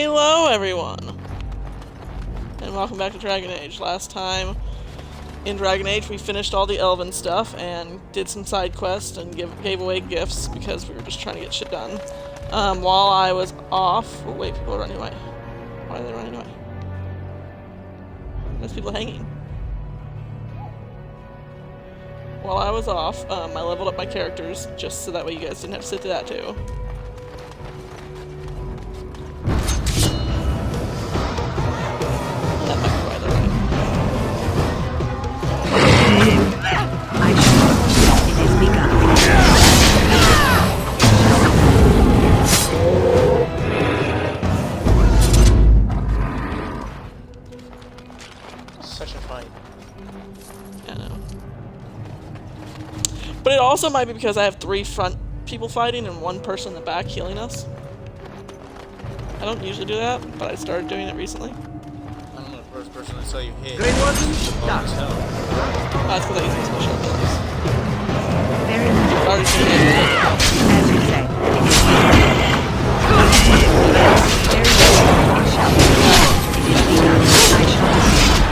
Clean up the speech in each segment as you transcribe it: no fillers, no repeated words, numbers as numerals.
Hello everyone! And welcome back to Dragon Age. Last time in Dragon Age we finished all the elven stuff and did some side quests and gave away gifts because we were just trying to get shit done. While I was off... Oh wait, people are running away. Why are they running away? There's people hanging. While I was off, I leveled up my characters just so that way you guys didn't have to sit through that too. But it also might be because I have 3 front people fighting and 1 person in the back healing us. I don't usually do that, but I started doing it recently. I'm the first person I saw you hit. Great one. That's because I use my special abilities. Very nice. Already seen it. As you say. Very well. It shall be. It is begun. I shall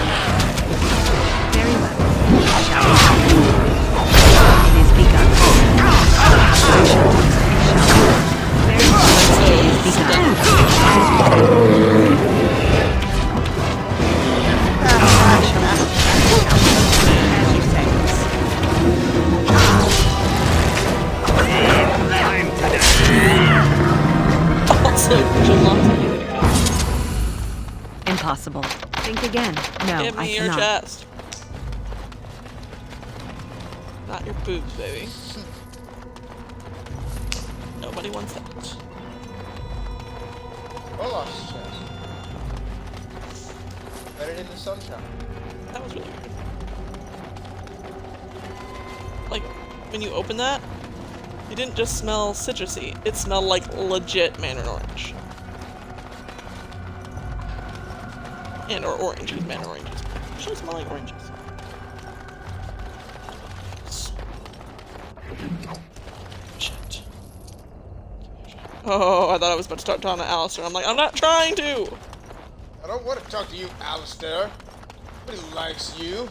do. Very well. It shall be. It is begun. I shall do. It shall be. Very well. It is begun. I shall do. As you say. Impossible. Think again. No, Give me I your cannot. chest. Not your boobs, baby. Nobody wants that. Oh, lost chest. Better in the sunshine. That was really weird. Like, when you open that, it didn't just smell citrusy, it smelled like legit mandarin orange. And or orange, because mandarin oranges usually smell like oranges. Shit. Oh, I thought I was about to start talking to Alistair. I'm like, I'm not trying to! I don't want to talk to you, Alistair. Nobody likes you.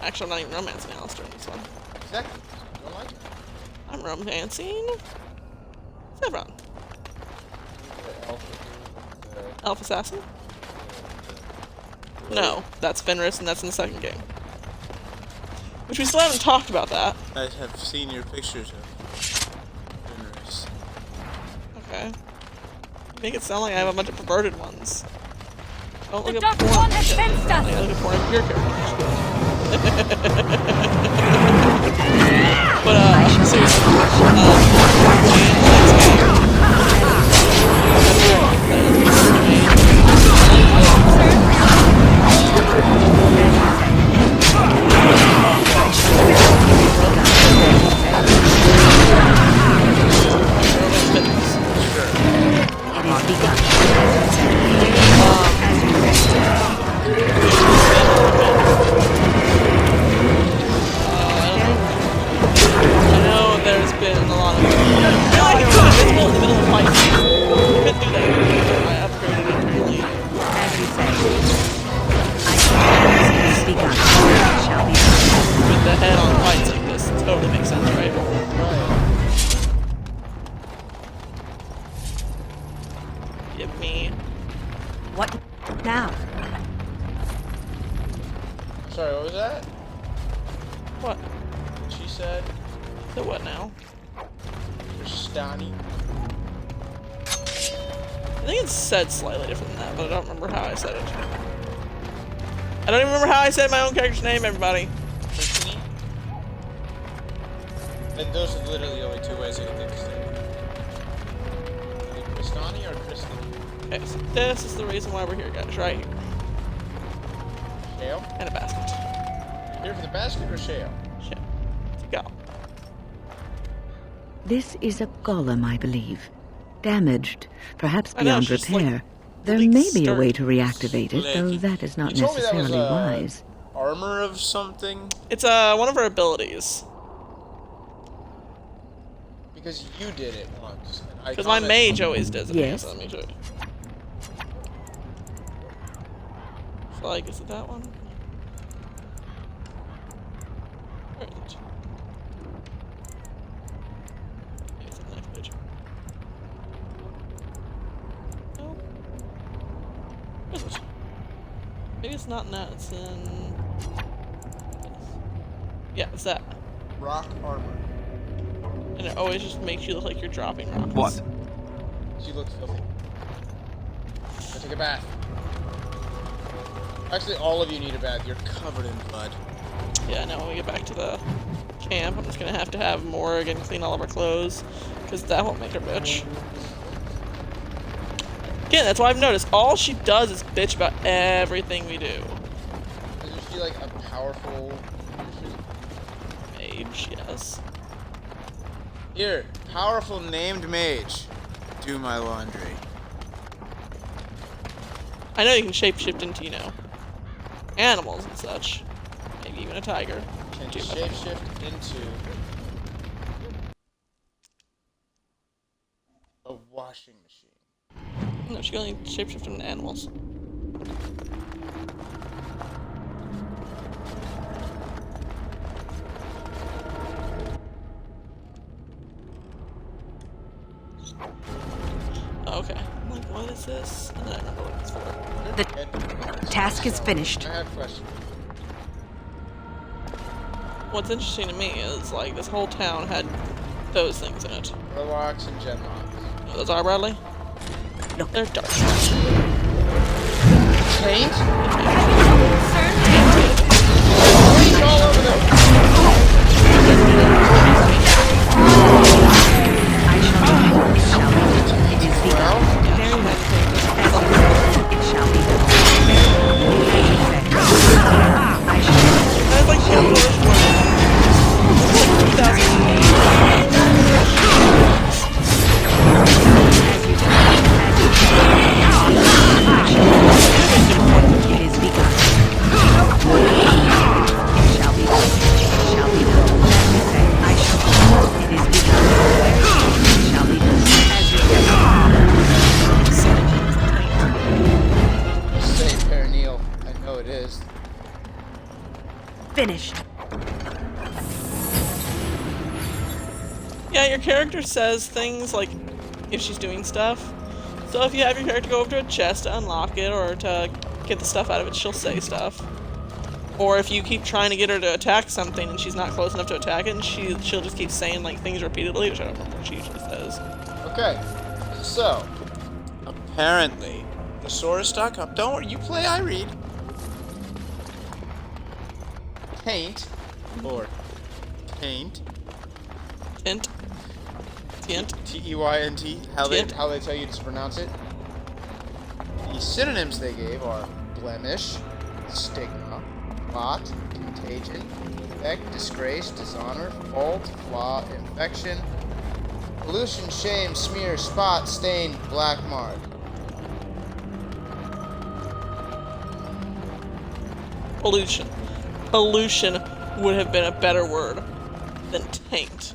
Actually, I'm not even romancing Alistair in this one. Exactly. You don't like it. I'm romancing Sevron. Elf Assassin? No, that's Fenris, and that's in the second game. Which we still haven't talked about that. I have seen your pictures of Fenris. Okay. You make it sound like I have a bunch of perverted ones. Don't look The at Dark porn. One has fenced us! I look at porn of your characters. But, What now? Sorry, what was that? what? She said, So what now? you're Stani. I think it's said slightly different than that, but I don't remember how I said it. I don't even remember how I said my own character's name, everybody. Christine? And those are literally the only 2 ways I can think to say it. Either Kristani or Christine. Okay, so this is the reason why we're here, guys, right here. Shale? And a basket. Here for the basket or shale? Shit. Let's go. This is a golem, I believe. Damaged, perhaps I know, beyond it's just, like, repair. There may be a stirred. way to reactivate it, though Like, that is not you told me that was, necessarily wise. Armor of something? It's one of our abilities. Because you did it once. Because my mage always does it. Yes. So let me show you. like, is it that one? Where is it? Maybe it's on the next page. No. Where is it? Maybe it's not in that, it's in... Yeah, it's that. Rock armor. And it always just makes you look like you're dropping rocks. What? You look filthy. Go take a bath. Actually, all of you need a bath. You're covered in blood. Yeah, now when we get back to the camp, I'm just gonna have to have Morgan clean all of our clothes, because that won't make her bitch. Again, that's why I've noticed, all she does is bitch about everything we do. Is she like a powerful... Mage, yes. Here, powerful named mage. Do my laundry. I know you can shapeshift into, you know, animals and such. Maybe even a tiger. Can Do you that. shapeshift into a washing machine? No, she can only shapeshift into animals. Okay. I'm like, what is this? And then I remember what it's for. The task is finished. I have a question. What's interesting to me is, like, this whole town had those things in it. Warlocks and Genlocks. You know those are, Bradley? Look. They're dark. Paint? Paint all over them! I shall do. It shall be. It is begun. Very well. It shall be done. I shall do. That was like the worst one. It's like 2000. It is begun. It shall be done. It shall be done. As you say, I shall do. It is begun. It shall be done. As you say. Say, Perineal. I know it is. Finished. Yeah, your character says things like if she's doing stuff. So if you have your character go over to a chest to unlock it or to get the stuff out of it, she'll say stuff. Or if you keep trying to get her to attack something and she's not close enough to attack it, and she'll just keep saying like things repeatedly, which I don't remember what she usually says. Okay, so apparently thesaurus.com. Don't worry, you play, I read. Paint or paint. Tint. Tint. T-E-Y-N-T. How Tint. they tell you to pronounce it. The synonyms they gave are blemish, stigma, blot, contagion, defect, disgrace, dishonor, fault, flaw, infection, pollution, shame, smear, spot, stain, black mark. Pollution. Pollution would have been a better word than taint.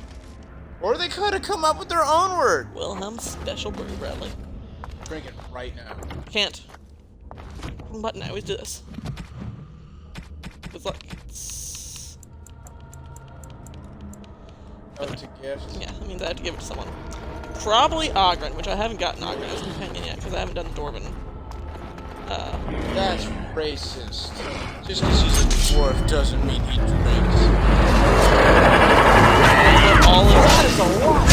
Or they could have come up with their own word. Wilhelm's special brew, Bradley. Drink it right now. Can't. Button, I always do this. It's like, it's... Oh, it's a gift. Yeah, that means I have to give it to someone. Probably Ogren, which I haven't gotten Ogren as a companion yet, because I haven't done the Dwarven. That's racist. Just because he's a dwarf doesn't mean he drinks. All of that is a lot.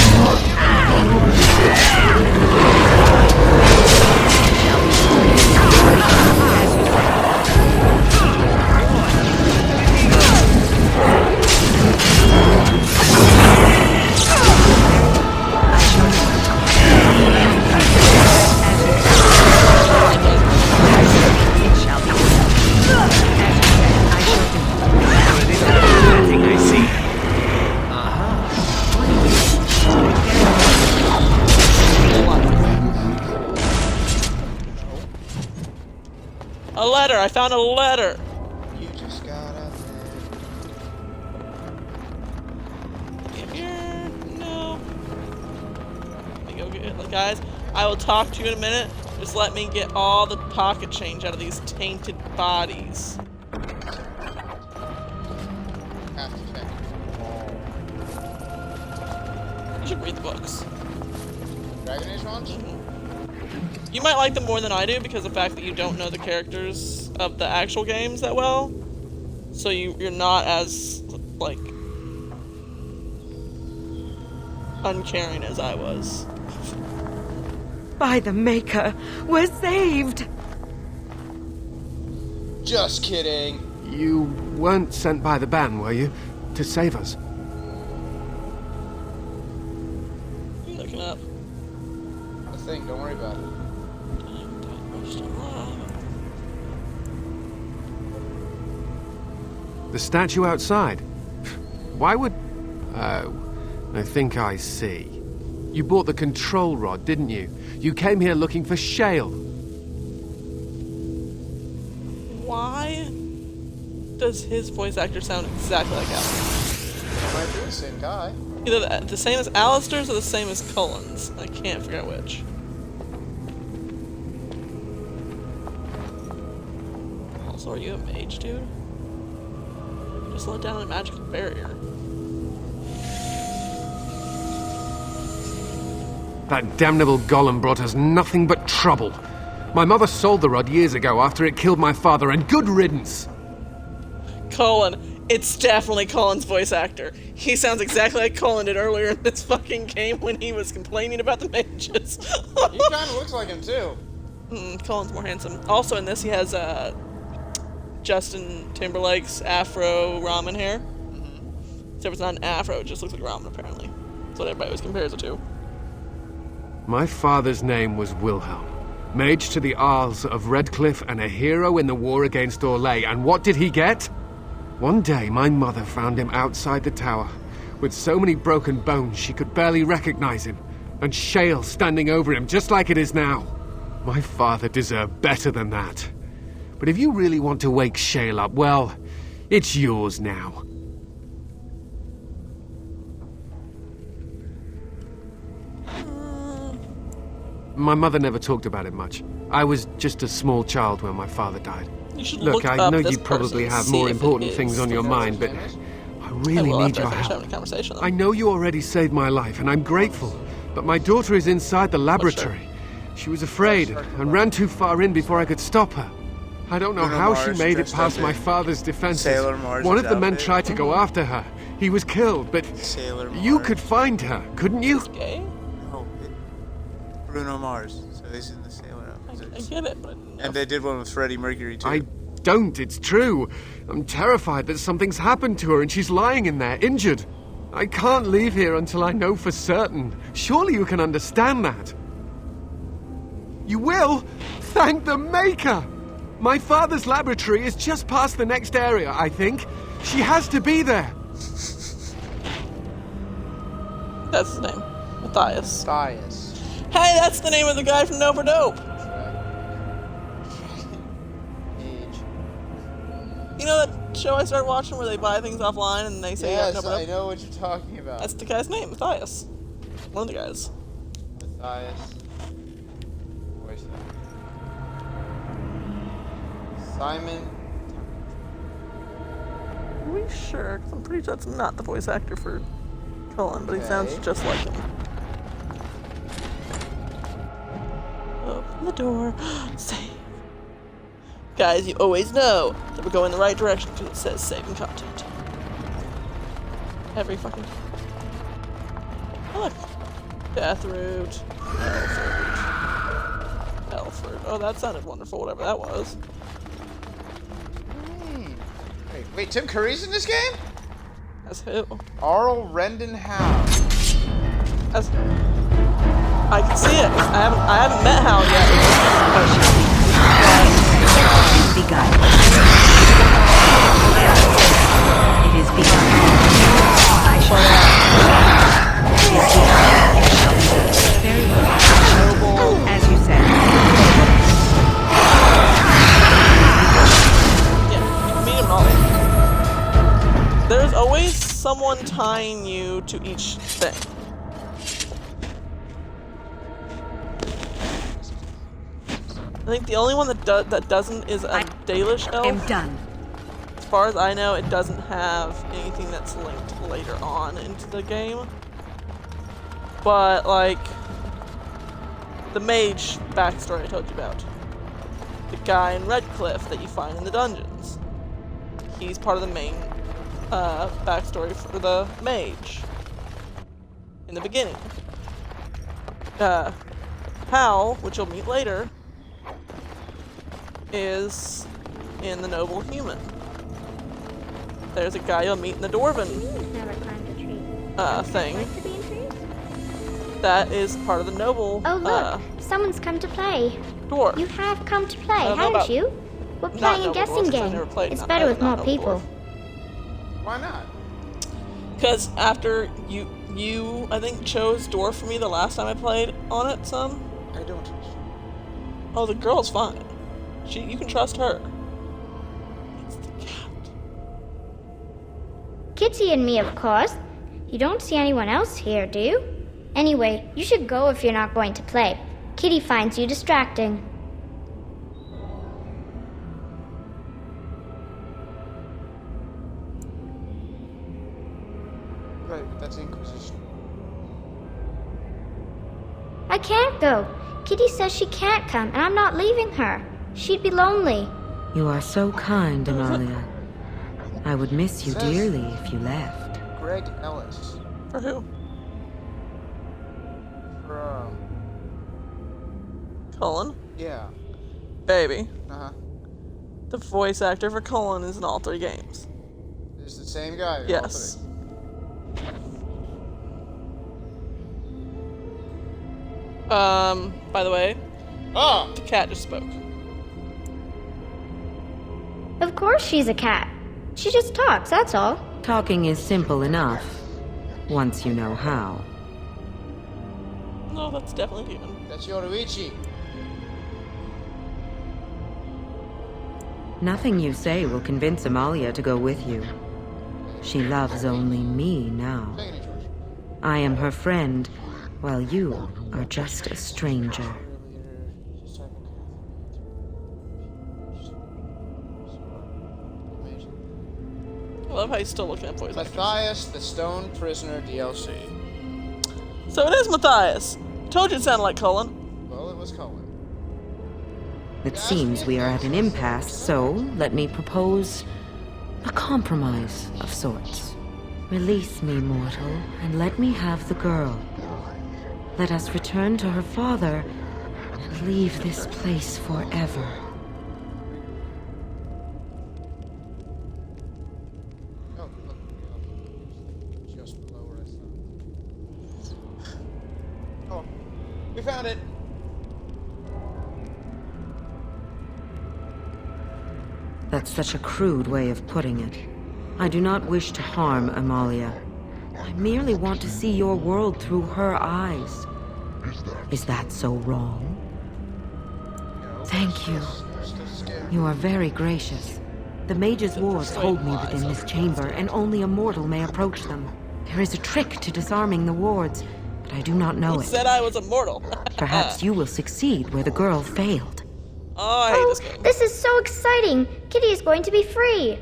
A letter! I found a letter! You just got up If you're... No. Let me go get it. Guys, I will talk to you in a minute. Just let me get all the pocket change out of these tainted bodies. Have to check. You should read the books. Dragon Age ones? You might like them more than I do because of the fact that you don't know the characters of the actual games that well. So you're not as, like, uncaring as I was. By the Maker, we're saved! Just kidding. You weren't sent by the ban, were you? To save us? What are you looking up? The thing, don't worry about it. The statue outside? Why would... Oh, I think I see. You bought the control rod, didn't you? You came here looking for Shale. Why does his voice actor sound exactly like Alistair? Might be the same guy. Either the same as Alistair's or the same as Cullen's. I can't figure out which. Also, are you a mage, dude? Just let down a magical barrier. That damnable golem brought us nothing but trouble. My mother sold the rod years ago after it killed my father, and good riddance. Cullen. It's definitely Cullen's voice actor. He sounds exactly like Cullen did earlier in this fucking game when he was complaining about the mages. He kind of looks like him too. Cullen's more handsome. Also in this, he has Justin Timberlake's afro ramen hair. Except it's not an afro, it just looks like ramen apparently. That's what everybody always compares it to. My father's name was Wilhelm, mage to the Arls of Redcliffe and a hero in the war against Orlais. And what did he get? One day, my mother found him outside the tower, with so many broken bones she could barely recognize him, and Shale standing over him just like it is now. My father deserved better than that. But if you really want to wake Shale up, well, it's yours now. My mother never talked about it much. I was just a small child when my father died. You should Look, look I up know this you probably person, have see more if it important is things on the your person. mind, but I I really will need after I your finish help. having a conversation with I them. know you already saved my life, and I'm grateful. But my daughter is inside the laboratory. She was afraid and ran too far in before I could stop her. I don't know Bruno how she Mars made it dressed past up my in father's defenses. Sailor Mars' One of the men outfit. tried to go after her. He was killed, but Sailor you Mars. could find her, couldn't you? Gay? No, Bruno Mars. So he's in the sailor I outfit. get it, but... no. And they did one with Freddie Mercury too. I don't, it's true. I'm terrified that something's happened to her and she's lying in there, injured. I can't leave here until I know for certain. Surely you can understand that. You will? Thank the Maker! My father's laboratory is just past the next area, I think. She has to be there. That's his name. Matthias. Matthias. Hey, that's the name of the guy from Dope or Dope. Age. You know that show I started watching where they buy things offline and they say Yes, Dope or Dope? I know what you're talking about. That's the guy's name, Matthias. One of the guys. Matthias. Voice actor. Simon. Are we sure? 'Cause I'm pretty sure that's not the voice actor for Cullen, but he sounds Okay. just like him. Open the door. Save. Guys, you always know that we're going the right direction because it says saving content. Every fucking time. Oh, look. Deathroot. Elford. Oh, that sounded wonderful, whatever that was. Wait, Tim Curry's in this game? As who? Arl Rendon Howe. As... I can see it. I haven't met Hal yet. It is begun. It is begun. I shall it is begun. It shall be. Very well. As you said. Yeah, you can meet him all. There's always someone tying you to each thing. think the only one that doesn't is a Dalish elf. I'm done. As far as I know, it doesn't have anything that's linked later on into the game. But, like, the mage backstory I told you about. The guy in Redcliffe that you find in the dungeons. He's part of the main backstory for the mage. In the beginning. Hal, which you'll meet later, is in the Noble Human. There's a guy you'll meet in the Dwarven Never climbed a tree. thing. Like to be in trees? That is part of the Noble Oh look, someone's come to play. dwarf. You have come to play, I don't know haven't about- you? We're Not playing a Noble guessing Dwarf, 'cause I game. never played It's not- better with not more Noble people. Dwarf. Why not? Because after you I think chose dwarf for me the last time I played on it some. I don't trust you. Oh, the girl's fine. You can trust her. It's the cat. Kitty and me, of course. You don't see anyone else here, do you? Anyway, you should go if you're not going to play. Kitty finds you distracting. Right, but that's Inquisition. I can't go. Kitty says she can't come, and I'm not leaving her. She'd be lonely. You are so kind, Amalia. I would miss you Says- dearly if you left. Greg Ellis. For who? For, Cullen? yeah. Baby. Uh-huh. The voice actor for Cullen is in all 3 games. It's the same guy. in all Yes. three. By the way, Ah! the cat just spoke. Of course she's a cat. She just talks, that's all. Talking is simple enough, once you know how. No, that's definitely human. That's Yoruichi. Nothing you say will convince Amalia to go with you. She loves only me now. Take it, George. I am her friend, while you are just a stranger. I love how he's still looking at voice actors. Matthias, the Stone Prisoner DLC. So it is Matthias. Told you it sounded like Cullen. Well, it was Cohen. It seems we are at an impasse, so let me propose a compromise of sorts. Release me, mortal, and let me have the girl. Let us return to her father and leave this place forever. Oh, look. Just below where I saw. Oh, we found it. That's such a crude way of putting it. I do not wish to harm Amalia. I merely want to see your world through her eyes. Is that so wrong? Thank you. We're still scared. You are very gracious. The mage's wards hold me within this chamber, and only a mortal may approach them. There is a trick to disarming the wards, but I do not know Who it. said I was immortal? Perhaps you will succeed where the girl failed. Oh, I hate Oh, this game. this is so exciting! Kitty is going to be free!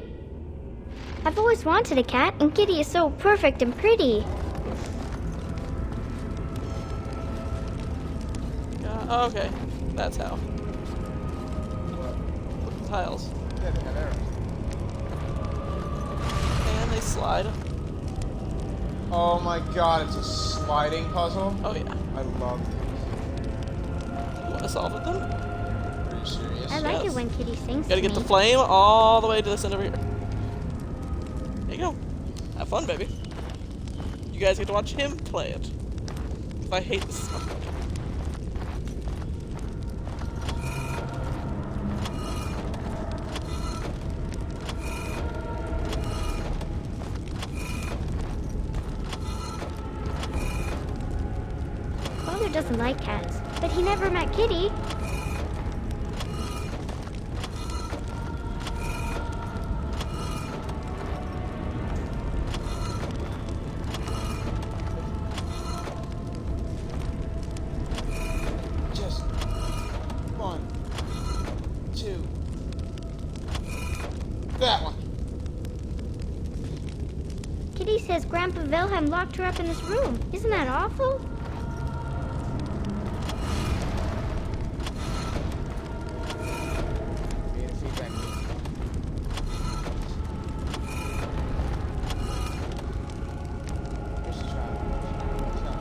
I've always wanted a cat, and Kitty is so perfect and pretty. Okay, that's how. Look at the tiles. Yeah, they got arrows. And they slide. Oh my god, it's a sliding puzzle. Oh yeah. I love You want to solve it then? it. Are you serious? I like Yes. it when Kitty sings Gotta to get the me. flame all the way to this end over here. There you go. Have fun, baby. You guys get to watch him play it. If I hate this so much. Father doesn't like cats, but he never met Kitty. Just come on. says Grandpa Wilhelm locked her up in this room. Isn't that awful? Be the feedback loop. Here's the child.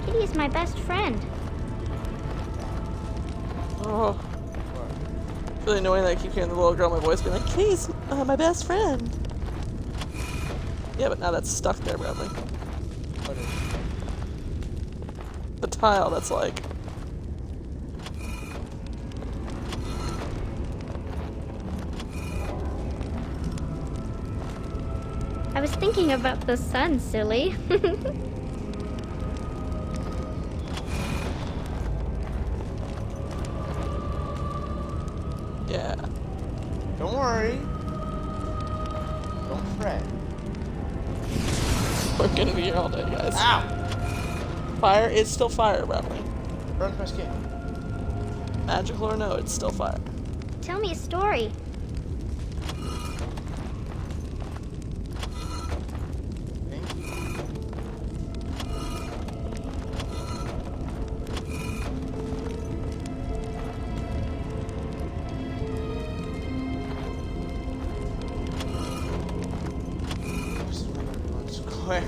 Kitty is my best friend. Oh. It's really annoying that I keep hearing the little girl in my voice being like, Kitty's my best friend. Yeah, but now that's stuck there, Bradley. What is The tile that's like... I was thinking about the sun, silly. Yeah. Don't worry. Don't fret. We're gonna be here all day, guys. Ow! Fire is still fire, Bradley. Burns my skin. Magical or no, it's still fire. Tell me a story. Thank you. Just make everyone square.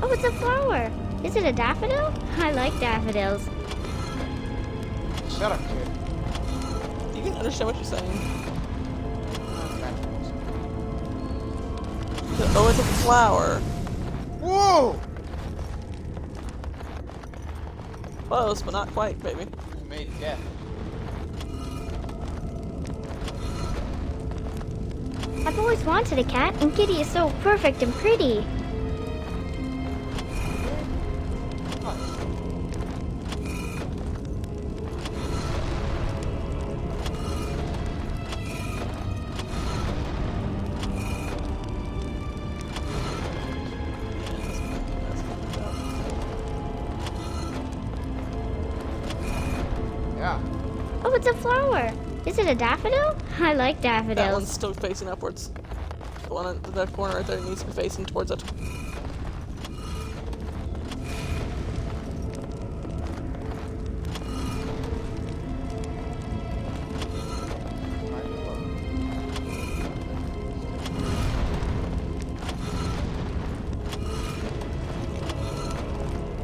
Oh, it's a flower. Is it a daffodil? I like daffodils. Shut up, kid. You can understand what you're saying. Oh, it's a flower. Whoa! Close, but not quite, baby. You made death. I've always wanted a cat, and Kitty is so perfect and pretty. Yeah. Oh, it's a flower. Is it a daffodil? I like That one's daffodils. still facing upwards. The one in the corner right there needs to be facing towards it.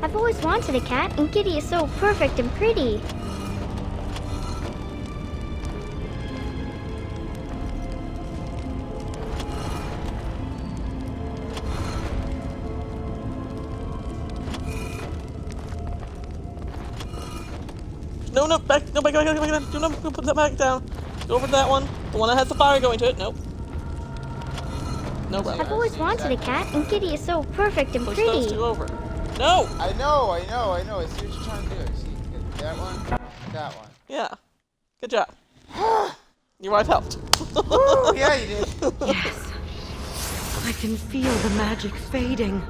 I've always wanted a cat, and Kitty is so perfect and pretty. No, no, back, no, back, do not put that back down. Go over to that one. The one that has the fire going to it. Nope. No, I've brother. always wanted a cat, and Kitty is so perfect and Push those pretty. two over. No! I know. I see what you're trying to do. See, that one, that one. Yeah. Good job. Your wife helped. Woo, yeah, you did. Yes. I can feel the magic fading.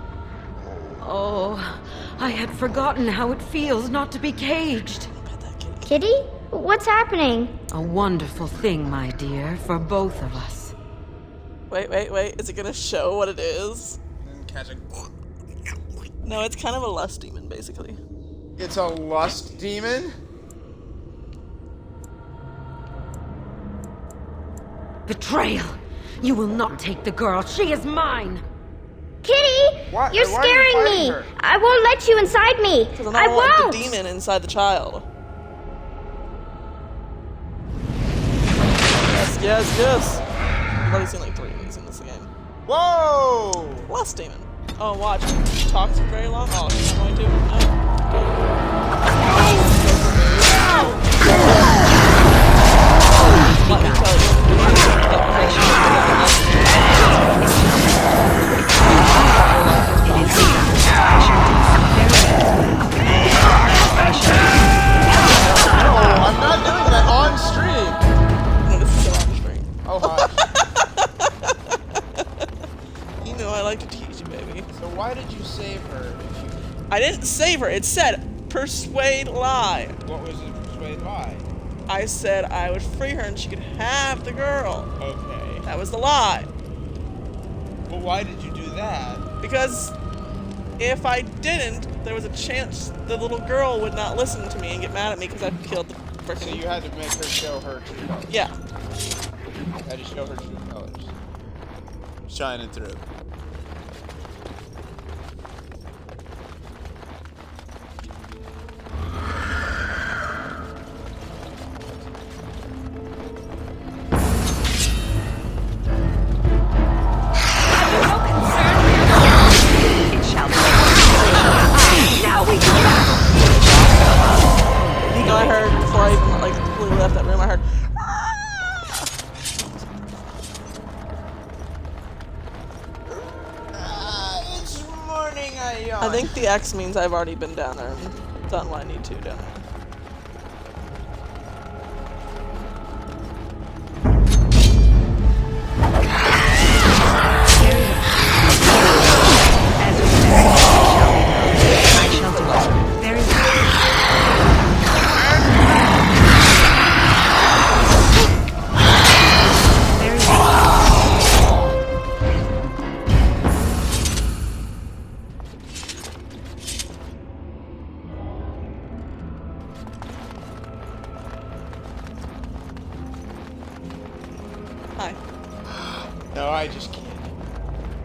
Oh, I had forgotten how it feels not to be caged. Pet that kitty. Kitty? What's happening? A wonderful thing, my dear, for both of us. Wait. Is it gonna show what it is? And catch a... No, it's kind of a lust demon, basically. It's a lust demon? Betrayal! You will not take the girl. She is mine! Kitty! Why- You're why are you scaring fighting me! her? I won't let you inside me! Because I I don't want won't! the demon inside the child. Yes. I've already seen like 3 of these in this game. Whoa! Lust demon. Oh, watch. She talks for very long. Oh, she's not going to? No. Let me tell No, I'm not doing that on stream. No, this is so on the screen. Oh, hi. You know I like to tease you, baby. So why did you save her if you... I didn't save her. It said persuade lie. What was the persuade lie? I said I would free her and she could have the girl. Okay. That was the lie. But why did you do that? Because if I didn't, there was a chance the little girl would not listen to me and get mad at me because I killed the So frickin' you had to make her show her true colors. Yeah. You had to show her true colors. Shining through. You know, I heard before I even like completely left that room, I heard. It's morning, I yawn. I think the X means I've already been down there and done what I need to down there. Hi. No, I just can't.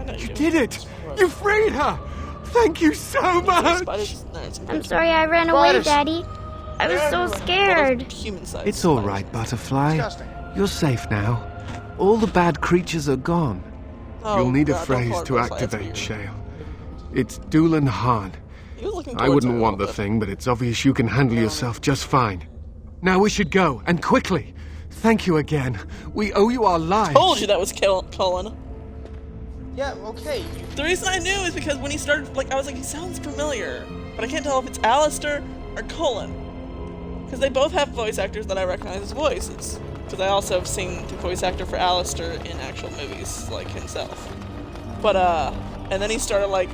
I know You did it! You freed her! Thank you so much! I'm sorry I ran away, Spiders. Daddy. I was so scared. Human size. It's all right, Butterfly. Disgusting. You're safe now. All the bad creatures are gone. Oh, You'll need a God, don't phrase call it to Butterfly, that's activate weird. Shale. It's Doolan Han. He was looking I towards wouldn't her a want the little bit. thing, but it's obvious you can handle yourself just fine. Now we should go, and quickly. Thank you again. We owe you our lives. Told you that was Cullen. Yeah, okay. The reason I knew is because when he started, like, I was like, he sounds familiar, but I can't tell if it's Alistair or Cullen. Because they both have voice actors that I recognize as voices. Because I also have seen the voice actor for Alistair in actual movies, like himself. But, and then he started, like,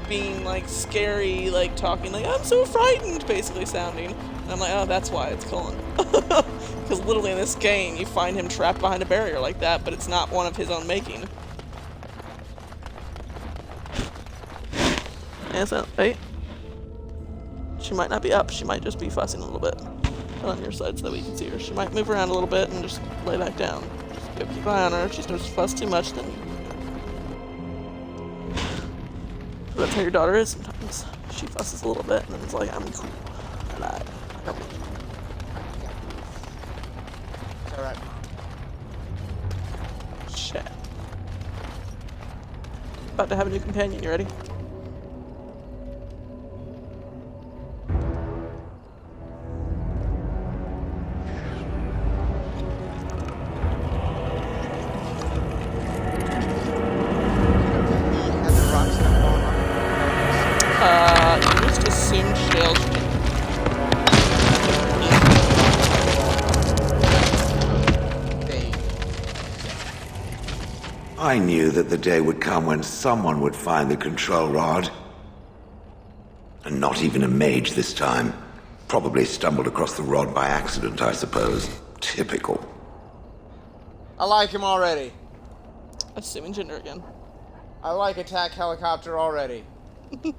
being, like, scary, like, talking, like, I'm so frightened, basically sounding. And I'm like, oh, that's why it's Cullen. Because literally in this game, you find him trapped behind a barrier like that, but it's not one of his own making. And so, wait. She might not be up, she might just be fussing a little bit. On your side so that we can see her. She might move around a little bit and just lay back down. Just keep an eye on her. If she starts to fuss too much, then that's how your daughter is sometimes. She fusses a little bit and then it's like, I'm cool. I lied. Help me. It's alright. Shit. About to have a new companion, you ready? Had the rocks that fall on. You just assumed Shale's They I knew that the day would come when someone would find the control rod. And not even a mage this time. Probably stumbled across the rod by accident, I suppose. Typical. I like him already. assuming gender again. I like attack helicopter already. You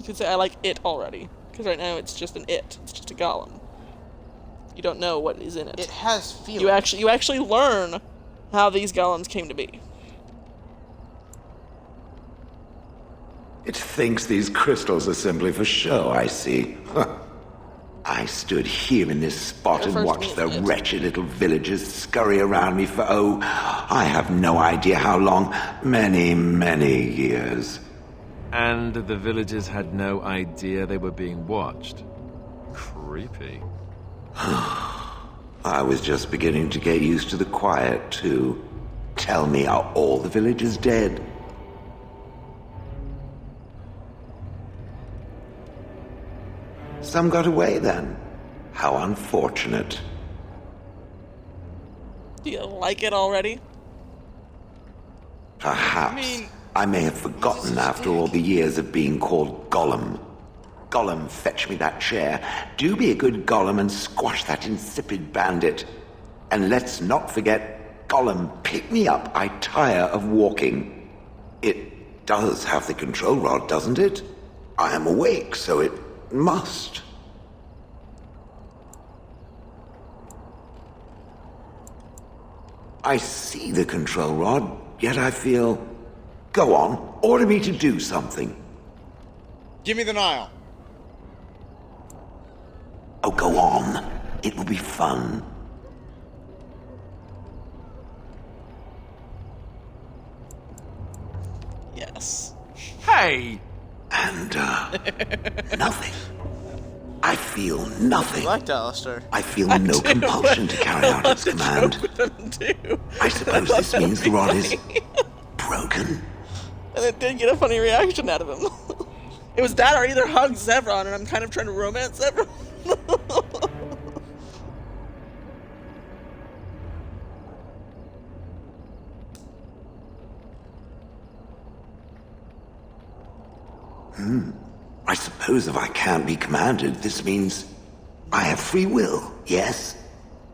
could say I like it already. Because right now it's just an it. It's just a golem. You don't know what is in it. It has feelings. You actually learn how these golems came to be. It thinks these crystals are simply for show, I see. Huh. I stood here in this spot They're and first watched the meeting it. wretched little villagers scurry around me for, I have no idea how long. Many, many years. And the villagers had no idea they were being watched. Creepy. I was just beginning to get used to the quiet, too. Tell me, are all the villagers dead? Some got away, then. How unfortunate. Do you like it already? Perhaps. I mean, I may have forgotten after all the years of being called Gollum. Gollum, fetch me that chair. Do be a good Gollum and squash that insipid bandit. And let's not forget, Gollum, pick me up. I tire of walking. It does have the control rod, doesn't it? I am awake, so it must. I see the control rod, yet I feel... Go on, order me to do something. Give me the Nile. Oh, go on. It will be fun. Yes. Hey! And, nothing. I feel nothing. You liked Alistair. I feel no compulsion to carry out its command. I suppose this means the rod is broken. And it did get a funny reaction out of him. It was that or either hug Zevron, and I'm kind of trying to romance Zevron. I suppose if I can't be commanded, this means I have free will, yes?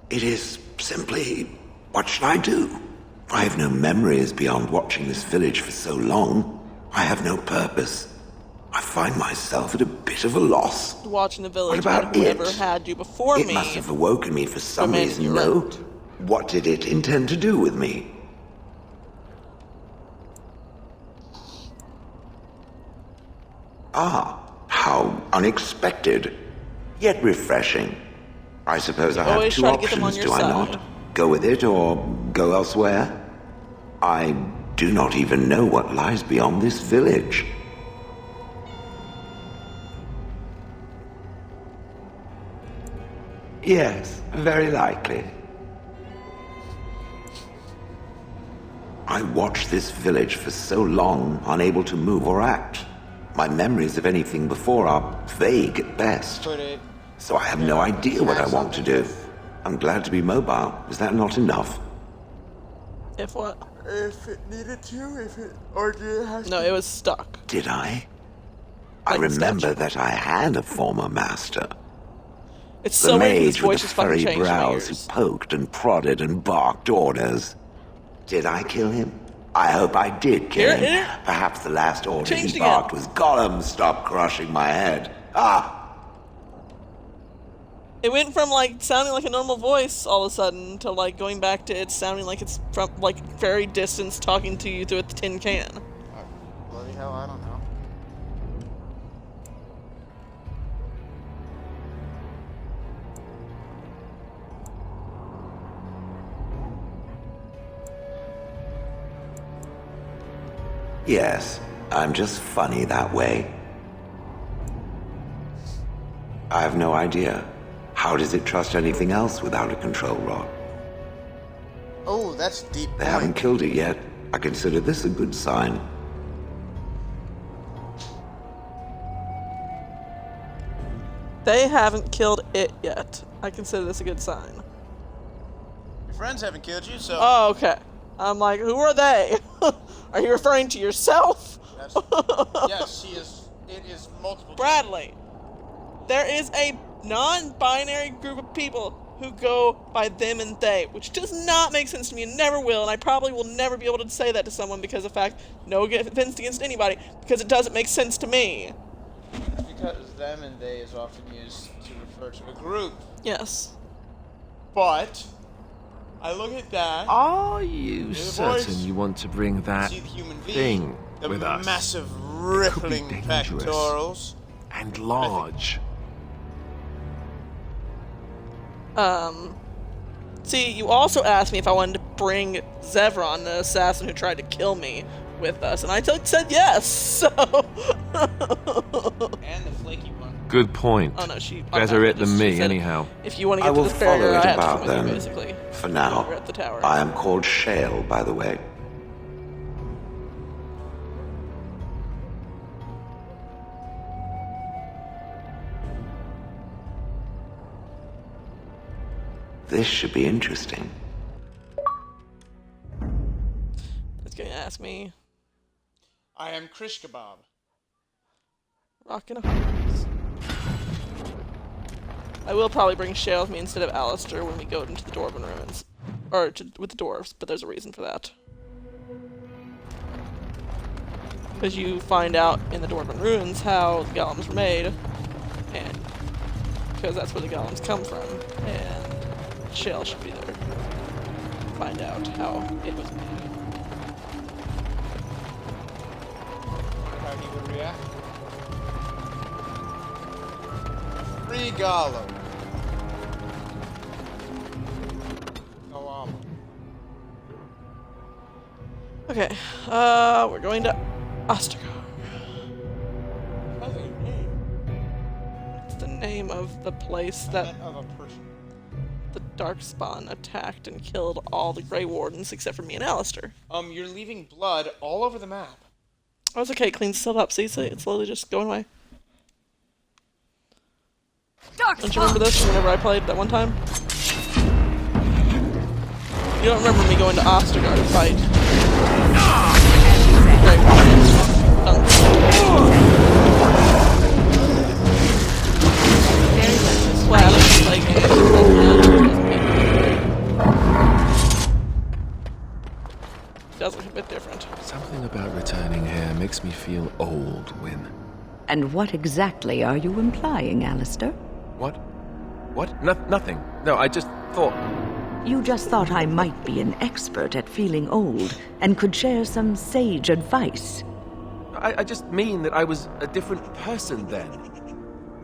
It is simply, what should I do? I have no memories beyond watching this village for so long. I have no purpose. I find myself at a bit of a loss. Watching the village, What about and whoever it? had you before It me. must have awoken me for some demanded reason, you no? left. What did it intend to do with me? Ah, how unexpected. Yet refreshing. I suppose I have Always two try to get them on options, your do I side. not? Go with it or go elsewhere? I do not even know what lies beyond this village. Yes, very likely. I watched this village for so long, unable to move or act. My memories of anything before are vague at best. Put it. So I have no idea what I want to do. I'm glad to be mobile. Is that not enough? If what? If it needed to, or did it have No, it was stuck. Did I? I Like the remember statue. that I had a former master. It's The so weird 'cause his mage with voice the just fucking furry changed in my brows who ears. poked and prodded and barked orders. Did I kill him? I hope I did kill Here, him. here. Perhaps the last order Changed he again. barked was, Gollum, stop crushing my head. Ah! It went from like sounding like a normal voice all of a sudden to like going back to it sounding like it's from like very distance talking to you through a tin can. Bloody hell, I don't know. Yes, I'm just funny that way. I have no idea. How does it trust anything else without a control rod? Oh, that's deep. They haven't killed it yet. I consider this a good sign. They haven't killed it yet. I consider this a good sign. Your friends haven't killed you, so. Oh, okay. I'm like, who are they? Are you referring to yourself? Yes, yes, she is. It is multiple. Bradley, there is a non-binary group of people who go by them and they, which does not make sense to me and never will, and I probably will never be able to say that to someone because of the fact, no offense against anybody, because it doesn't make sense to me. It's because them and they is often used to refer to a group. Yes. But I look at that. Are you the certain voice. you want to bring that See the human being. thing The with us? massive rippling dangerous. pectorals. And large. See, you also asked me if I wanted to bring Zevron, the assassin who tried to kill me, with us, and I said yes, so... And the flaky one. Good point. Oh no, she... Better it than she me, said, anyhow. If you want to I get to will this barrier, follow it I have to about come with you, then. basically. For now, We're at the tower. I am called Shale, by the way. This should be interesting. It's gonna ask me... I am Krish Kebab. Rockin' a horse. I will probably bring Shale with me instead of Alistair when we go into the Dwarven ruins. Or with the dwarves, but there's a reason for that. Because you find out in the Dwarven ruins how the golems were made, and because that's where the golems come from, and Shale should be there to find out how it was made. How he would react. Free Golem. Okay, we're going to Ostagar. That's your name. It's the name of the place that Of a person. the Darkspawn attacked and killed all the Grey Wardens except for me and Alistair. You're leaving blood all over the map. Oh, it's okay, it cleans itself up. See, it's slowly just going away. Don't you remember this from whenever I played that one time? You don't remember me going to Ostagar to fight. Grey Wardens. Does look a bit different. Something about returning here makes me feel old, Wynne. And what exactly are you implying, Alistair? What? What? Nothing. No, I just thought... You just thought I might be an expert at feeling old and could share some sage advice. I just mean that I was a different person then.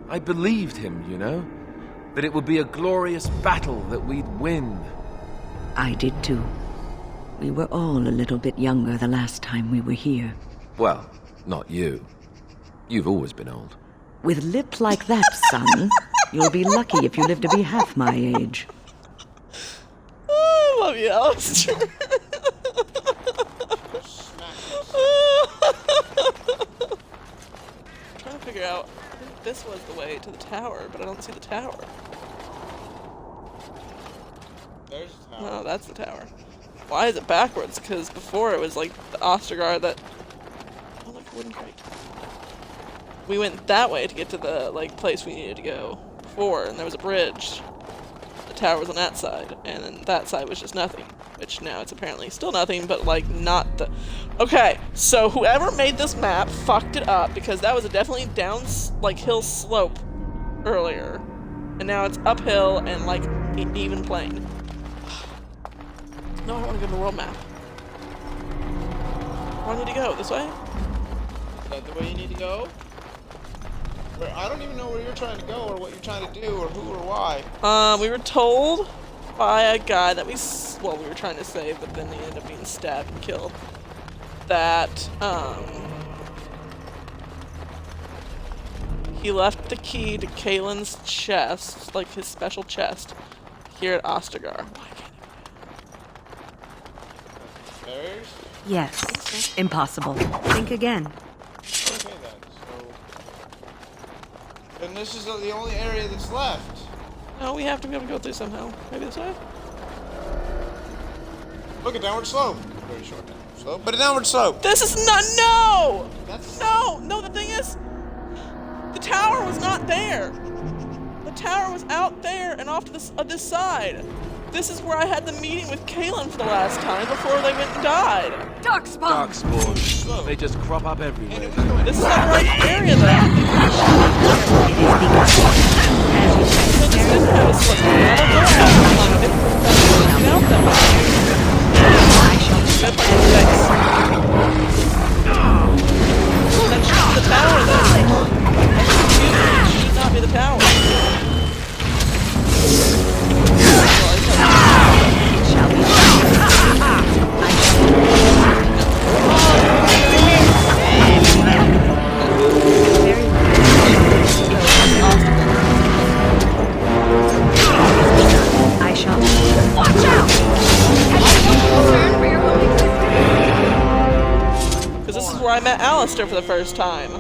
I believed him, you know? That it would be a glorious battle that we'd win. I did too. We were all a little bit younger the last time we were here. Well, not you. You've always been old. With lips like that, son, you'll be lucky if you live to be half my age. Oh, I love you, Alistair. I'm trying to figure out, I think this was the way to the tower, but I don't see the tower. There's the tower. No, that's the tower. Why is it backwards? Because before it was like the Ostagar that... Oh, look, wooden crate. We went that way to get to the place we needed to go before, and there was a bridge. The tower was on that side, and then that side was just nothing. Which now it's apparently still nothing, but not the... Okay, so whoever made this map fucked it up, because that was a definitely down, hill slope earlier. And now it's uphill and even plane. No, I want to go to the world map. Where do I need to go? This way? Is that the way you need to go? I don't even know where you're trying to go or what you're trying to do or who or why. We were told by a guy that we were trying to save, but then he ended up being stabbed and killed. That, he left the key to Kaelin's chest, his special chest, here at Ostagar. There's? Yes. Impossible. Think again. Okay then, then this is the only area that's left. No, we have to be able to go through somehow. Maybe this way? Look, a downward slope. Very short downward slope, but a downward slope. This is not- No! That's... No, the thing is, the tower was not there. The tower was out there and off to this side. This is where I had the meeting with Kaelin for the last time before they went and died. Darkspawn! Darkspawn. They just crop up And everywhere. it was going This is not the right area though. So this didn't have a slip. I don't know how long it didn't out that much. Good fight with Vex. That should be the tower then. It should not be the tower. I shall. Watch out! Because this is where I met Alistair for the first time.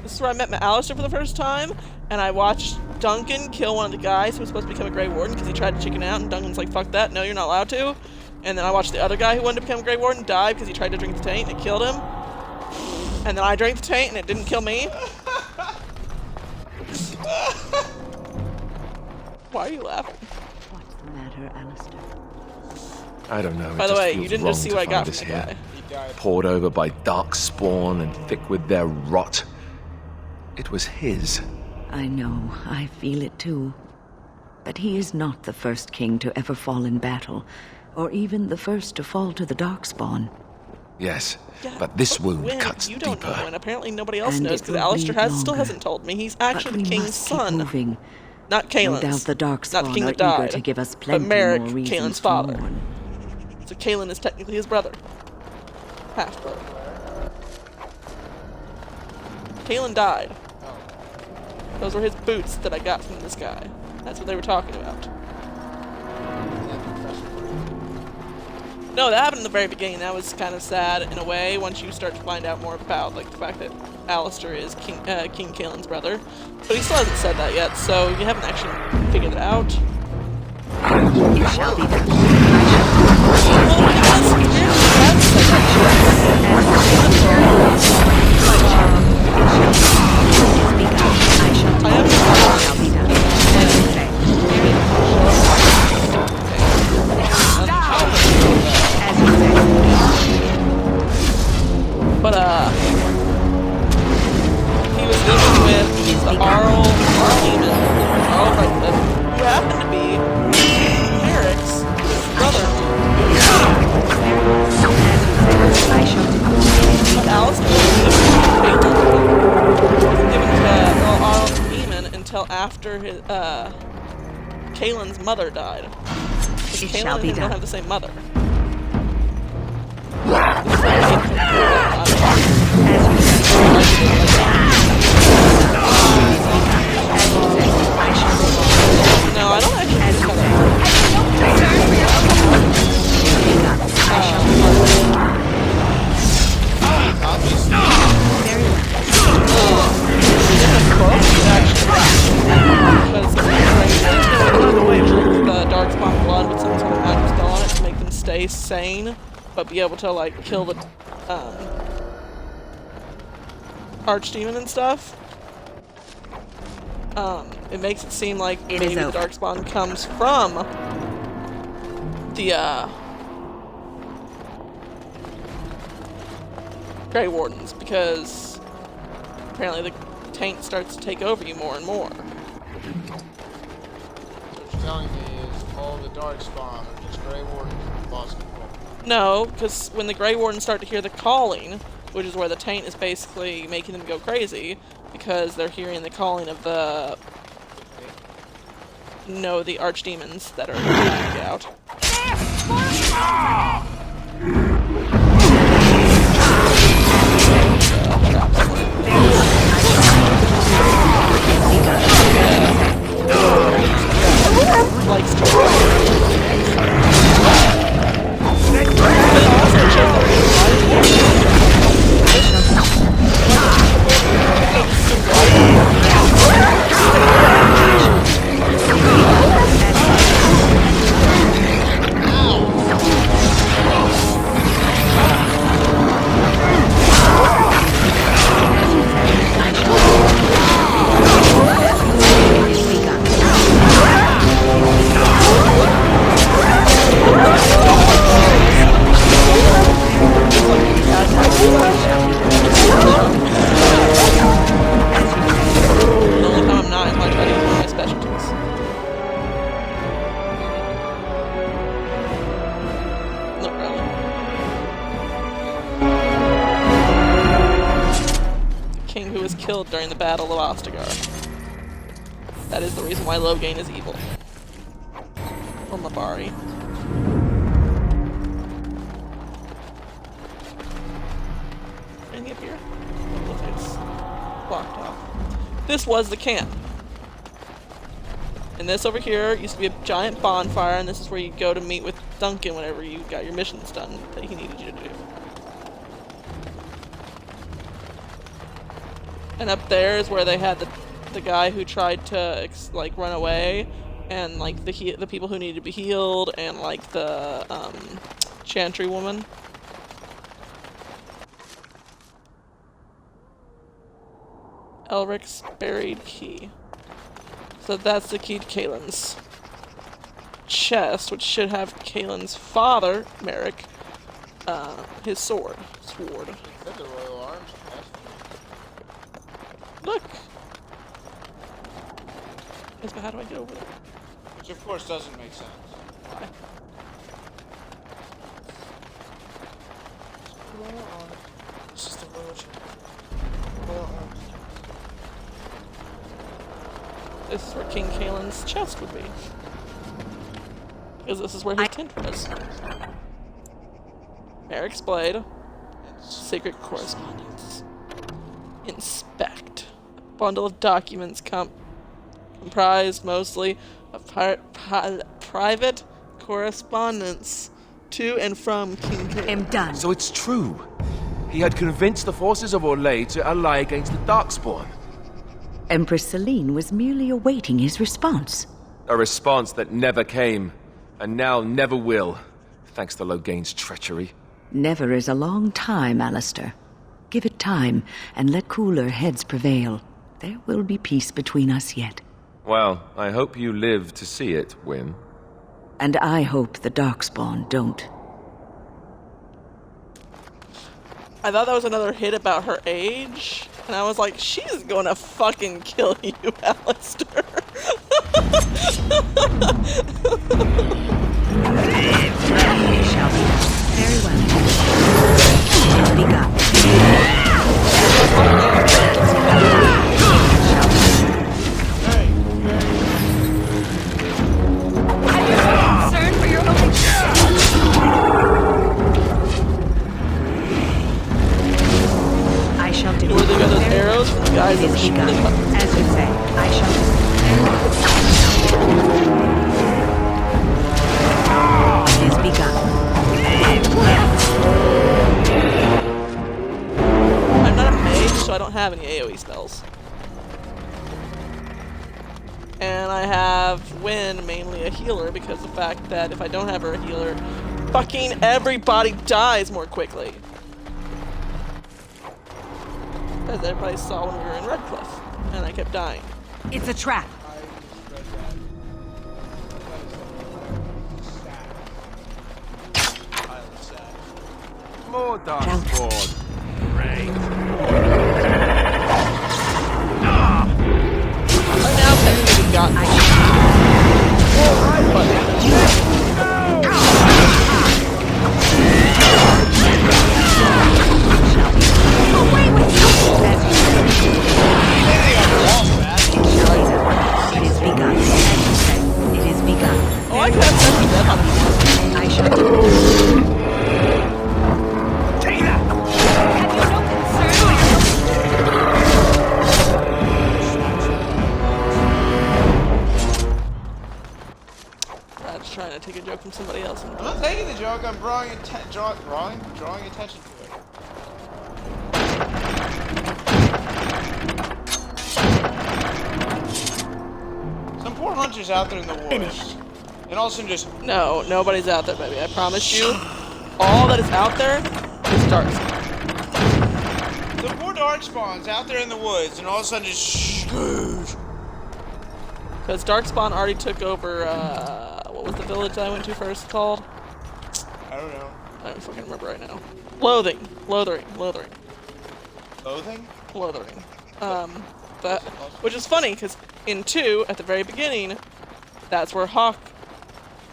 This is where I met Alistair for the first time, and I watched Duncan kill one of the guys who was supposed to become a Grey Warden because he tried to chicken out, and Duncan's like, fuck that, no, you're not allowed to. And then I watched the other guy who wanted to become a Grey Warden die because he tried to drink the taint, and it killed him. And then I drank the taint and it didn't kill me. Why are you laughing? What's the matter, Alistair? I don't know. By the way, you didn't just see what I got from the guy. Poured over by dark spawn and thick with their rot. It was his. I know, I feel it too. But he is not the first king to ever fall in battle, or even the first to fall to the Darkspawn. Yes, Yeah, but this wound when? cuts You deeper. don't know, and apparently nobody else And knows it because will Alistair bleed still longer. hasn't told me. He's But actually we the king's must keep son, moving. not Kaelin's. No doubt the not the Darkspawn king are that died, eager to give us but plenty Merrick, more reasons Kaelin's to father. mourn. So Kaelin is technically his brother, half brother. Kaelin died. Those were his boots that I got from this guy. That's what they were talking about. No, that happened in the very beginning. That was kind of sad in a way once you start to find out more about like the fact that Alistair is King Kaelin's brother. But he still hasn't said that yet, so you haven't actually figured it out. You shall be back. But he was living with the Arl Demon, Arl Redcliffe, who happened to be Merrick's brother. But Alistair wasn't given to Arl Demon until after his Kaelin's mother died. Because It Kaelin shall and be him don't done. have the same mother. No, I don't actually think the Darkspawn blood with some sort of magic spell on it to make them stay sane, but be able to like kill the Archdemon and stuff. It makes it seem like It maybe is the over. Darkspawn comes from the Grey Wardens, because apparently the taint starts to take over you more and more. What you're telling me is all the Darkspawn are just Grey Wardens and lost control. No, because when the Grey Wardens start to hear the calling, which is where the taint is basically making them go crazy, because they're hearing the calling of the the archdemons that are coming out. Likes to The only time I'm not is when I try to use one of my specialties. Not really. The king who was killed during the Battle of Ostagar. That is the reason why Loghain is evil. Or Mabari. Anything up here? Looks like it's blocked off. This was the camp. And this over here used to be a giant bonfire, and this is where you go to meet with Duncan whenever you got your missions done that he needed you to do. And up there is where they had the guy who tried to like run away, and like the people who needed to be healed, and like the Chantry woman. Elric's buried key. So that's the key to Kaelin's chest, which should have Kaelin's father, Merrick, his sword. Is that the Royal Arms chest? Look! Yes, but how do I get over there? Which of course doesn't make sense. Why? Royal Arms. This is the Royal chest. Royal Arms. This is where King Kaelin's chest would be. Because this is where his tent was. Merrick's blade. Secret correspondence. Inspect. A bundle of documents comprised mostly of private correspondence to and from King Kaelin. I'm done. So it's true. He had convinced the forces of Orlais to ally against the Darkspawn. Empress Celine was merely awaiting his response. A response that never came, and now never will, thanks to Loghain's treachery. Never is a long time, Alistair. Give it time, and let cooler heads prevail. There will be peace between us yet. Well, I hope you live to see it, Wynne. And I hope the Darkspawn don't. I thought that was another hit about her age, and I was like, she's gonna fucking kill you, Alistair. Shall we? Very well. Begun. Concern for your own. I shall do. Where they got those arrows from the guys It that were is shooting begun. up. As you say, I shall do. It is begun. I'm not a mage, so I don't have any AoE spells. And I have Wynne mainly a healer because of the fact that if I don't have her a healer, fucking everybody dies more quickly. As everybody saw when we were in Redcliffe, and I kept dying. It's a trap. More Darkspawn. Great. Right now, technically, we've got It is begun. As you say, it is begun. Oh, I could have sent death on him. I shall do. Have you no concern for your own? Brad's trying to take a joke from somebody else. I'm not taking the joke, I'm drawing attention to it. Some poor hunter's out there in the woods. Finished. And all of a sudden just, No, nobody's out there, baby. I promise you. All that is out there is Darkspawn. the poor Darkspawn's out there in the woods, and all of a sudden just, Because Darkspawn already took over, what was the village that I went to first called? I don't know. I don't fucking remember right now. Lothering. Loathing? Which is funny, because in 2, at the very beginning, that's where Hawk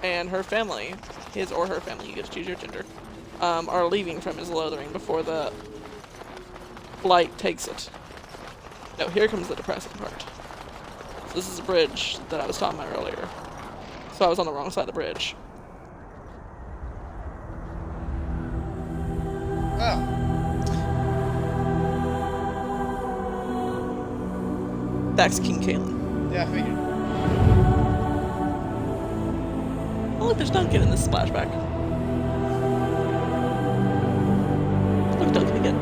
and her family, his or her family, you get to choose your gender, are leaving from his Lothering before the Blight takes it. No, here comes the depressing part. So this is a bridge that I was talking about earlier. So I was on the wrong side of the bridge. Oh. That's King Kaelin. Yeah, I figured. Oh, look, there's Duncan in this splashback. Look, Duncan again.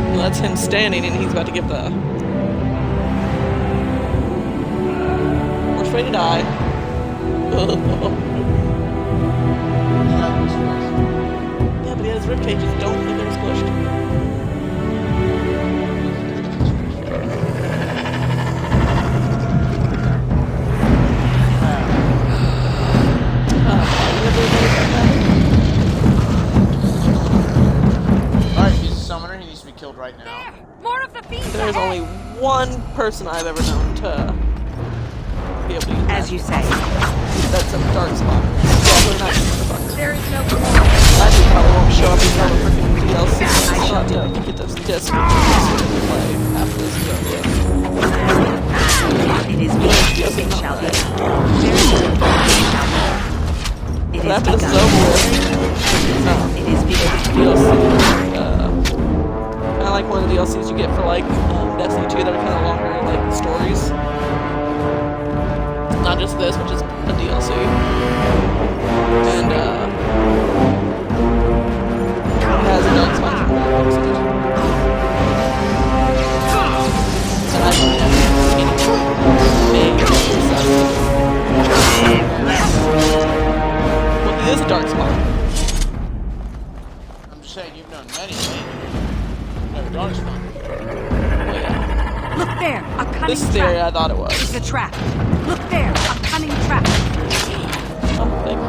Well, that's him standing, and he's about to give the worst way to die. Yeah, but he has his rib cages don't think they're squished. Alright, he's a summoner. He needs to be killed right now. There! More of the fiends There's ahead! only one person I've ever known to be able to use As you say. that's a dark spot. Well, they're not motherfuckers. There is no more. Actually, probably won't show up until the freaking DLC. I thought to get this disc to play after this video. It is begun. It shall be. It But is after this is begun. over with, It is begun. DLC, kind of like one of the DLCs you get for like Destiny 2 that are kind of longer, like stories. Not just this, which is a DLC. And it has no expansion packs in it. So I don't have any big well, he is a dark spot. I'm just saying, you've known many, mate. Never dark spot. Well, yeah. Look there! A cunning This is the area I thought it was. It's a trap. Look there! A cunning trap. Oh, thank you.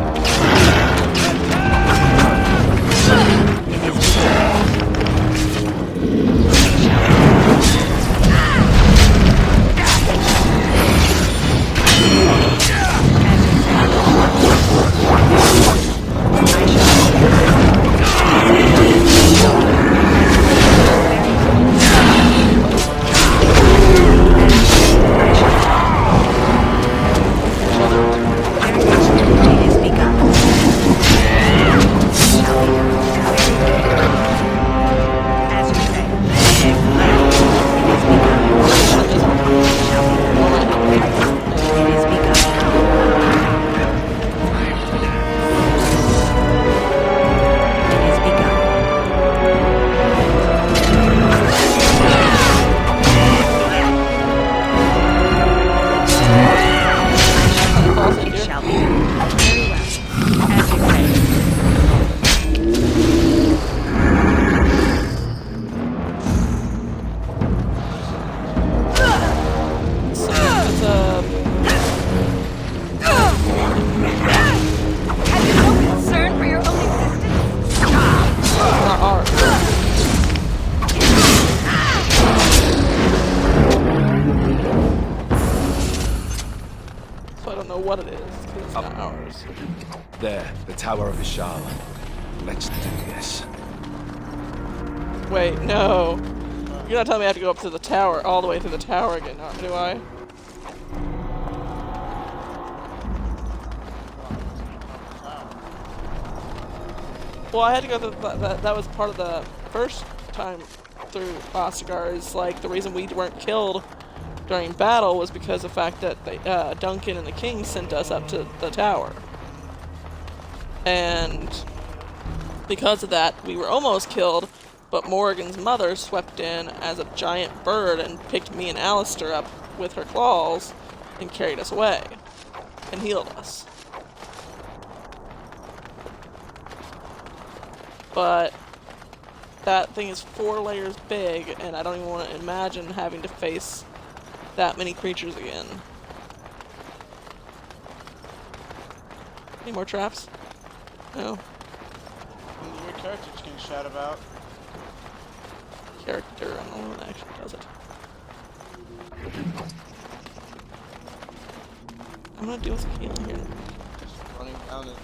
What it is, 'cause it's not ours. There, the Tower of Ishal. Let's do this. Wait, no. You're not telling me I have to go up to the tower, all the way to the tower again, do I? Well, I had to go to that was part of the first time through Ostagar, is like the reason we weren't killed during battle was because of the fact that they, Duncan and the King sent us up to the tower. And because of that, we were almost killed, but Morrigan's mother swept in as a giant bird and picked me and Alistair up with her claws and carried us away and healed us. But that thing is 4 layers big, and I don't even want to imagine having to face that many creatures again. Any more traps? No. Your character's getting shot about. Character, I don't know what actually does it. I'm gonna deal with healing here. Just running down the...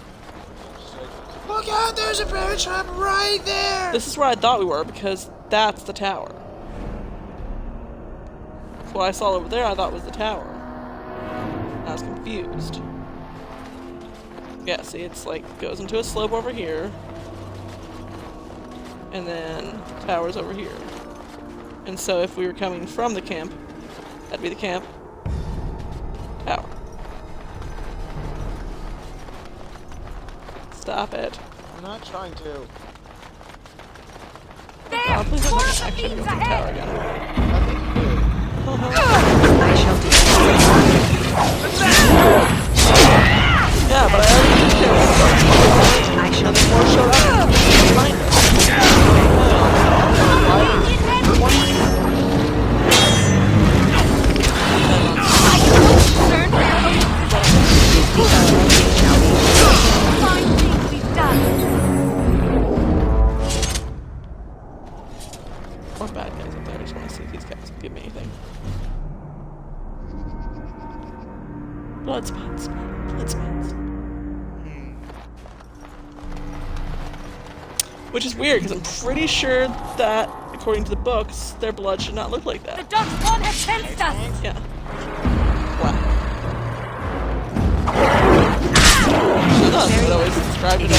Look out, there's a bear trap right there! This is where I thought we were, because that's the tower. So what I saw over there I thought was the tower. I was confused. Yeah, see, it's like, goes into a slope over here. And then the tower's over here. And so if we were coming from the camp, that'd be the camp. Tower. Stop it. I'm not trying to. Oh, please don't make an action go to the tower again. I think you did. I shall do Yeah, but I already did. I shall More showed up behind us. more bad guys up there. I just want to see if these guys can give me anything. Blood spots. Blood spots. Which is weird, because I'm pretty sure that, according to the books, their blood should not look like The that. dark spawn has sensed us! Yeah. Wow. Should not, but always described it as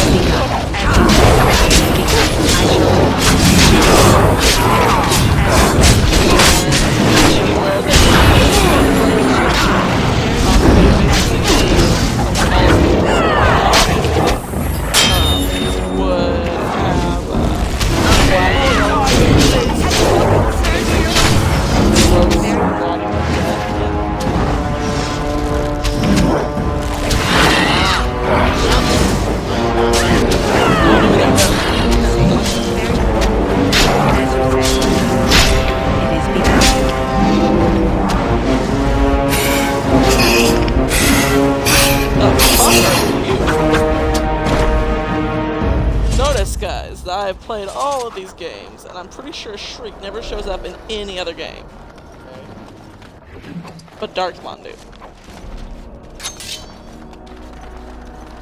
guys, that I've played all of these games, and I'm pretty sure Shriek never shows up in any other game. But Darkspawn do.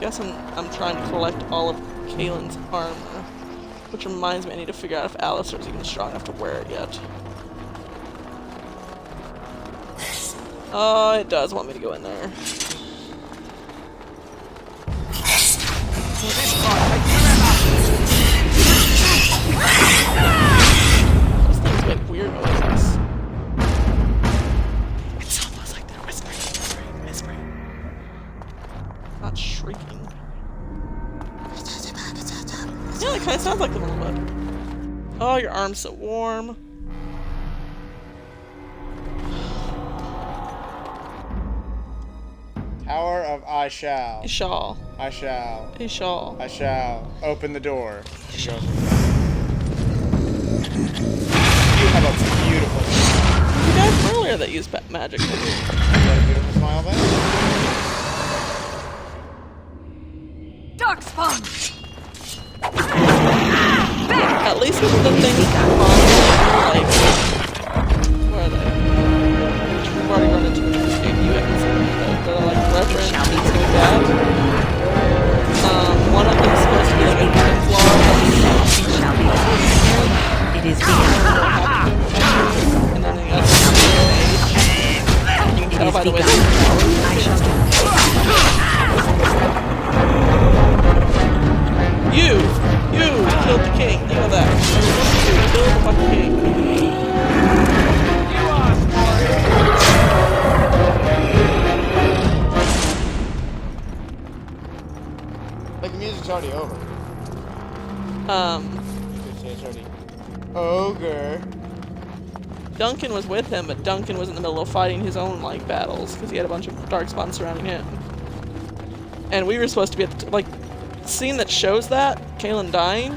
Guess I'm trying to collect all of Kaylin's armor, which reminds me I need to figure out if Alistair's even strong enough to wear it yet. Oh, it does want me to go in there. Those things make weird noises. It's almost like they're whispering. Not shrieking. Yeah, it kind of sounds like them a little bit. Oh, your arm's so warm. Tower of I shall. I shall. I shall. I shall. I shall. Open the door. You have a beautiful smile. You guys earlier that used magic. You got a beautiful smile, man? Darkspawn! At least with the things like, where are they? We've already run into them. You haven't seen them, but they're like reference and things like that. One of them is supposed to be like a flaw. It is begun. And then the other one you can tell by the way they You killed the king. You know that. You killed the fucking king. Like the music's already over. You could say it's already ogre. Duncan was with him, but Duncan was in the middle of fighting his own, like, battles, because he had a bunch of darkspawn surrounding him. And we were supposed to be at the, like, scene that shows that, Kaylin dying,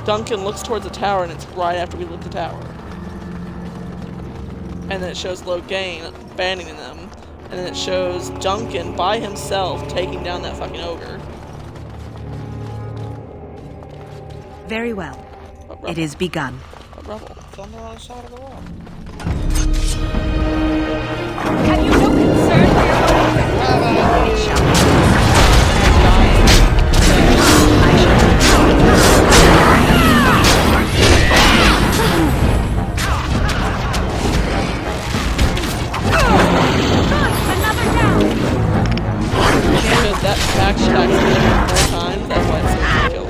Duncan looks towards the tower, and it's right after we lit the tower. And then it shows Loghain abandoning them, and then it shows Duncan by himself taking down that fucking ogre. Very well. It is begun. Rubble. It's on the wrong side of the wall. Have you no concern for your It shall be. another down! Because that back should actually hit more times, that's why it's so easy to kill.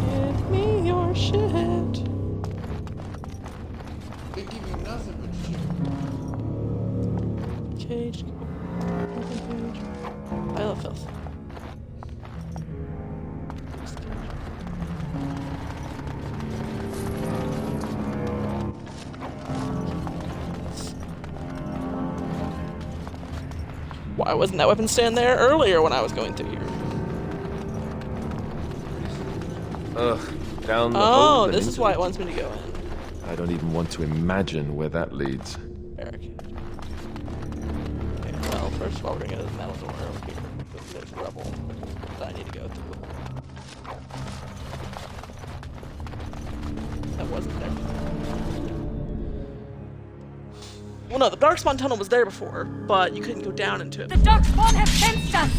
Give me your shit. They give you nothing but shit. Cage. Open page. I love filth. Why wasn't that weapon stand there earlier when I was going through here? Ugh, down the Oh, hole and this is into why the- it wants me to go in. I don't even want to imagine where that leads. Barricade. Okay, well, first of all, we're gonna go to the metal door over here. There's rubble. go through. That wasn't there. Well, no, the Darkspawn tunnel was there before, but you couldn't go down into it. The Darkspawn have sensed us!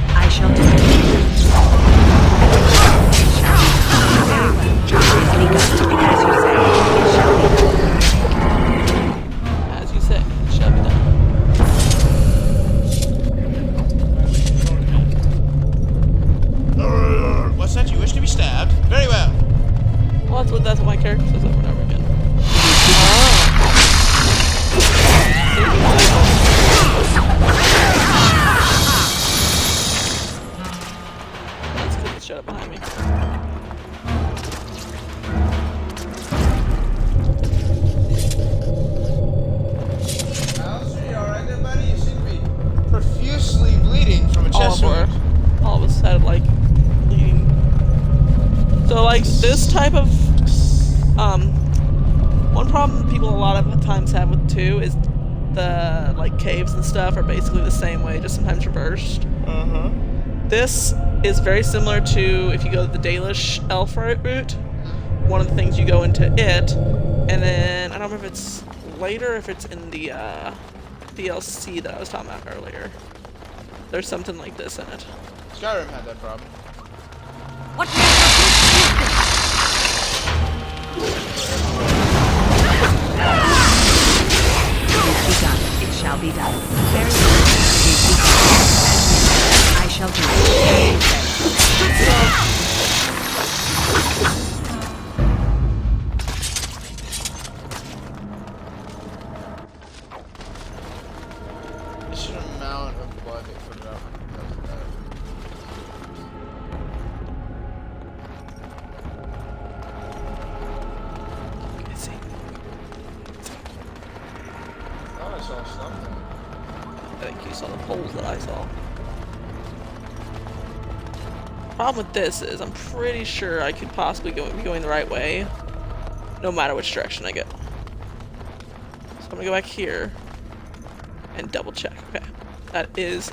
I shall do it. As you say, it shall be done. What's that? You wish to be stabbed? Very well. Well, that's what my character says over and over again. That's because it's shut up behind me. Alright there, buddy? You seem to be profusely bleeding from a chest wound. All of us had like bleeding. So like this type of one problem people a lot of times have with 2 is the like caves and stuff are basically the same way, just sometimes reversed. This is very similar to if you go the Dalish elf route. One of the things you go into it, and then I don't remember if it's later, or if it's in the DLC that I was talking about earlier. There's something like this in it. Skyrim had that problem. What manner of It shall be done. Very well. I shall do it. The sheer amount of blood they put it up. I saw something. I think you saw the poles that I saw. Problem with this is I'm pretty sure I could possibly be going the right way, no matter which direction I go. So I'm gonna go back here and double check. Okay, that is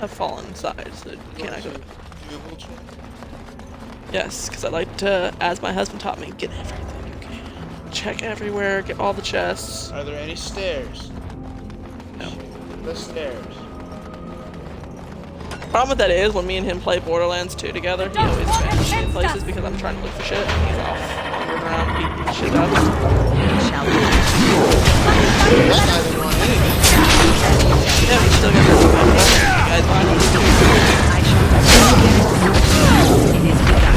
a fallen side, so you cannot go. Google check. Yes, because I like to, as my husband taught me, get everything. Okay, check everywhere, get all the chests. Are there any stairs? No. The stairs. Problem with that is when me and him play Borderlands 2 together, he always vanishes in places because I'm trying to look for shit and he's off wandering around beating shit up. It shall be done. That guy didn't want anything. Yeah, we still got this one. You guys mind? I shall do it. It is begun.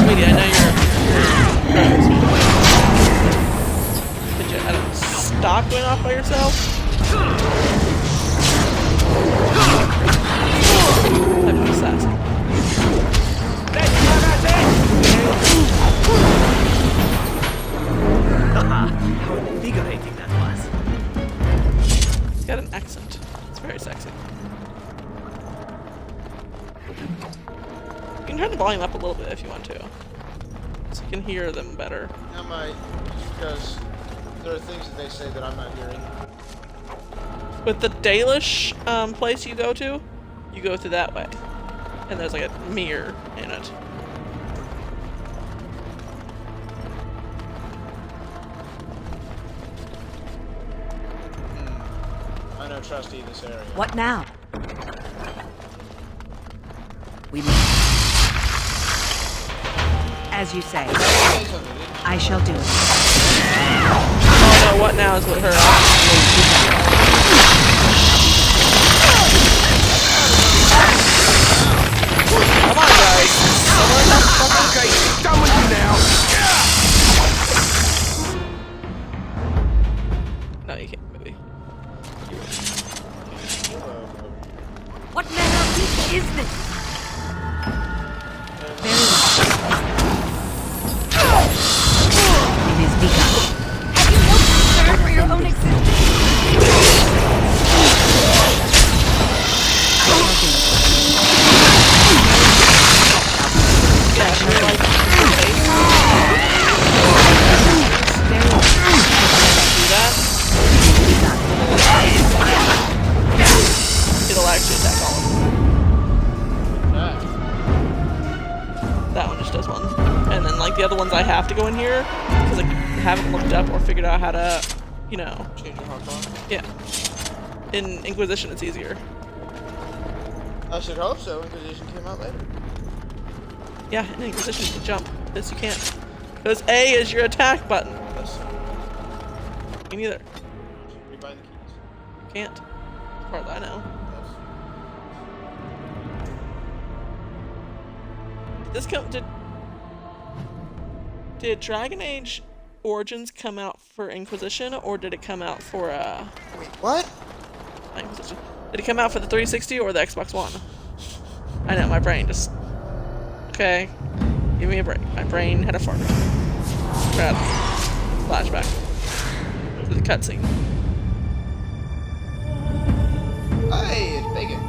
Sweetie, I know you're Could you, I don't know, stop going off by yourself? Type of assassin. How invigorating that was. He's got an accent. It's very sexy. You can turn the volume up a little bit if you want to, so you can hear them better. I might, just because there are things that they say that I'm not hearing. With the Dalish place you go through that way, and there's like a mirror in it. I don't trust this area. What now? We must. As you say, I shall do it. Oh no, what now is what her Come on, guys. Someone else fucking Okay, done with you now. No, you can't, baby. What manner of beast is this? It is begun. Have you no concern for your own existence? I have to go in here because I haven't looked up or figured out how to, you know. Change your hardcore? Yeah. In Inquisition, it's easier. I should hope so. Inquisition came out later. Yeah, in Inquisition you can jump. This you can't. Because A is your attack button. That's Me neither. rebind the keys. Can't. As far as I know. This did Dragon Age Origins come out for Inquisition, or did it come out for Wait, what? Inquisition? Did it come out for the 360 or the Xbox One? I know, my brain just... Okay. Give me a break. My brain had a fart. Crap. Flashback. To the cutscene. Hey, it's Bacon.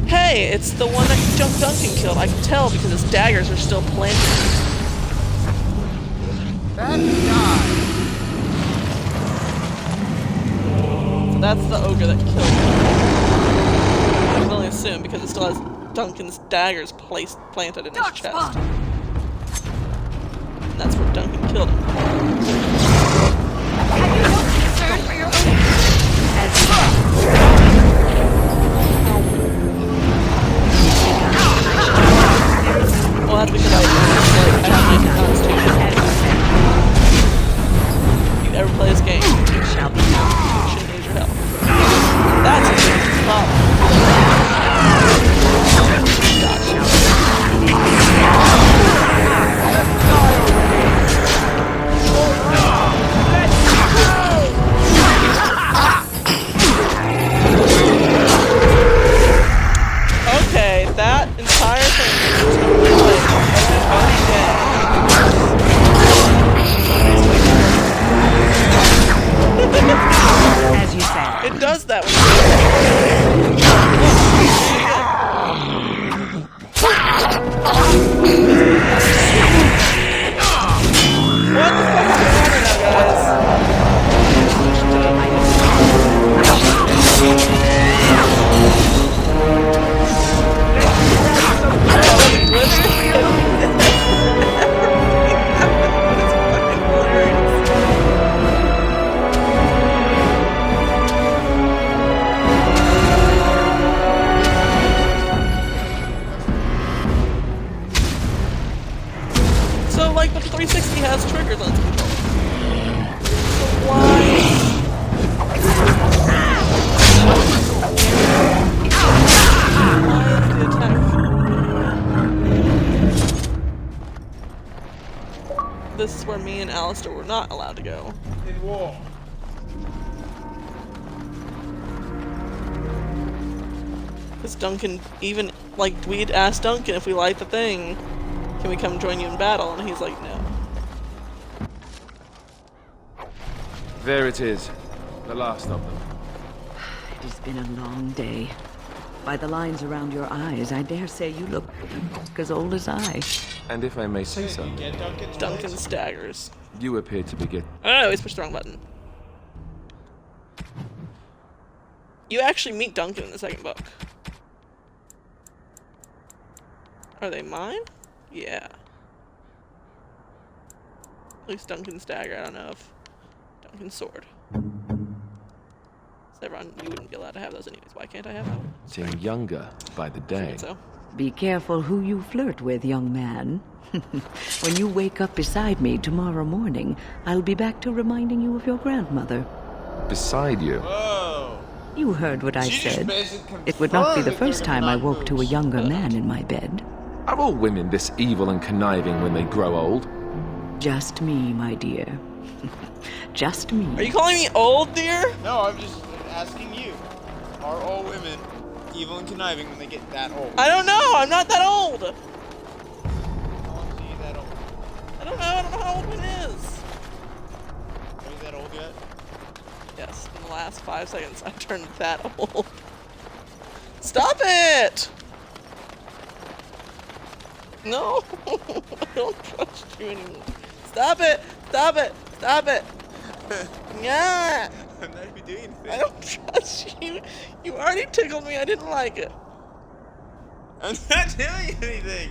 Hey, it's the one that Duncan killed. I can tell because his daggers are still planted. That guy. So that's the ogre that killed him. I can only assume because it still has Duncan's daggers planted in his chest. And that's where Duncan killed him. Have you no concern for your own... Well, that's because I have my constitution. If you ever play this game, you Shall be shouldn't lose your health. That's a big problem. Okay, that entire thing is totally As you said. It does that when What the fuck is going on now, guys? So, like, but the 360 has triggers on its controller. So why? Why is the attack? This is where me and Alistair were not allowed to go. In war. Because Duncan, even, like, we'd asked Duncan if we liked the thing, can we come join you in battle? And he's like, no. There it is. The last of them. It has been a long day. By the lines around your eyes, I dare say you look as old as I. And if I may say so, Get Duncan's Duncan's daggers. you appear to be Oh, I always pushed the wrong button. You actually meet Duncan in the second book. Are they mine? Yeah. At least Duncan's dagger. I don't know if Duncan's sword. Sevron, you wouldn't be allowed to have those anyways. Why can't I have that one? getting younger by the day. Figured so. Be careful who you flirt with, young man. When you wake up beside me tomorrow morning, I'll be back to reminding you of your grandmother. Beside you. Whoa. You heard what I She just said. basically It would not be the confirmed first that they're time I not woke to a moves. younger man in my bed. Are all women this evil and conniving when they grow old? Just me, my dear. Just me. Are you calling me old, dear? No, I'm just asking you. Are all women evil and conniving when they get that old? I don't know. I'm not that old. How long is he that old? I don't know. I don't know how old one is. Are you that old yet? Yes, in the last 5 seconds, I turned that old. Stop it! No, I don't trust you anymore. Stop it! Stop it! Stop it! Yeah! I'm not even doing anything. I don't trust you. You already tickled me. I didn't like it. I'm not doing anything.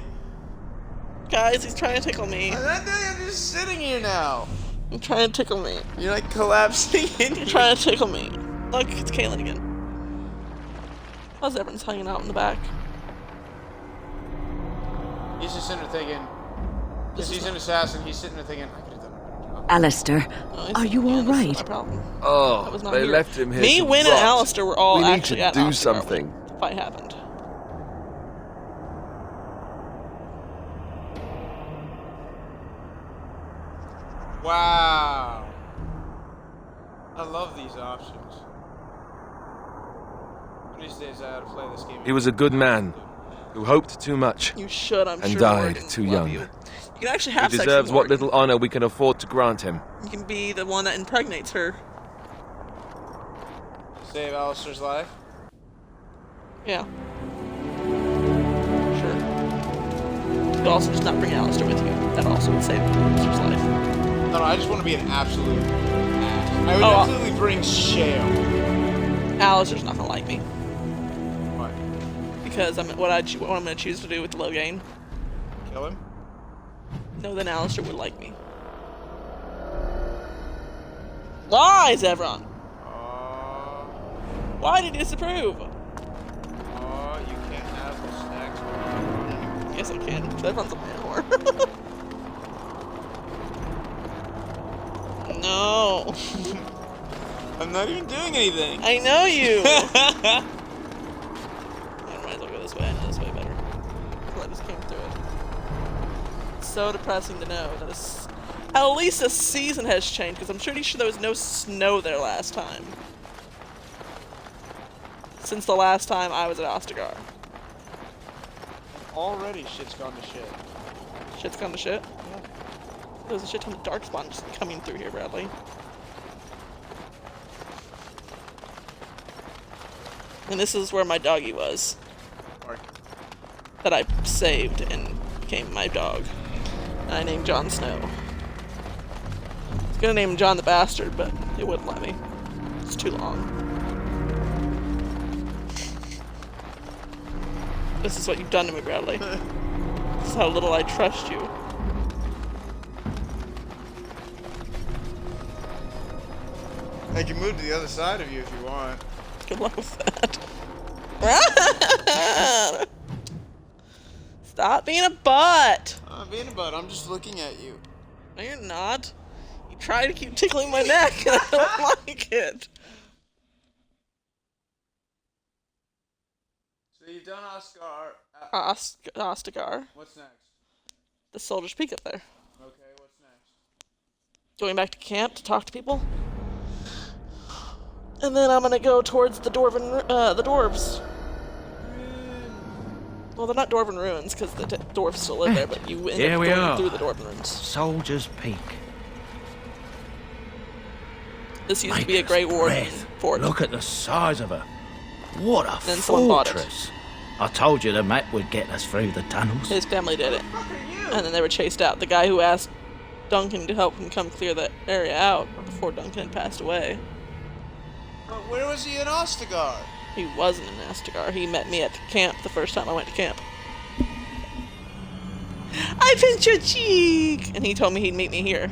Guys, he's trying to tickle me. I'm just sitting here now. He's trying to tickle me. You're like collapsing in. You're trying to tickle me. Look, it's Caitlin again. How's everyone's hanging out in the back? He's just sitting there thinking. Because he's an assassin, he's sitting there thinking, I could have done a better job. Alistair, are you all That's right? my problem. I Oh, was not they here. left him here Me, to Wynn, and rot. Alistair were all We need actually to at do Ostagar something. when the fight happened. Wow. I love these options. One of these days I ought to play this game. He was a good man who hoped too much You should, I'm and sure. died Morgan too would love young. You can actually He have sex deserves with what Morgan. little honor we can afford to grant him. You can be the one that impregnates her. Save Alistair's life. Yeah. Sure. You could also just not bring Alistair with you. That also would save Alistair's life. No, I just want to be an absolute ass. I would Oh, absolutely bring shale. Alistair's not gonna like me. What? Because what I'm gonna choose to do with Logain. Kill him? No, then Alistair would like me. Lies, Evron! Why did you disapprove? You can't have the snacks. Yes, I can. Evron's a man whore. No. I'm not even doing anything. I know you. I might as well go this way. I know this way better. I just came through it. It's so depressing to know that at least the season has changed, because I'm pretty sure there was no snow there last time. Since the last time I was at Ostagar. Already shit's gone to shit. Shit's gone to shit? Yeah. There's a shit ton of darkspawn just coming through here, Bradley. And this is where my doggy was. That I saved and became my dog. And I named Jon Snow. I was gonna name him John the Bastard, but it wouldn't let me. It's too long. This is what you've done to me, Bradley. This is how little I trust you. I can move to the other side of you if you want. Good luck with that. Stop being a butt. I'm being a butt. I'm just looking at you. No, you're not. You try to keep tickling my neck, and I don't like it. So you've done Ostagar. Ostagar. What's next? The Soldier's Peak up there. Okay, what's next? Going back to camp to talk to people. And then I'm gonna go towards the dwarves. Well, they're not Dwarven ruins, because the dwarves still live there, but you end Here up we going are. through the Dwarven ruins. Soldier's Peak. This used to be a Grey Warden fort. Look at the size of her. What a Then someone bought it. fortress. I told you the map would get us through the tunnels. His family did it. And then they were chased out. The guy who asked Duncan to help him come clear that area out before Duncan had passed away. But where was he in Ostagar? He wasn't in Ostagar. He met me at camp the first time I went to camp. I pinched your cheek! And he told me he'd meet me here.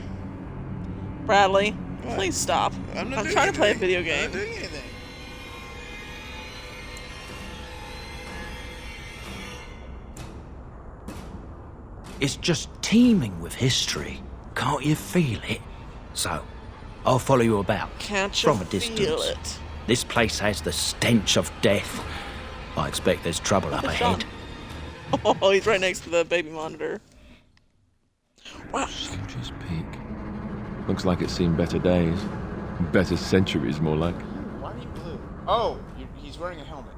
Bradley, please stop. I'm trying to play a video game. I'm not doing anything. It's just teeming with history. Can't you feel it? So, I'll follow you about. Can't you from a distance. feel it? This place has the stench of death. I expect there's trouble up It's ahead. Oh, he's right next to the baby monitor. Wow. Soldier's Peak. Looks like it's seen better days. Better centuries, more like. Why are you blue? Oh, he's wearing a helmet.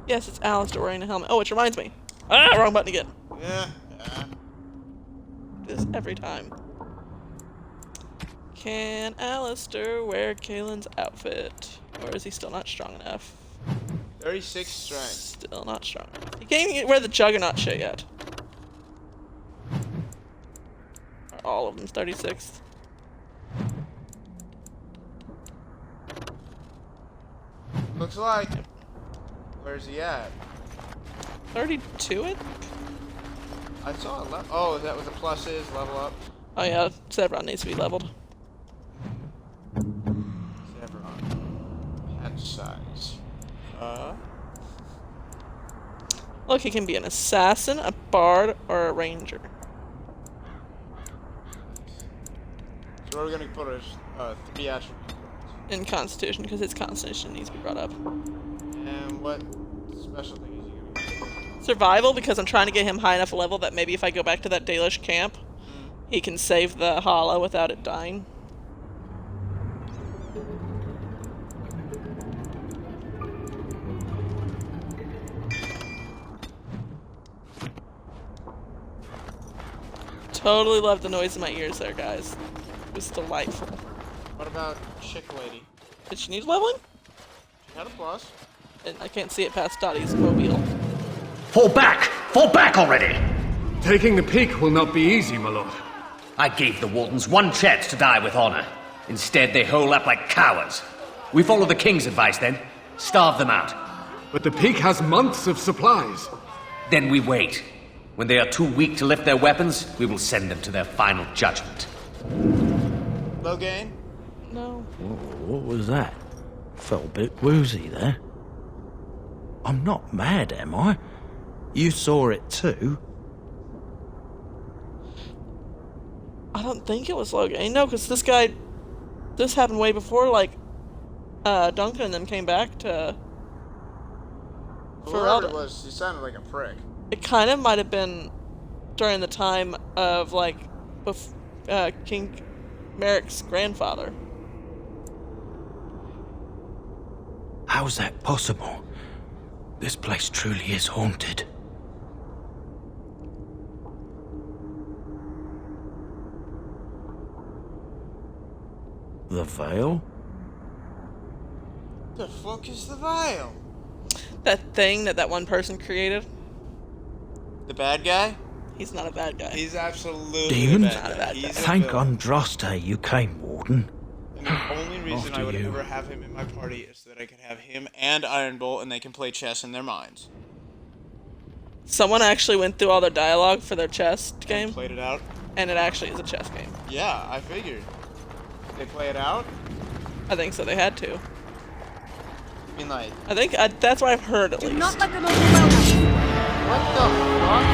Yes, it's Alistair wearing a helmet. Oh, which reminds me. Ah, wrong button again. Yeah. This every time. Can Alistair wear Kaylin's outfit? Or is he still not strong enough? 36 strength. Still not strong enough. He can't even wear the Juggernaut shit yet. All of them's 36. Looks like. Where's he at? 32 it? I saw it. Oh, is that what the plus is? Level up? Oh yeah, Zebron needs to be leveled. Zebron. Hat size. Look, he can be an assassin, a bard, or a ranger. So where are we going to put his 3 attributes? In Constitution, because his Constitution needs to be brought up. And what special thing is he going to get? Survival, because I'm trying to get him high enough level that maybe if I go back to that Dalish camp, he can save the Hollow without it dying. Totally love the noise in my ears there, guys. It was delightful. What about Chick Lady? Did she need leveling? She had a plus. And I can't see it past Dottie's mobile. Fall back! Fall back already! Taking the peak will not be easy, my lord. I gave the Wardens one chance to die with honor. Instead, they hole up like cowards. We follow the King's advice then. Starve them out. But the peak has months of supplies. Then we wait. When they are too weak to lift their weapons, we will send them to their final judgment. Logain? No. Whoa, what was that? Felt a bit woozy there. I'm not mad, am I? You saw it too. I don't think it was Logan. No, because this happened way before, like, Duncan and them came back to... Whoever it was, he sounded like a prick. It kind of might have been during the time of, like, King Merrick's grandfather. How's that possible? This place truly is haunted. The Veil? The fuck is the Veil? That thing that one person created. The bad guy? He's not a bad guy. He's absolutely Demons? a bad guy. He's Thank a villain. Andraste you came, Warden. And the only reason After I would you. ever have him in my party is so that I could have him and Iron Bolt and they can play chess in their minds. Someone actually went through all their dialogue for their chess game, And played it out? and it actually is a chess game. Yeah, I figured. Did they play it out? I think so. They had to. I mean, like... I think that's what I've heard at Do least. not let them overwhelm us. What the fuck?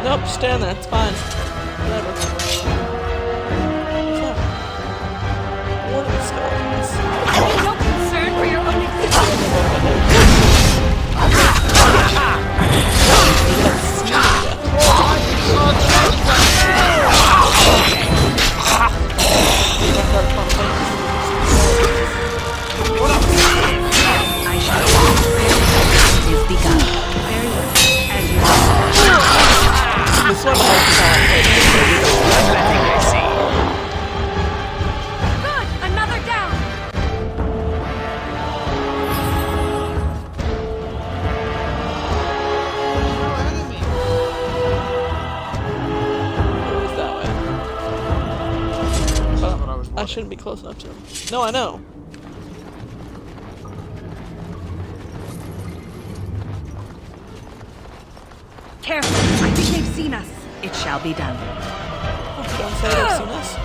Nope, stand there. It's fine. Whatever. What's up? What are the skeletons? Have you no concern for your own This one Good! Another down! Who's that way? Oh, I shouldn't be close enough to him. No, I know. Careful! I think they've seen us. It shall be done. Oh, don't say they've seen us.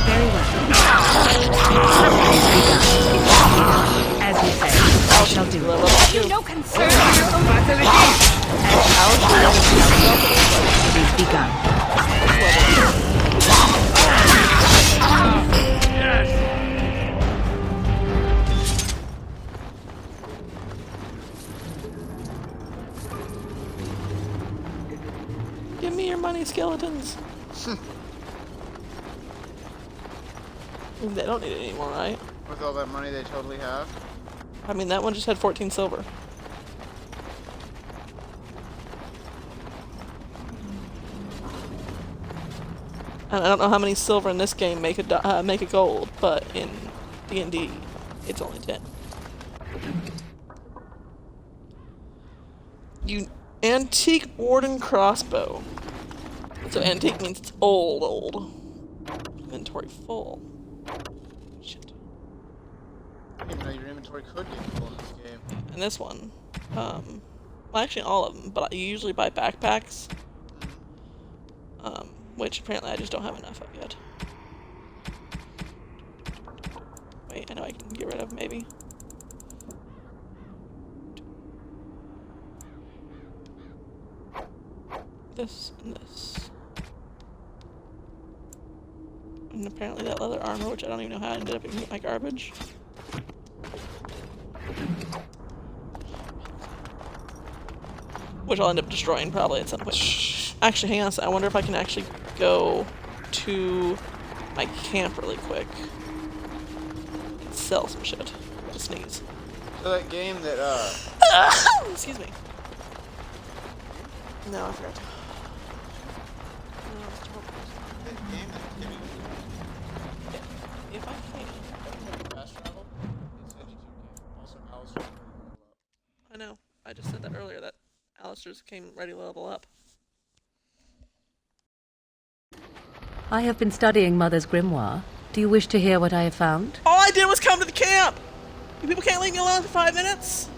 Very well. As you say, I shall do it. Have you no concern for your own It is begun. Give me your money, skeletons. They don't need it anymore, right? With all that money they totally have. I mean, that one just had 14 silver. And I don't know how many silver in this game make a gold, but in D&D, it's only 10. Antique Warden crossbow. So antique means it's old. Inventory full. Shit. I didn't even know your inventory could get full in this game. And this one, well, actually all of them, but I usually buy backpacks. Which apparently I just don't have enough of yet. Wait, I know I can get rid of maybe. This and this. And apparently that leather armor, which I don't even know how I ended up in my garbage. Which I'll end up destroying probably at some point. Actually, hang on a second. I wonder if I can actually go to my camp really quick and sell some shit. To sneeze. So that game that, Excuse me. No, I forgot. that game that Timmy was If I can. fast travel, it said you can. Also, Alistair. I know. I just said that earlier, that Alistair's came ready to level up. I have been studying Mother's grimoire. Do you wish to hear what I have found? All I did was come to the camp! You people can't leave me alone for 5 minutes?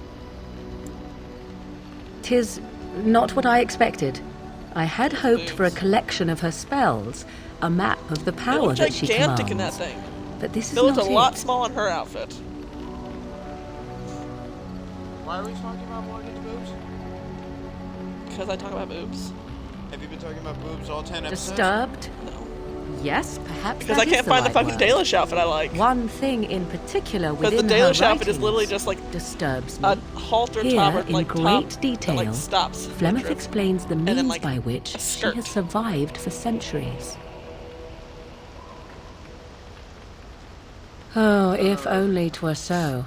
'Tis not what I expected. I had hoped for a collection of her spells, a map of the They power look that she gigantic in that commands. thing. But this is It looked not a lot it. small in her outfit. Why are we talking about Morgan's boobs? Because I talk about boobs. Have you been talking about boobs all 10 episodes? Disturbed? No. Yes, perhaps Because that I is can't find the right fucking word. Dalish outfit I like. One thing in particular Because within the her Dalish outfit is writings literally just like disturbs me. a halter Here, top with in like great top detail, that, like, stops. Flemeth midriff. explains the then, means like, by which a she skirt. has survived for centuries. Oh, if only 'twere so.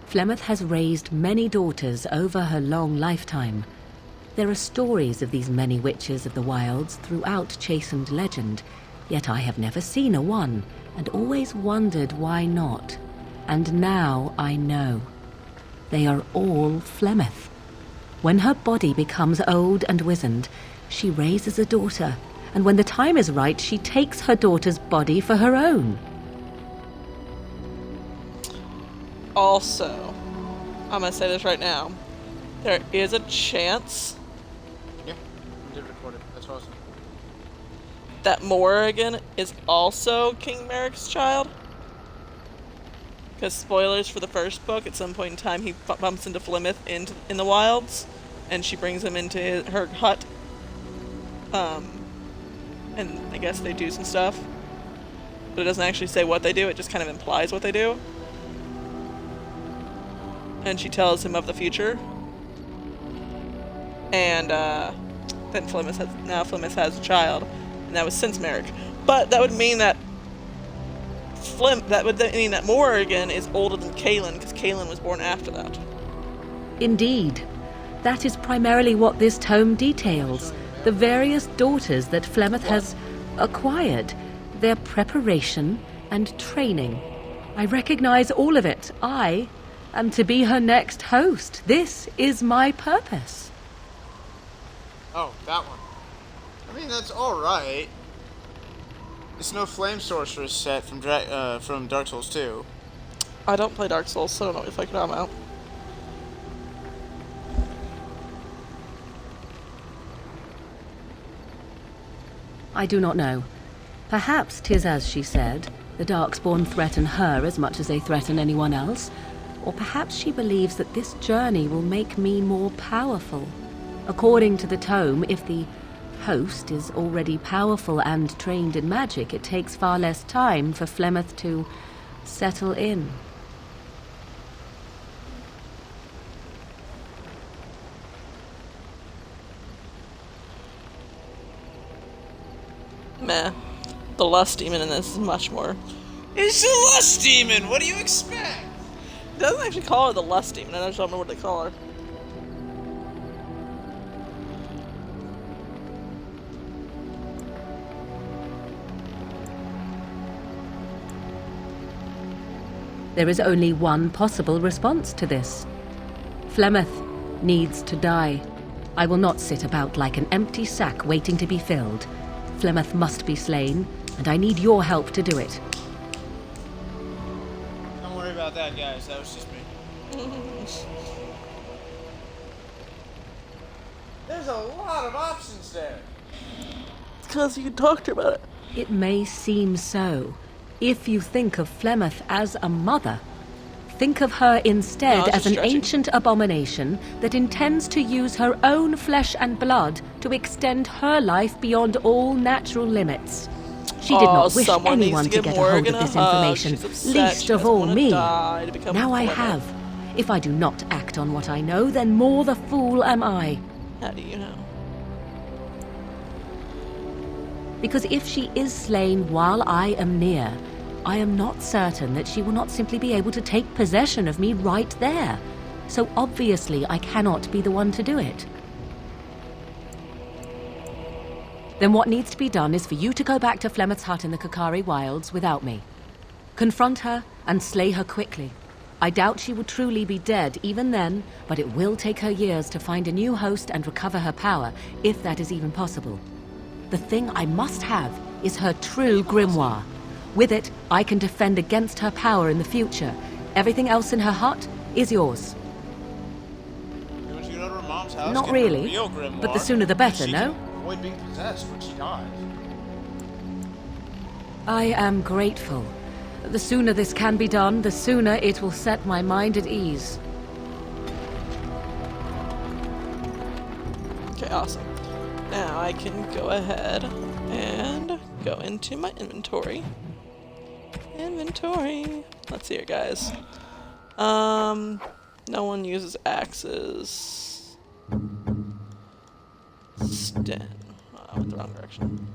Flemeth has raised many daughters over her long lifetime. There are stories of these many witches of the wilds throughout chastened legend, yet I have never seen a one, and always wondered why not. And now I know. They are all Flemeth. When her body becomes old and wizened, she raises a daughter, and when the time is right, she takes her daughter's body for her own. Also, I'm gonna say this right now. There is a chance Yeah, we did record it. That's awesome. that Morrigan is also King Merrick's child. Because spoilers for the first book, at some point in time he bumps into Flemeth in the wilds, and she brings him into her hut. And I guess they do some stuff. But it doesn't actually say what they do, it just kind of implies what they do. And she tells him of the future. And then Flemeth has a child, and that was since Merrick. But that would mean that Morrigan is older than Kaelin, because Kaelin was born after that. Indeed. That is primarily what this tome details. The various daughters that Flemeth has acquired, their preparation and training. I recognize all of it. I am to be her next host. This is my purpose. Oh, that one. I mean, that's alright. It's no Flame Sorceress set from Dark Souls 2. I don't play Dark Souls, so I don't know if I can I'm out. I do not know. Perhaps 'tis as she said. The Darkspawn threaten her as much as they threaten anyone else. Or perhaps she believes that this journey will make me more powerful. According to the tome, if the host is already powerful and trained in magic, it takes far less time for Flemeth to settle in. Meh. The lust demon in this is much more. It's a lust demon! What do you expect? doesn't actually call her the Lust Demon. I just don't know what they call her. There is only one possible response to this. Flemeth needs to die. I will not sit about like an empty sack waiting to be filled. Flemeth must be slain, and I need your help to do it. Don't worry about that, guys. That was just me. There's a lot of options there. It's because you talked about it. It may seem so. If you think of Flemeth as a mother, think of her instead as an ancient abomination that intends to use her own flesh and blood to extend her life beyond all natural limits. She did not wish anyone to get a hold of this information, least of all me. Now I have. If I do not act on what I know, then more the fool am I. How do you know? Because if she is slain while I am near, I am not certain that she will not simply be able to take possession of me right there. So obviously I cannot be the one to do it. Then what needs to be done is for you to go back to Flemeth's hut in the Kakari Wilds without me. Confront her and slay her quickly. I doubt she will truly be dead even then, but it will take her years to find a new host and recover her power, if that is even possible. The thing I must have is her true grimoire. With it, I can defend against her power in the future. Everything else in her hut is yours. You want to go to her mom's house? Not really, but the sooner the better, no? Avoid being possessed when she dies. I am grateful. The sooner this can be done, the sooner it will set my mind at ease. Okay, awesome. Now I can go ahead and go into my inventory. Let's see here, guys. No one uses axes. Sten. Oh, I went the wrong direction.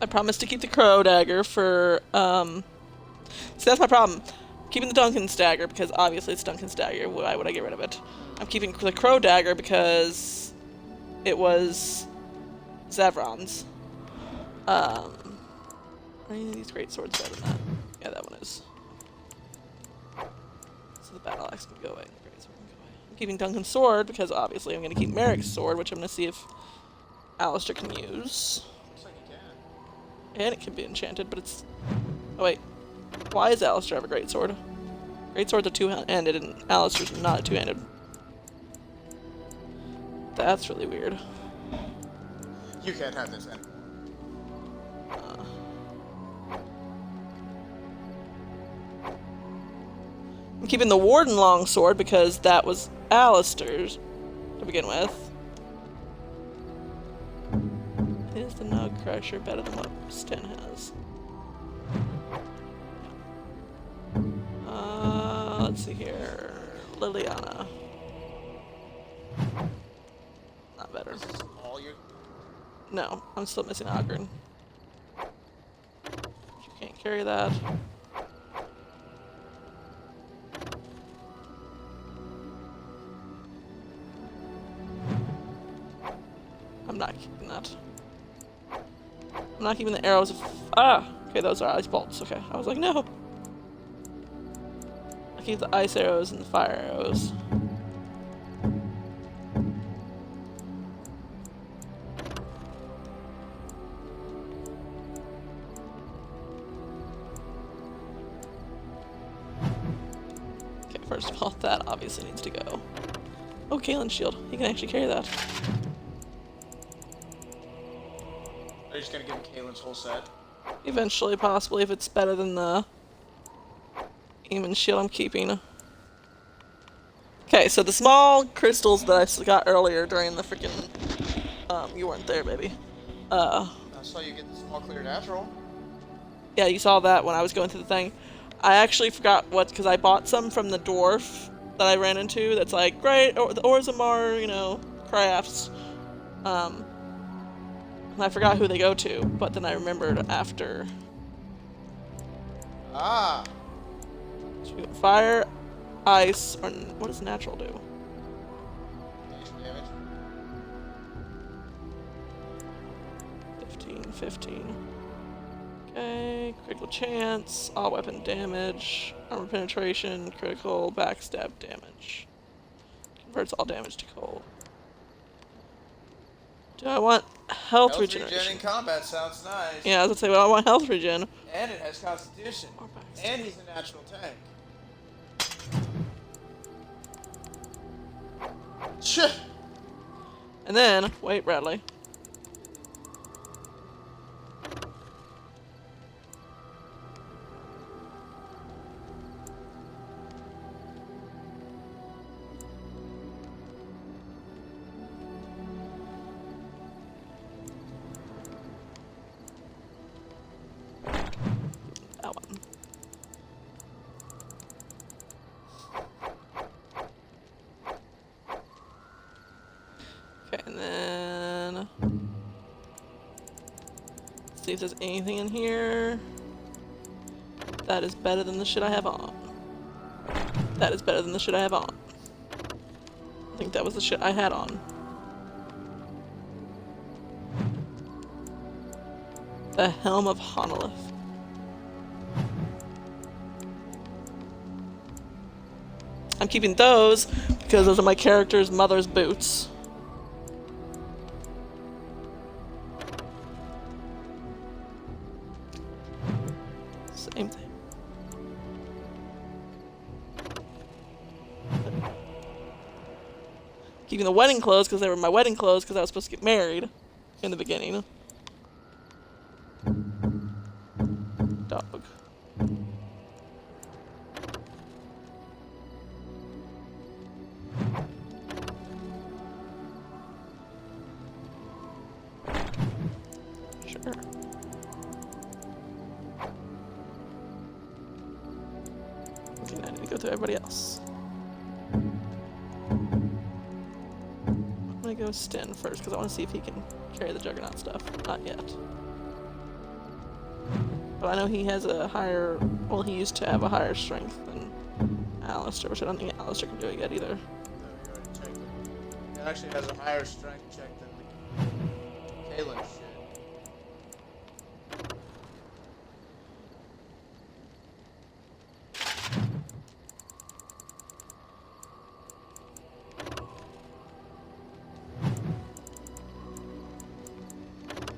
I promised to keep the crow dagger for, see, that's my problem. I'm keeping the Duncan's dagger because obviously it's Duncan's dagger. Why would I get rid of it? I'm keeping the crow dagger because it was Zavron's. Are any of these great swords better than that? Yeah, that one is. So the battle axe can go away. The great sword can go away. I'm keeping Duncan's sword because obviously I'm going to keep Merrick's sword, which I'm going to see if Alistair can use. And it can be enchanted, but it's... Oh, wait. Why does Alistair have a greatsword? Greatswords are two-handed, and Alistair's not a two-handed. That's really weird. You can't have this, I'm keeping the Warden longsword because that was Alistair's to begin with. Is the Nug Crusher better than what Sten has? Let's see here. Liliana. Not better. No, I'm still missing Ogren. You can't carry that. I'm not keeping that. I'm not keeping the arrows. Okay, those are ice bolts. Okay, I was like, no. I keep the ice arrows and the fire arrows. Okay, first of all, that obviously needs to go. Oh, Kalen's shield. He can actually carry that. Are you just gonna give him Kalen's whole set? Eventually, possibly, if it's better than the Eamon's shield I'm keeping. Okay, so the small crystals that I got earlier during the freaking... you weren't there, baby. I saw you get the small clear natural. Yeah, you saw that when I was going through the thing. I actually forgot what, because I bought some from the dwarf, that I ran into that's like, great, or the Orzammar, you know, crafts. And I forgot who they go to, but then I remembered after. Ah. So we got fire, ice, or what does natural do? Damage. 15. Okay, critical chance, all weapon damage, armor penetration, critical backstab damage. Converts all damage to cold. Do I want health regeneration? Regen in combat sounds nice. Yeah, I was gonna say, well, I want health regen. And it has constitution. And he's a natural tank. And then, wait, Bradley. That one. Okay, and then see if there's anything in here that is better than the shit I have on. That is better than the shit I have on. I think that was the shit I had on. The Helm of Honolith. I'm keeping those because those are my character's mother's boots. Same thing. Keeping the wedding clothes because they were my wedding clothes because I was supposed to get married in the beginning. Dog. Sure. Okay, I need to go through everybody else. I'm gonna go Sten first because I want to see if he can carry the Juggernaut stuff. Not yet. But I know he has a higher, well, he used to have a higher strength than Alistair, which I don't think Alistair can do it yet either. No, you already checked it. It actually has a higher strength check than the Kaelin shit.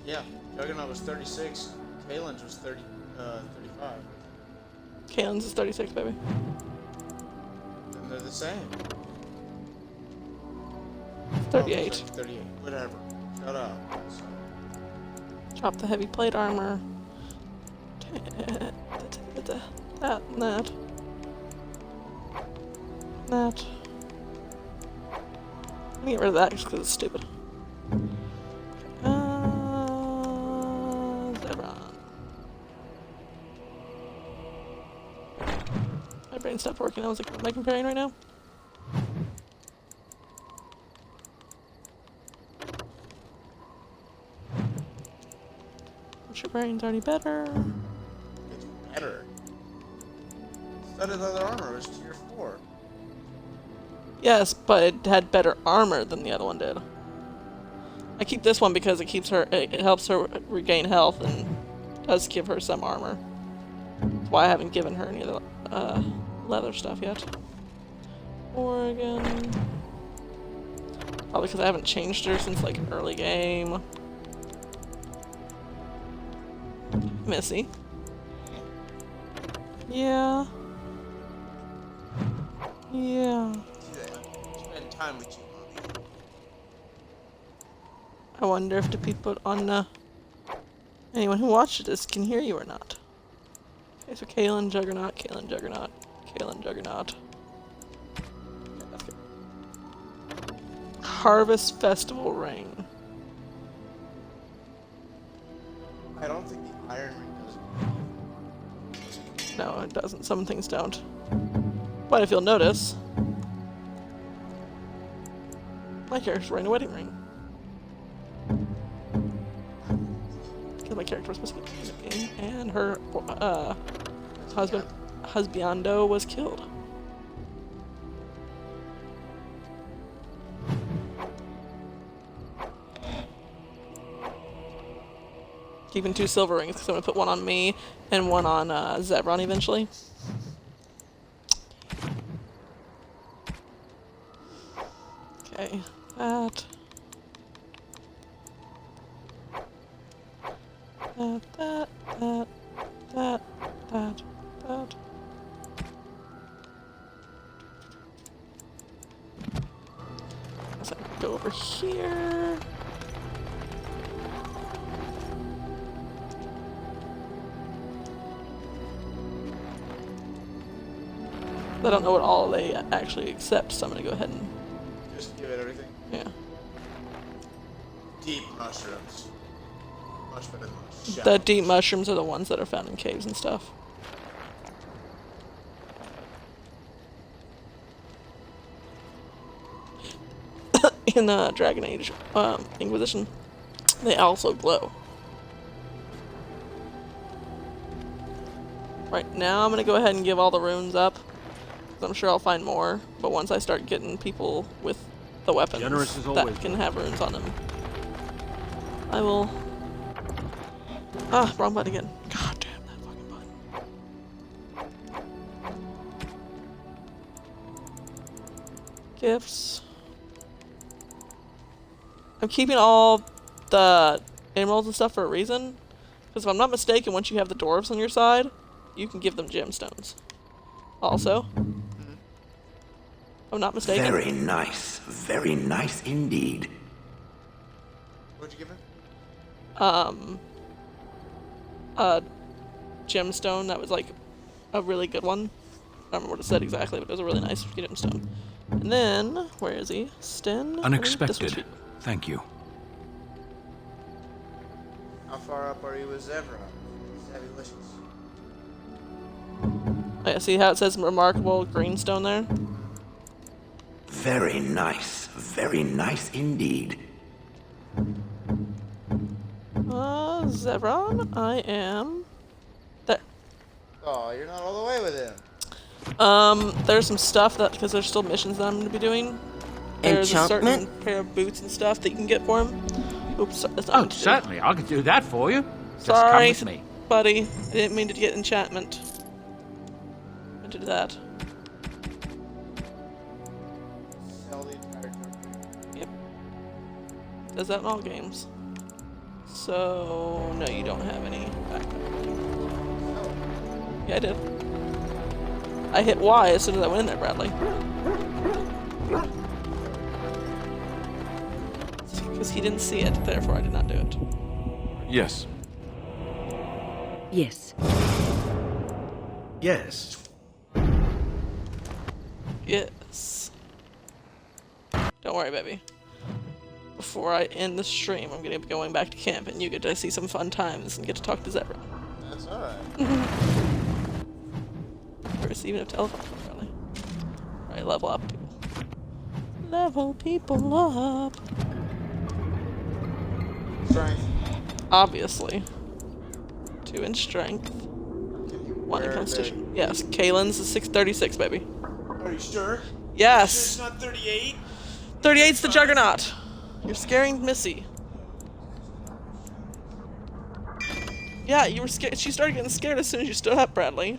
Yeah, Juggernaut was 36. Kaelin's was 35. Kaelin's is 36, baby. And they're the same. 38. 38. Whatever. Shut up. Drop the heavy plate armor. That and that. That. Let me get rid of that just because it's stupid. Zebron. My brain stopped working. I was like, what am I comparing right now? Your brain's already better. It's better. Studded leather armor was tier 4. Yes, but it had better armor than the other one did. I keep this one because it keeps her, it helps her regain health and does give her some armor. That's why I haven't given her any of the leather stuff yet. Oregon. Probably because I haven't changed her since like early game. Missy. Yeah. Yeah. Spend time with you, Mommy. I wonder if the people on anyone who watched this can hear you or not. Okay, so Kaelin, Juggernaut, Kaelin, Juggernaut, Kaelin, Juggernaut. Okay, that's good. Harvest Festival Ring. I don't think the Iron Ring does it. No, it doesn't. Some things don't. But if you'll notice, My character's wearing a wedding ring. Because my character was supposed to get in the game, and her husbando was killed. Keeping 2 silver rings, because I'm going to put one on me and one on Zebron eventually. Okay, that. That. So I can go over here. I don't know what all they actually accept, so I'm gonna go ahead and Just give it everything. yeah. Deep mushrooms. Much better than shallow. The deep mushrooms are the ones that are found in caves and stuff. In the Dragon Age Inquisition, they also glow. Right now, I'm gonna go ahead and give all the runes up. I'm sure I'll find more, but once I start getting people with the weapons Generous as that always. can have runes on them, I will. Ah, wrong button again. God damn that fucking button. Gifts. I'm keeping all the emeralds and stuff for a reason, because if I'm not mistaken, once you have the dwarves on your side, you can give them gemstones. Also. I'm not mistaken. Very nice indeed. What'd you give her? A gemstone that was like a really good one. I don't remember what it said exactly, but it was a really nice gemstone. And then, where is he? Sten? Unexpected. Thank you. How far up are you with Zebra? Savvylicious. Oh, yeah, see how it says remarkable greenstone there? Very nice indeed. Zebron, I am there. Oh, you're not all the way with him. There's some stuff that, because there's still missions that I'm going to be doing. There's a certain Enchantment? pair of boots and stuff that you can get for him. Oops, that's not Oh, what to do. certainly. I could do that for you. Just come Sorry, with me. buddy. I didn't mean to get enchantment. I did that. Sell the entire company. Yep. Does that in all games. So, no, you don't have any backup. Yeah, I did. I hit Y as soon as I went in there, Bradley. Because he didn't see it, therefore I did not do it. Yes. Yes. Yes. Yes. Don't worry, baby. Before I end the stream, I'm gonna be going back to camp, and you get to see some fun times and get to talk to Zebra. That's alright. Or even if telephone, really. Alright, level up, people. Level people up. Strength. Obviously. 2 in strength. 1 in Where constitution. Yes, Kalen's is 636, baby. Are you sure? Yes! It's not 38? 38's the Juggernaut! You're scaring Missy. Yeah, you were scared. She started getting scared as soon as you stood up, Bradley.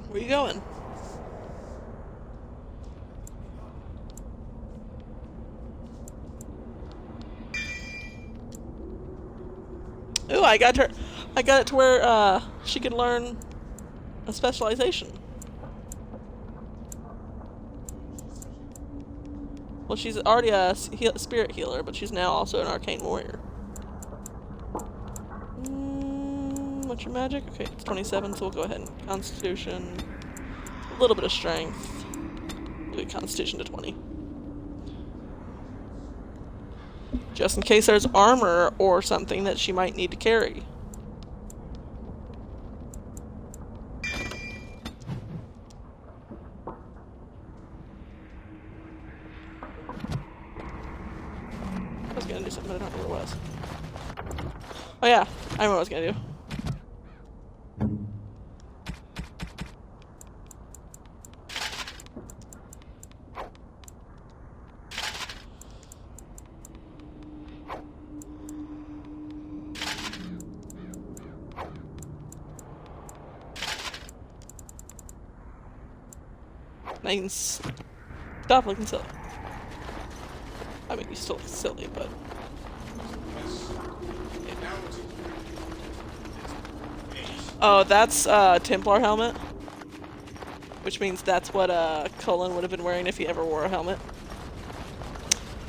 Where you going? Ooh, I got it to where she could learn a specialization. Well, she's already a spirit healer, but she's now also an arcane warrior. What's your magic? Okay, it's 27, so we'll go ahead and Constitution. A little bit of strength. Do a Constitution to 20. Just in case there's armor or something that she might need to carry. but I don't remember what it was. Oh yeah, I remember what I was gonna do. Now you can stop looking silly. I mean, you still look silly, but... Oh, that's Templar helmet. Which means that's what Cullen would have been wearing if he ever wore a helmet.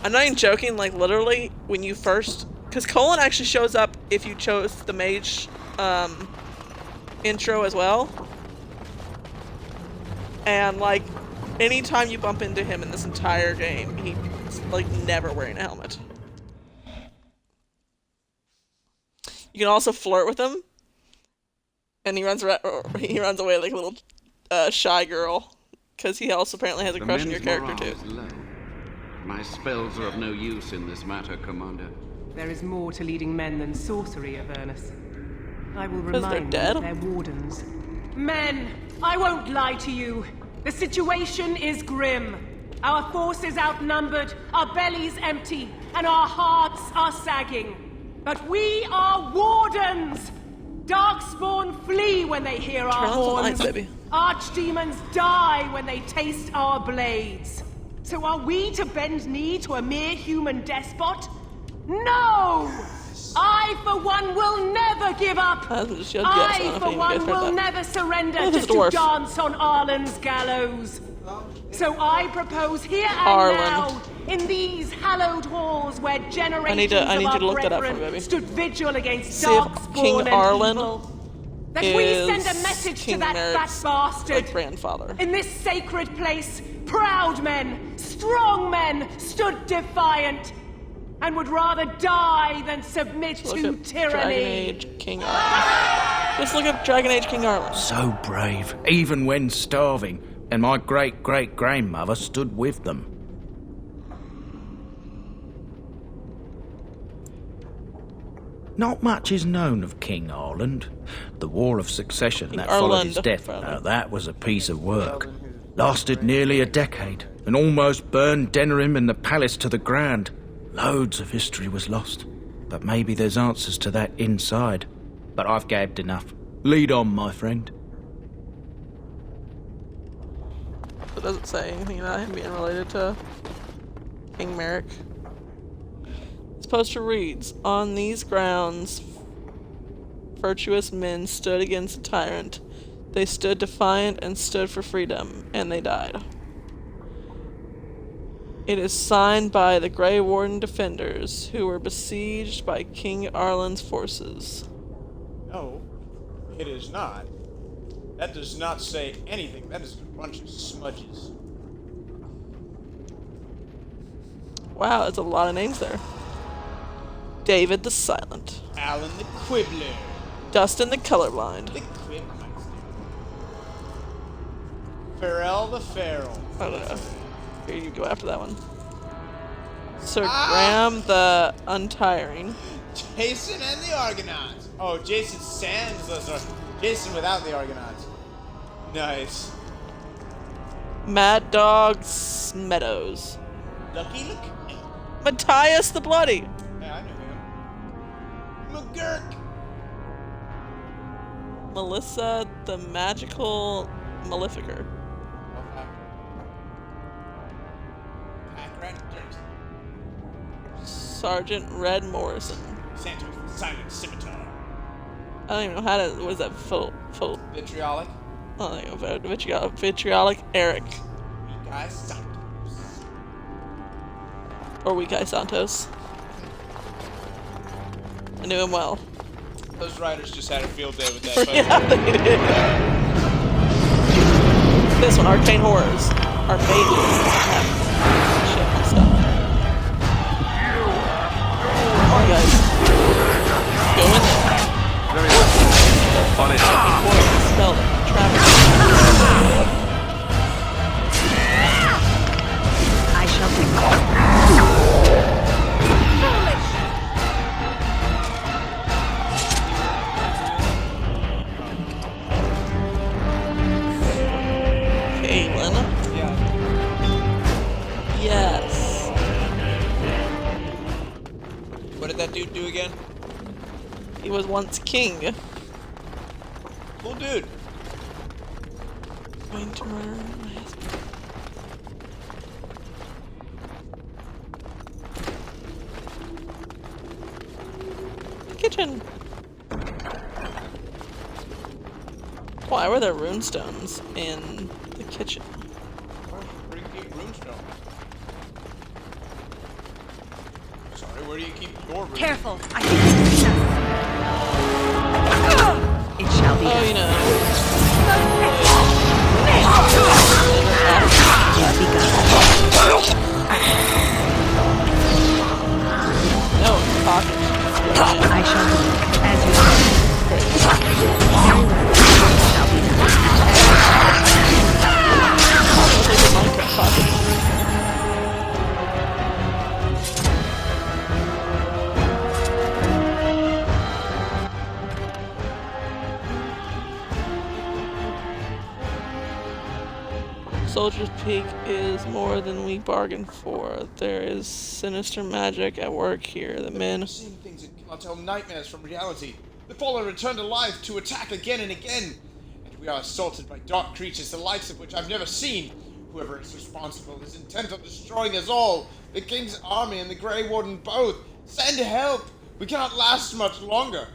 I'm not even joking, like literally, when you first... Because Cullen actually shows up if you chose the mage intro as well. And like, anytime you bump into him in this entire game, he's like never wearing a helmet. You can also flirt with him, and he runs away like a little shy girl, because he also apparently has a crush on your character too. My spells are of no use in this matter, Commander. There is more to leading men than sorcery, Avernus. I will Because they're remind dead? them they're wardens. Men, I won't lie to you. The situation is grim. Our forces outnumbered, our bellies empty, and our hearts are sagging. But we are wardens! Darkspawn flee when they hear our Turn on the horns. lights, baby. Archdemons die when they taste our blades. So are we to bend knee to a mere human despot? No! I, for one, will never give up! I, for one, will never surrender just to dance on Arlen's gallows. So I propose here and now, in these hallowed halls where generations I need of you to our look that up for me, brethren baby. stood vigil against See if King Darkspawn and Arlen evil, that we send a is message King to that Merrick's, fat bastard. like, grandfather. In this sacred place, proud men, strong men stood defiant, and would rather die than submit to Dragon tyranny. Age King Arlen. Just look up Dragon Age King Arlen. So brave, even when starving, and my great-great-grandmother stood with them. Not much is known of King Arland. The War of Succession that followed his death, now that was a piece of work. Lasted nearly a decade, and almost burned Denerim and the palace to the ground. Loads of history was lost, but maybe there's answers to that inside. But I've gabbed enough. Lead on, my friend. It doesn't say anything about him being related to King Merrick. This poster reads, "On these grounds, virtuous men stood against a tyrant. They stood defiant and stood for freedom, and they died." It is signed by the Grey Warden Defenders, who were besieged by King Arlen's forces. No, it is not. That does not say anything. That is a bunch of smudges. Wow, there's a lot of names there. David the Silent. Alan the Quibbler. Dustin the Colorblind. The Quibmeister. Farrell the Feral. I don't know. Here you go after that one. Sir Graham the Untiring. Jason and the Argonauts. Oh, Jason Sands. Jason without the Argonauts. Nice. Mad Dog Meadows. Lucky Luke. Matthias the Bloody. Yeah, I knew him. McGurk. Melissa the Magical Maleficer. Sergeant Red Morrison. Santos the Silent Scimitar. I don't even know how to. What is that? Vitriolic. Oh, there you go. Vitriolic Eric. Weak Eye Santos. Or Weak Eye Santos. I knew him well. Those writers just had a field day with that. Yeah, they did. This one, Arcane Horrors. Our mages have shit and stuff. Come on, guys. Go in there. Very well. On it. Spell it. Travis. I shall take Do again? He was once king. Cool dude. Going to murder my husband. Kitchen. Why were there runestones in the kitchen? Where do you keep runestones? Sorry, where do you keep your runestones? Careful! I think this is It shall be. Oh, you know. No, pocket. I shall do as you say. Very well. It shall be done. Soldier's Peak is more than we bargained for. There is sinister magic at work here. The men... Seeing things that cannot tell nightmares from reality. The fallen return to life to attack again and again. And we are assaulted by dark creatures, the likes of which I've never seen. Whoever is responsible is intent on destroying us all. The King's army and the Grey Warden both. Send help! We cannot last much longer.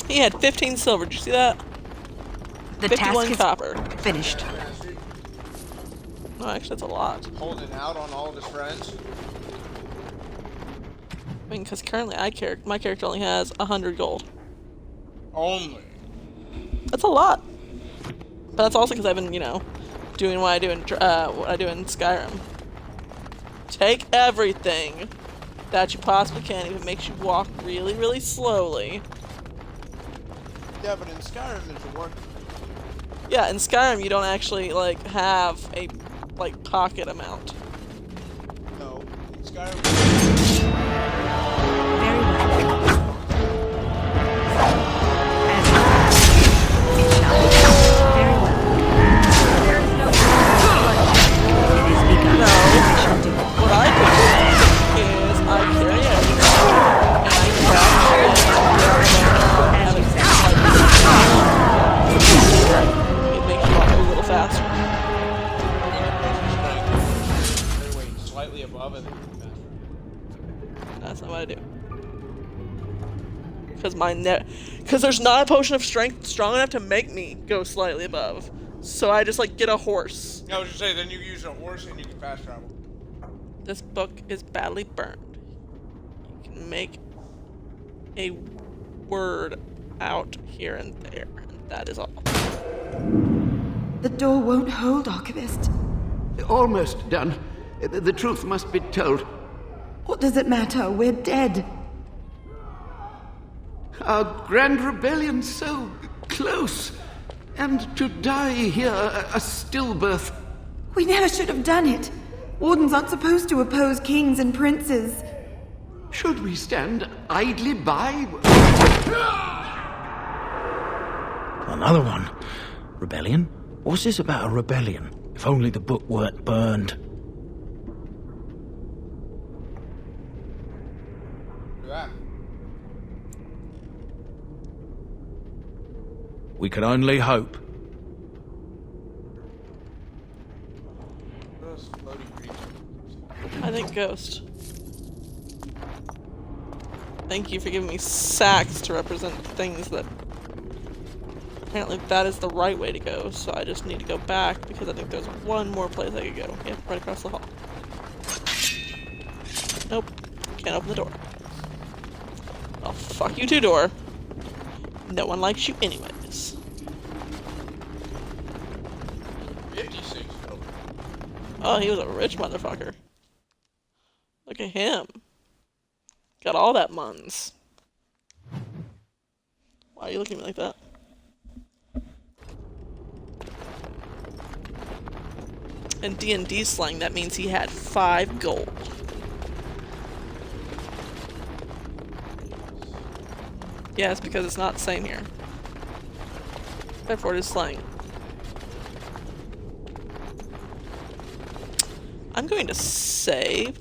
He had 15 silver. Did you see that? The 51 task is copper. finished. No, actually, that's a lot. Holding out on all of his friends. I mean, because currently my character only has 100 gold. Only. That's a lot. But that's also because I've been, you know, doing what I do in Skyrim. Take everything that you possibly can, if it makes you walk really, really slowly. Yeah, but in Skyrim there's a work. Yeah, in Skyrim you don't actually like have a like pocket amount. No, in Skyrim. Very well. Very well. There is no It is begun. No. I shall do it. What I do is I carry everything and I craft it and have it it makes you walk a little faster. Wait, slightly above and then faster. That's not what I do. Because there's not a potion of strength strong enough to make me go slightly above. So I just like get a horse. I was just saying, then you use a horse and you can fast travel. This book is badly burned. You can make a word out here and there, and that is all. The door won't hold, Archivist. Almost done. The truth must be told. What does it matter? We're dead. Our grand rebellion so close. And to die here, a stillbirth. We never should have done it. Wardens aren't supposed to oppose kings and princes. Should we stand idly by? Another one. Rebellion? What's this about a rebellion? If only the book weren't burned. We can only hope. I think Ghost. Thank you for giving me sacks to represent things that... Apparently that is the right way to go, so I just need to go back because I think there's one more place I could go. Yep, right across the hall. Nope. Can't open the door. Oh, fuck you too, door. No one likes you anyways. 56. Oh, he was a rich motherfucker. Look at him. Got all that muns. Why are you looking at me like that? In D&D slang, that means he had 5 gold. Yes, because it's not the same here. Therefore, it is slang. I'm going to save.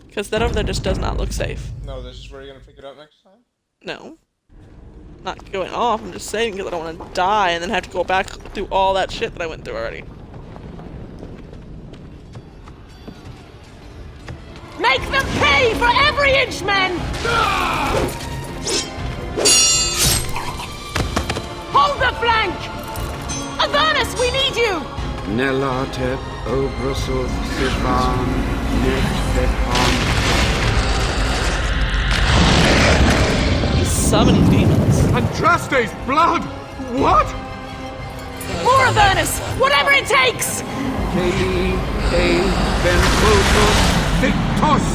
Because that over there just does not look safe. No, this is where you're gonna pick it up next time? No. Not going off, I'm just saving because I don't want to die and then have to go back through all that shit that I went through already. Make them pay for every inch, men! Hold the flank! Avernus, we need you! Nelatep Obrasov Sivan Nefepan. He's summoning demons. Andraste's blood! What? More Avernus! Whatever it takes! Kei E Benfotos Victos!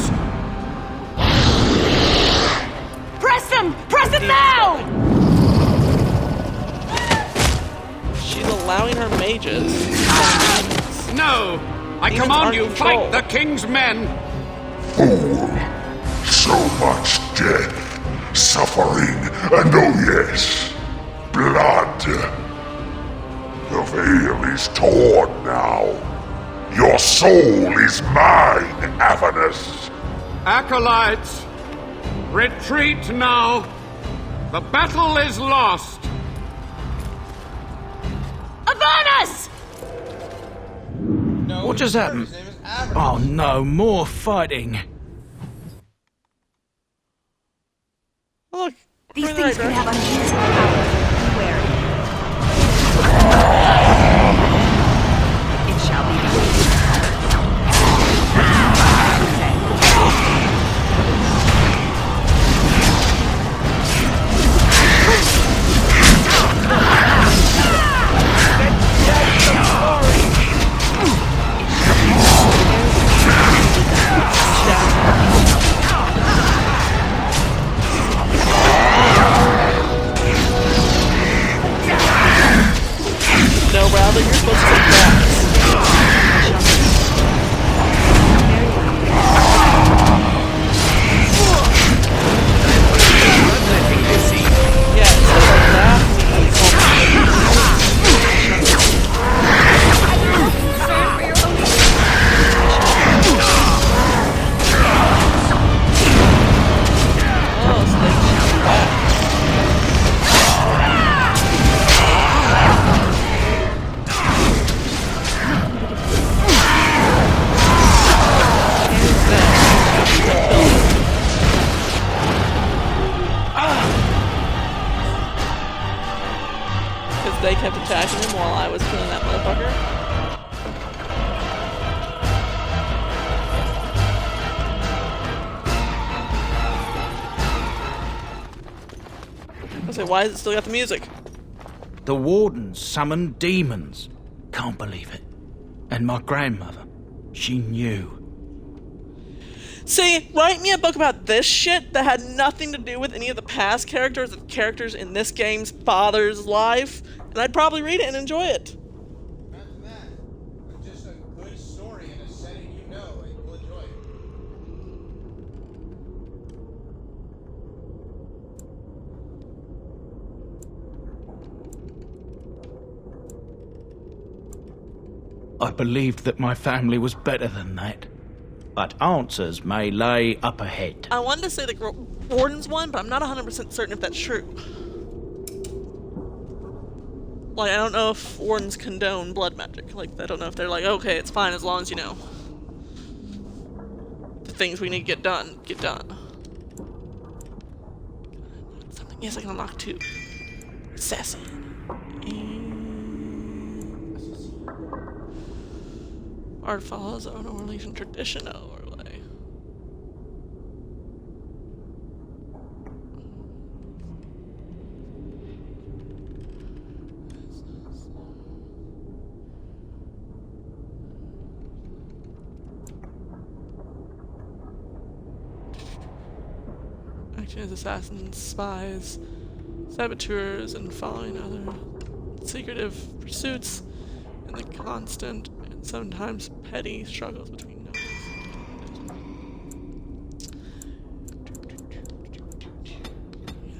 Press them! Press them now! She's allowing her mages. No! I Demons command aren't you, controlled. fight the king's men! Fool! So much death, suffering, and oh yes, blood. The veil is torn now. Your soul is mine, Avernus. Acolytes, retreat now! The battle is lost! Avernus! No, What just happened? His name is Avernus. Oh no, more fighting. Look, These things can have unusual powers. Be wary. It shall be done. no, Bradley, you're supposed to take that. Yeah, it says like that. Oh, so they shoot back. Because they kept attacking him while I was killing that motherfucker. I say, why has it still got the music? The wardens summoned demons. Can't believe it. And my grandmother, she knew. See, write me a book about this shit that had nothing to do with any of the past characters of characters in this game's father's life, and I'd probably read it and enjoy it. Imagine that. But just a good story in a setting you know and you'll enjoy it. I believed that my family was better than that. But answers may lay up ahead. I wanted to say the Warden's one, but I'm not 100% certain if that's true. Like, I don't know if Wardens condone blood magic. Like, I don't know if they're like, okay, it's fine as long as, you know, the things we need to get done, get done. Something, yes, I can unlock two. Assassin. Art follows an Orlesian tradition overlay. Acting as assassins, spies, saboteurs, and following other secretive pursuits in the constant and sometimes petty struggles between nobles.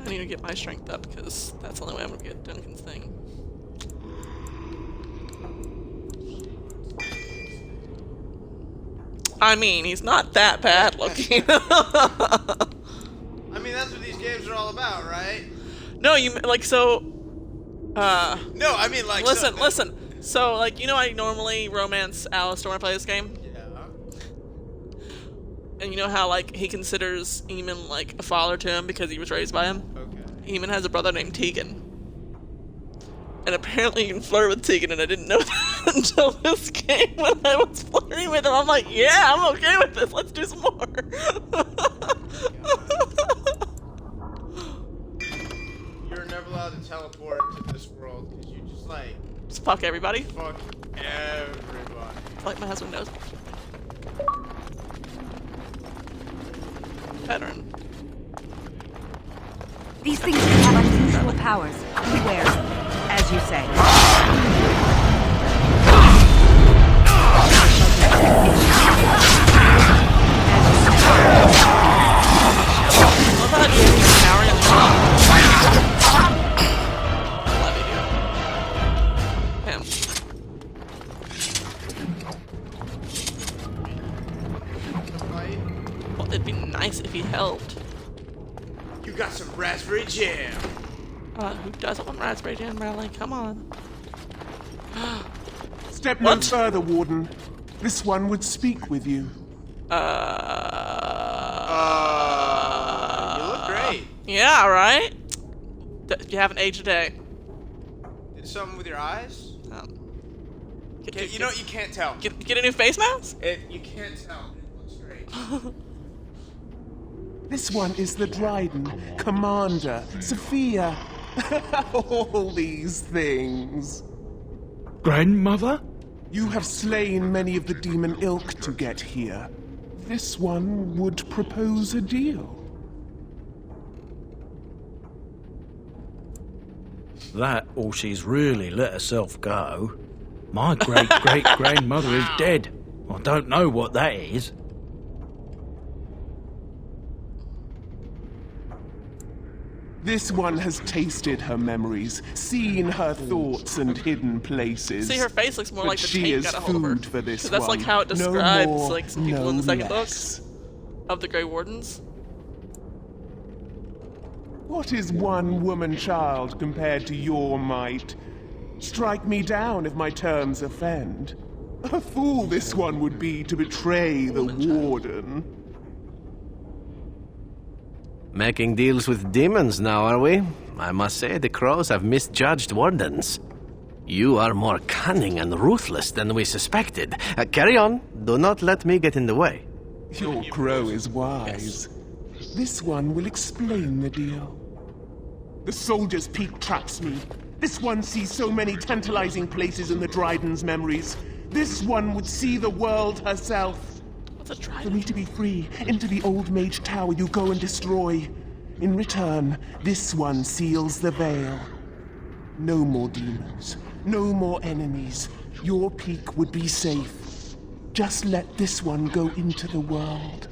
I need need to get my strength up because that's the only way I'm gonna get Duncan's thing. I mean, he's not that bad looking. I mean, that's what these games are all about, right? No, you like so. No, I mean like. Listen. So like, you know, I normally romance Alistair when I play this game. Yeah. And you know how like he considers Eamon like a father to him because he was raised by him. Okay. Eamon has a brother named Tegan. And apparently you can flirt with Tegan, and I didn't know that until this game when I was flirting with him. I'm like, yeah, I'm okay with this. Let's do some more. You're never allowed to teleport into this world because you just like... Just fuck everybody? Fuck everybody. Like my husband knows. Veteran. These things can have unusual powers. Beware. As you say. Well, it'd be nice if he helped. You got some raspberry jam. Who doesn't want raspberry jam, Riley? Come on. Step no further, Warden. This one would speak with you. You look great. Yeah, right? You haven't aged a day. Did something with your eyes? You know what? You can't tell. Get a new face mask? You can't tell. It looks great. This one is the Dryden, Commander, Sophia. All these things. Grandmother? You have slain many of the demon ilk to get here. This one would propose a deal. That, or she's really let herself go. My great-great-grandmother is dead. I don't know what that is. This one has tasted her memories, seen her thoughts and hidden places. See, her face looks more but like the she tape is got a hold of her. food for this Because that's like one. how it No describes more, like some people no in the second less. book of the Grey Wardens. What is one woman child compared to your might? Strike me down if my terms offend. A fool this one would be to betray the Warden. Making deals with demons now, are we? I must say the crows have misjudged wardens. You are more cunning and ruthless than we suspected. Carry on. Do not let me get in the way. Your crow is wise. This one will explain the deal. The Soldier's Peak traps me. This one sees so many tantalizing places in the Dryden's memories. This one would see the world herself. For me to be free, into the Old Mage Tower you go and destroy. In return, this one seals the veil. No more demons. No more enemies. Your peak would be safe. Just let this one go into the world.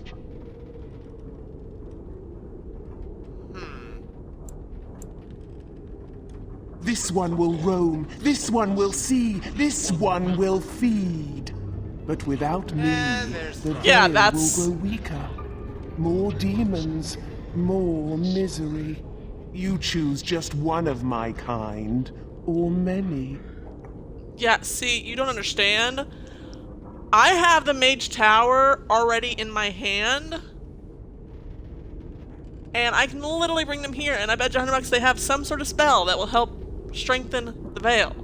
This one will roam. This one will see. This one will feed. But without me, the veil will grow weaker. More demons, more misery. You choose just one of my kind, or many. Yeah, see, you don't understand. I have the Mage Tower already in my hand. And I can literally bring them here, and I bet you $100 they have some sort of spell that will help strengthen the veil.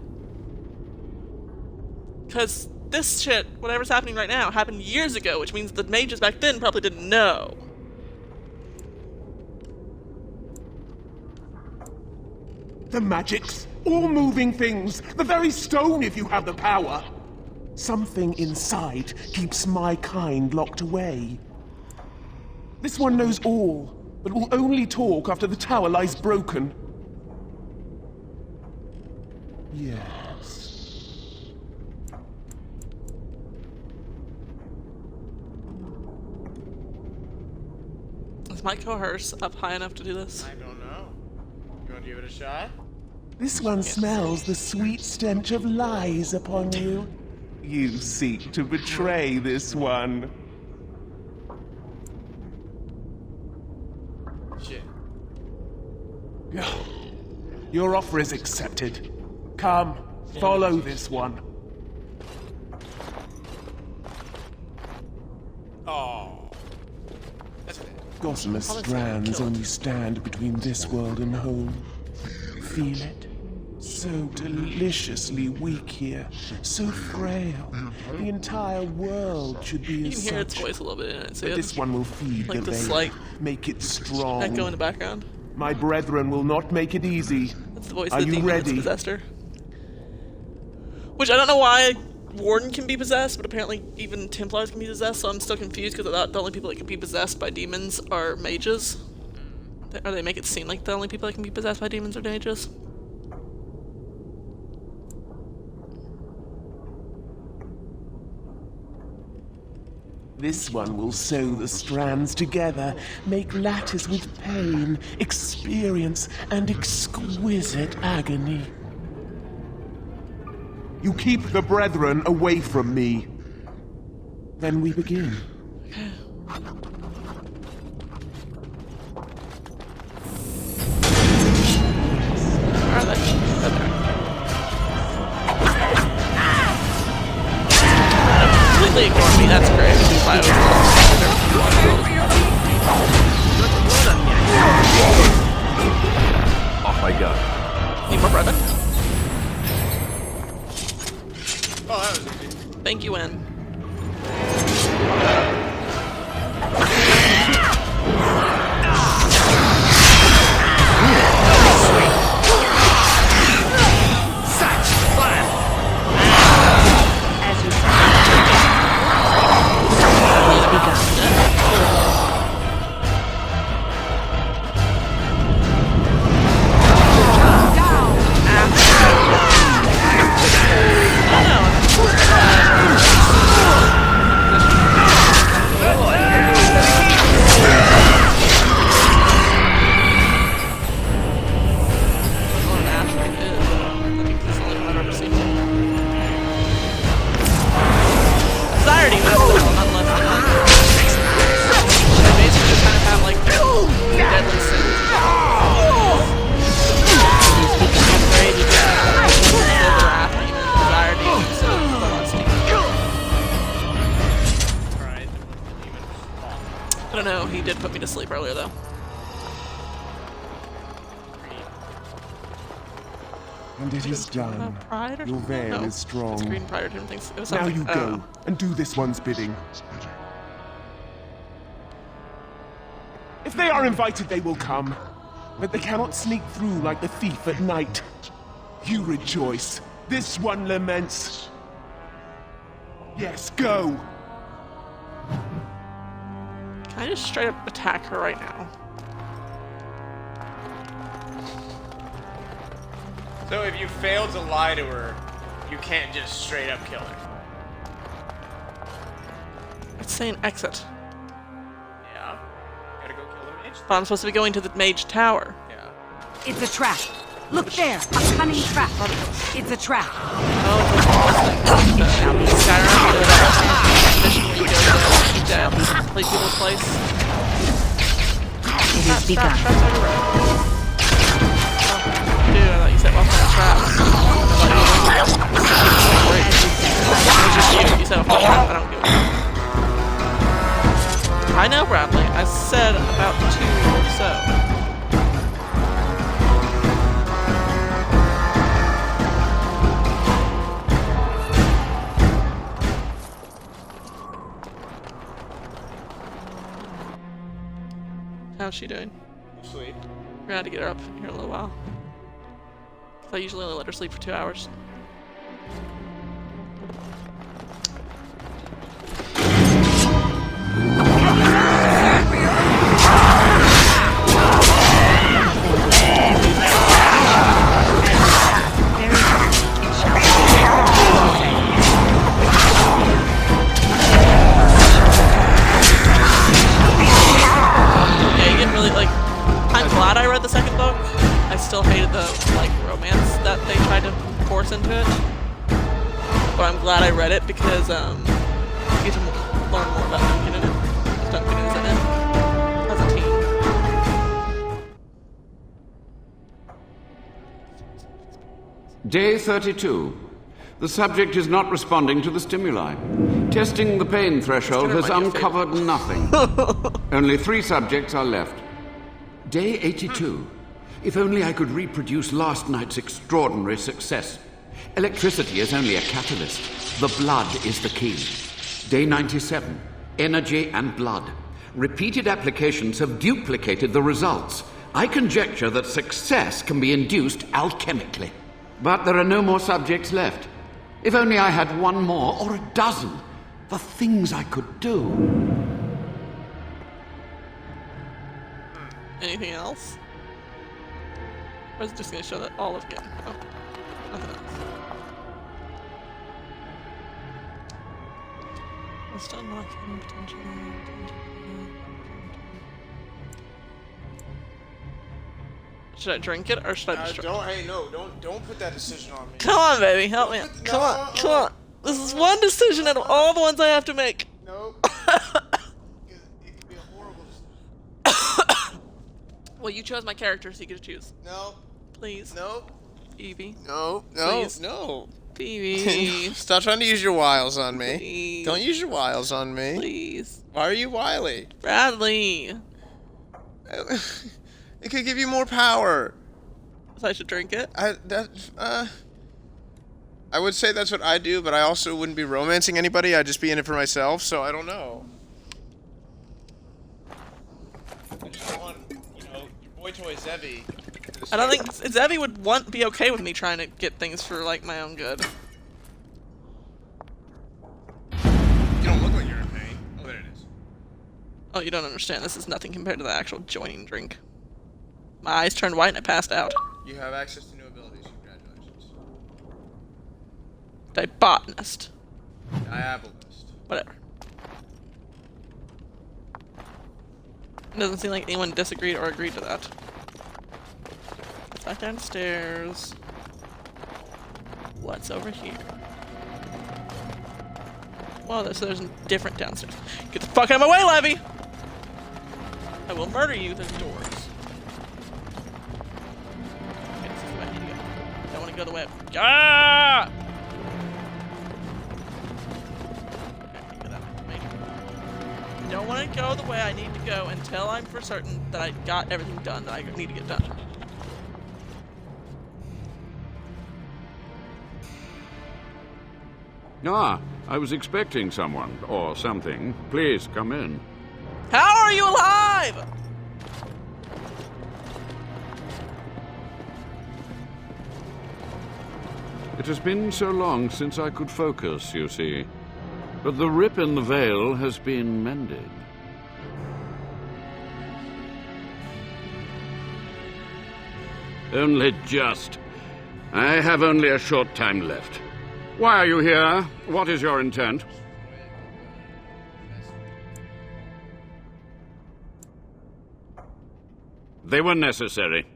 Because this shit, whatever's happening right now, happened years ago, which means the mages back then probably didn't know. The magics, all moving things, the very stone if you have the power. Something inside keeps my kind locked away. This one knows all, but will only talk after the tower lies broken. Yes. Is my coerce up high enough to do this? I don't know. give it a shot. This one smells the sweet stench of lies upon you. You seek to betray this one. Shit. Your offer is accepted. Come, follow this one. Oh. That's it. Gossamer strands only stand between this world and home. Feel it? So deliciously weak here, so frail. The entire world should be You as can hear its such. voice a little bit in it. But this one will feed like the this, veil, like, make it strong. echo in the background. My brethren will not make it easy. That's the voice Are of the you demon that's ready? possessed her. Which I don't know why Warden can be possessed, but apparently even Templars can be possessed, so I'm still confused because the only people that can be possessed by demons are mages. Or they make it seem like the only people that can be possessed by demons are mages. This one will sew the strands together, make lattice with pain, experience, and exquisite agony. You keep the brethren away from me. Then we begin. Completely ignore me, that's great. Off I go. Need more brother? Oh, that was easy. Thank you, N. I don't know, he did put me to sleep earlier though. And it is done. Pride or Your something? veil No, is strong. It's green pride or something. It was Now something. you go and do this one's bidding. If they are invited, they will come. But they cannot sneak through like the thief at night. You rejoice. This one laments. Yes, go. Can I just straight up attack her right now? So if you fail to lie to her, you can't just straight up kill her. It's saying exit. Yeah. Gotta go kill the mage. But I'm supposed to be going to the mage tower. Yeah. It's a trap. Look there, a cunning trap. It's a trap. Play people's place. It is begun. Dude, I thought you said off my traps. It was just you. You said off my trap. I don't give a fuck. I know, Bradley. I said about 2 or so. How's she doing? Sleep. We're gonna have to get her up here in a little while. I usually only let her sleep for 2 hours. Yeah, you get really, like, I'm glad I read the second book. I still hated read it because you get to learn more about Duncan in it. Duncan is in it as a teen. Day 32. The subject is not responding to the stimuli. Testing the pain threshold has uncovered nothing. Only 3 subjects are left. Day 82. If only I could reproduce last night's extraordinary success. Electricity is only a catalyst. The blood is the key. Day 97. Energy and blood. Repeated applications have duplicated the results. I conjecture that success can be induced alchemically. But there are no more subjects left. If only I had 1 more, or a dozen. The things I could do. Anything else? Or is it just going to show that all of it? Oh, nothing else. Let's unlock hidden potential. Should I drink it or should I destroy it? Don't put that decision on me. Come on, baby, help me out. Come on. This is one decision out of all the ones I have to make. Nope. It could be a horrible decision. Well, you chose my character, so you get to choose. No. Please. No. Evie. No. Please. No. Evie. Stop trying to use your wiles on me. Please. Don't use your wiles on me. Please. Why are you wily? Bradley. It could give you more power. So I should drink it? I would say that's what I do, but I also wouldn't be romancing anybody. I'd just be in it for myself, so I don't know. I just don't want, your boy toy Zevi. I don't think Zevi would be okay with me trying to get things for, like, my own good. You don't look like you're in pain. Oh, there it is. Oh, you don't understand. This is nothing compared to the actual joining drink. My eyes turned white and I passed out. You have access to new abilities. Congratulations. Dibotanist. Diabolist. Whatever. It doesn't seem like anyone disagreed or agreed to that. Back downstairs. What's over here? Well, so there's a different downstairs. Get the fuck out of my way, Levy! I will murder you. There's doors. Okay, this is where I need to go. I don't want to go the way Ah! I don't want to go the way I need to go until I'm for certain that I got everything done that I need to get done. Ah, I was expecting someone, or something. Please, come in. How are you alive? It has been so long since I could focus, you see. But the rip in the veil has been mended. Only just. I have only a short time left. Why are you here? What is your intent? They were necessary.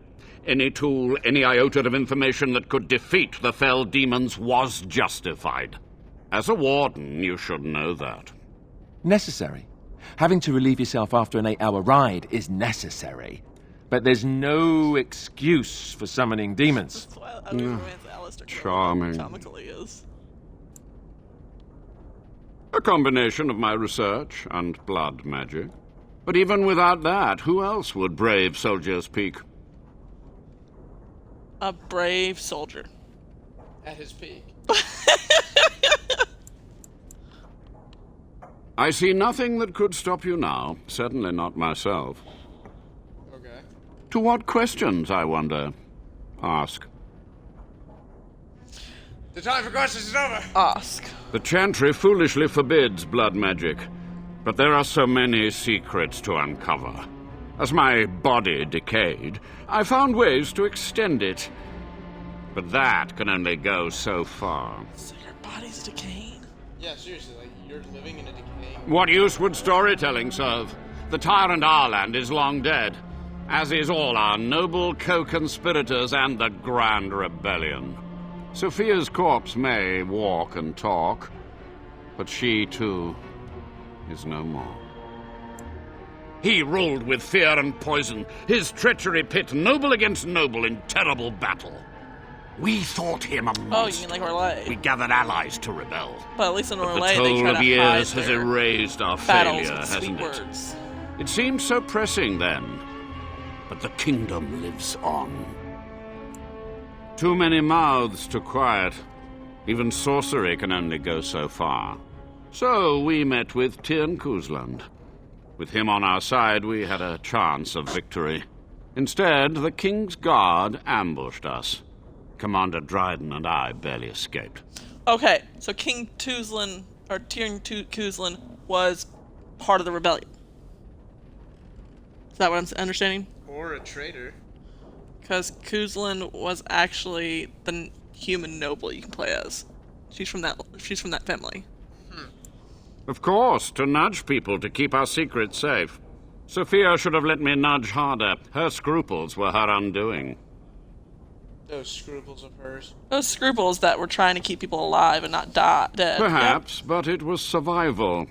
Any tool, any iota of information that could defeat the fell demons was justified. As a warden, you should know that. Necessary. Having to relieve yourself after an 8-hour ride is necessary. But there's no excuse for summoning demons. That's why I mean, Alistair Charming. Comical he is. A combination of my research and blood magic. But even without that, who else would brave Soldier's Peak? A brave soldier. At his peak. I see nothing that could stop you now. Certainly not myself. Okay. To what questions, I wonder? Ask. The time for questions is over. Ask. The Chantry foolishly forbids blood magic, but there are so many secrets to uncover. As my body decayed, I found ways to extend it. But that can only go so far. So your body's decaying? Yeah, seriously, like, you're living in a decaying... What use would storytelling serve? The tyrant Arland is long dead, as is all our noble co-conspirators and the Grand Rebellion. Sophia's corpse may walk and talk, But she, too, is no more. He ruled with fear and poison, his treachery pit noble against noble in terrible battle. We thought him a monster. Oh, you mean like Orlais? We gathered allies to rebel. But at least in But Orlais, the they toll try of to years hide has their erased our battles failure, with hasn't sweet it? words. It seemed so pressing then, but the kingdom lives on. Too many mouths to quiet. Even sorcery can only go so far. So we met with Tyrn Kuzland. With him on our side, we had a chance of victory. Instead, the King's Guard ambushed us. Commander Dryden and I barely escaped. Okay, so King Tuzlan, or Tyrn Kuzlan, was part of the rebellion. Is that what I'm understanding? Or a traitor. Because Kuzlan was actually the human noble you can play as. She's from that family. Of course, to nudge people to keep our secrets safe. Sophia should have let me nudge harder. Her scruples were her undoing. Those scruples of hers. Those scruples that were trying to keep people alive and not dead. Perhaps, but it was survival.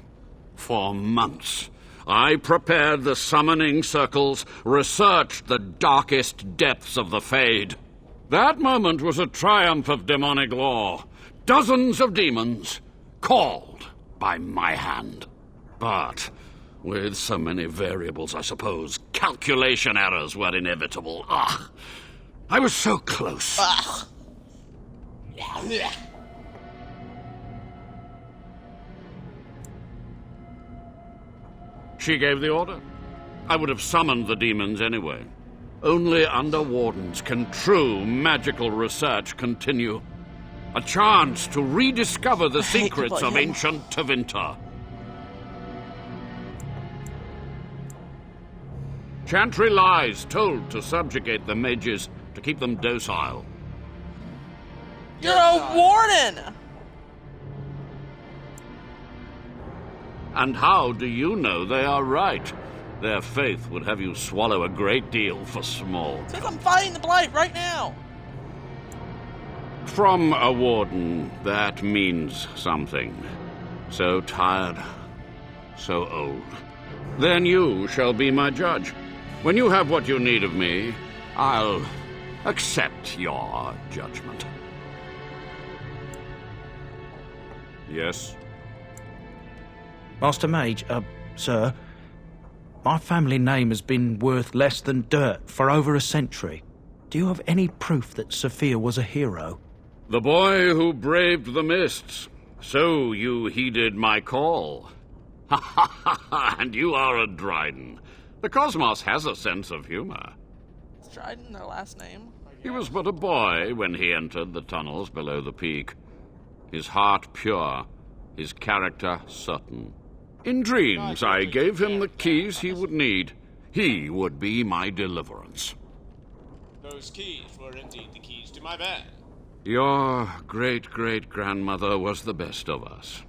For months, I prepared the summoning circles, researched the darkest depths of the Fade. That moment was a triumph of demonic law. Dozens of demons, called by my hand. But with so many variables, I suppose, calculation errors were inevitable. Ugh! I was so close. Ugh. She gave the order. I would have summoned the demons anyway. Only under Wardens can true magical research continue. A chance to rediscover the secrets of ancient Tevinter. Chantry lies told to subjugate the mages, to keep them docile. You're a warden! And how do you know they are right? Their faith would have you swallow a great deal for small. Because I'm fighting the Blight right now! From a warden, that means something. So tired, so old. Then you shall be my judge. When you have what you need of me, I'll accept your judgment. Yes? Master Mage, sir, my family name has been worth less than dirt for over a century. Do you have any proof that Sophia was a hero? The boy who braved the mists. So you heeded my call. Ha ha ha ha, and you are a Dryden. The cosmos has a sense of humor. Is Dryden their last name? He was but a boy when he entered the tunnels below the peak. His heart pure, his character certain. In dreams, I gave him the keys he would need. He would be my deliverance. Those keys were indeed the keys to my van. Your great-great-grandmother was the best of us.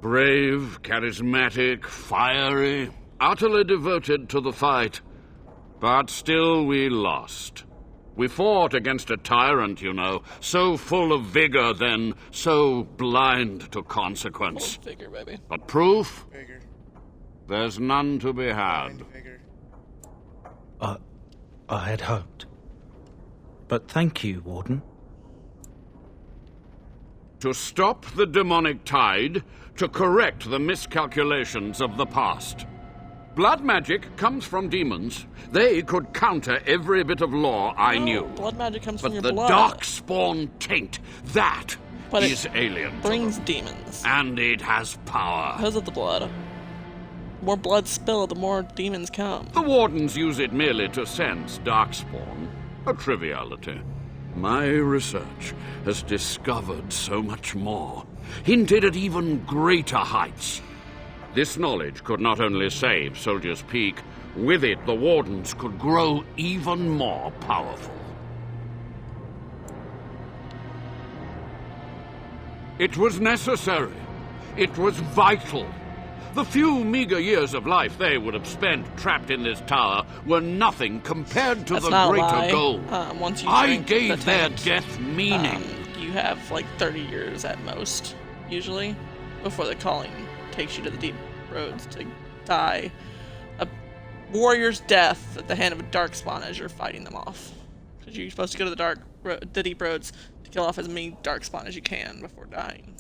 Brave, charismatic, fiery, utterly devoted to the fight. But still we lost. We fought against a tyrant, you know, so full of vigor then, so blind to consequence. Full vigor, baby. But proof? Vigor. There's none to be had. I had hoped. But thank you, Warden. To stop the demonic tide, to correct the miscalculations of the past. Blood magic comes from demons. They could counter every bit of law I knew. Blood magic comes from your But blood. the darkspawn taint, that But is it alien. brings demons. And it has power. Because of the blood. The more blood spilled, the more demons come. The Wardens use it merely to sense darkspawn. A triviality. My research has discovered so much more, hinted at even greater heights. This knowledge could not only save Soldier's Peak, with it the Wardens could grow even more powerful. It was necessary. It was vital. The few meager years of life they would have spent trapped in this tower were nothing compared to the greater goal. Once you I drink gave the their taint, death meaning. you have like 30 years at most, usually, before the calling takes you to the deep roads to die a warrior's death at the hand of a darkspawn as you're fighting them off. Because you're supposed to go to the deep roads to kill off as many darkspawn as you can before dying.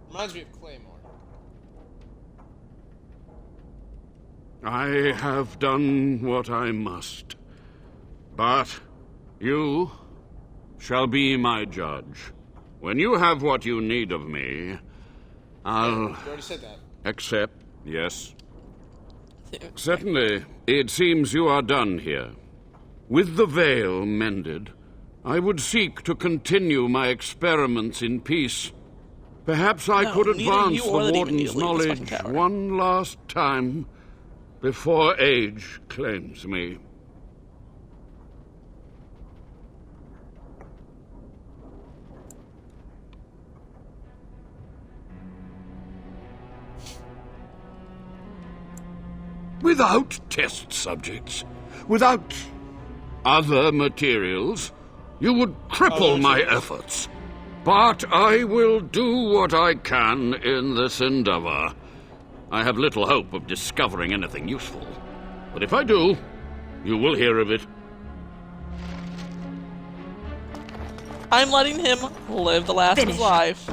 Reminds me of Claymore. I have done what I must. But you shall be my judge. When you have what you need of me, I'll... You already said that. Accept, yes. Certainly, it seems you are done here. With the veil mended, I would seek to continue my experiments in peace. Perhaps I could advance the Warden's knowledge one last time before age claims me. Without test subjects, without other materials, you would cripple my efforts. But I will do what I can in this endeavor. I have little hope of discovering anything useful. But if I do, you will hear of it. I'm letting him live the last of his life.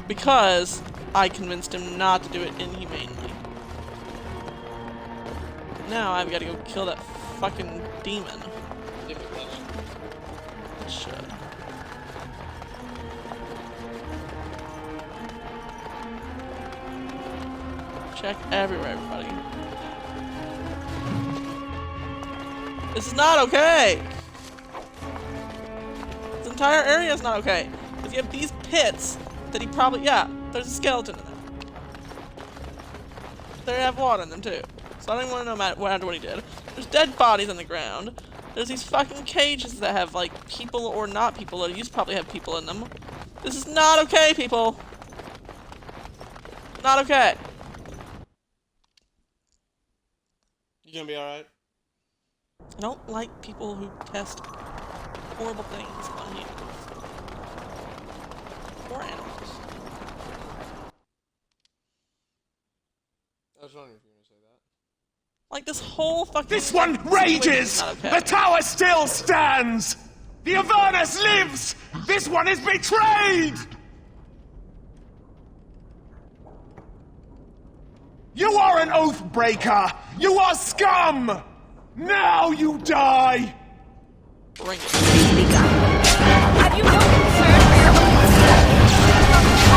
Because I convinced him not to do it inhumanely. Now I've got to go kill that fucking demon. Should. Check everywhere, everybody. This is not okay! This entire area is not okay. Because you have these pits that he probably... Yeah, there's a skeleton in there. They have water in them too. So I don't even want to know what he did. There's dead bodies on the ground. There's these fucking cages that have, like, people or not people. Or used to probably have people in them. This is not okay, people! Not okay. You gonna be alright? I don't like people who test horrible things on humans. Or animals. I was wondering if you were gonna say that. Like, this whole fucking... This one rages! Okay. The tower still stands! The Avernus lives! This one is betrayed! You are an oath breaker! You are scum! Now you die! Bring it. Have you no concern for your own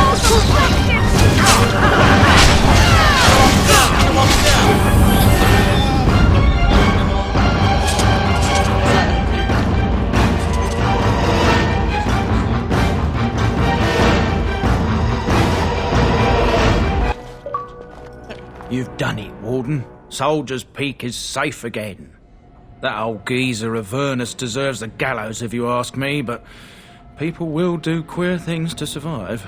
also You've done it, Warden. Soldier's Peak is safe again. That old geezer Avernus deserves the gallows if you ask me, but people will do queer things to survive.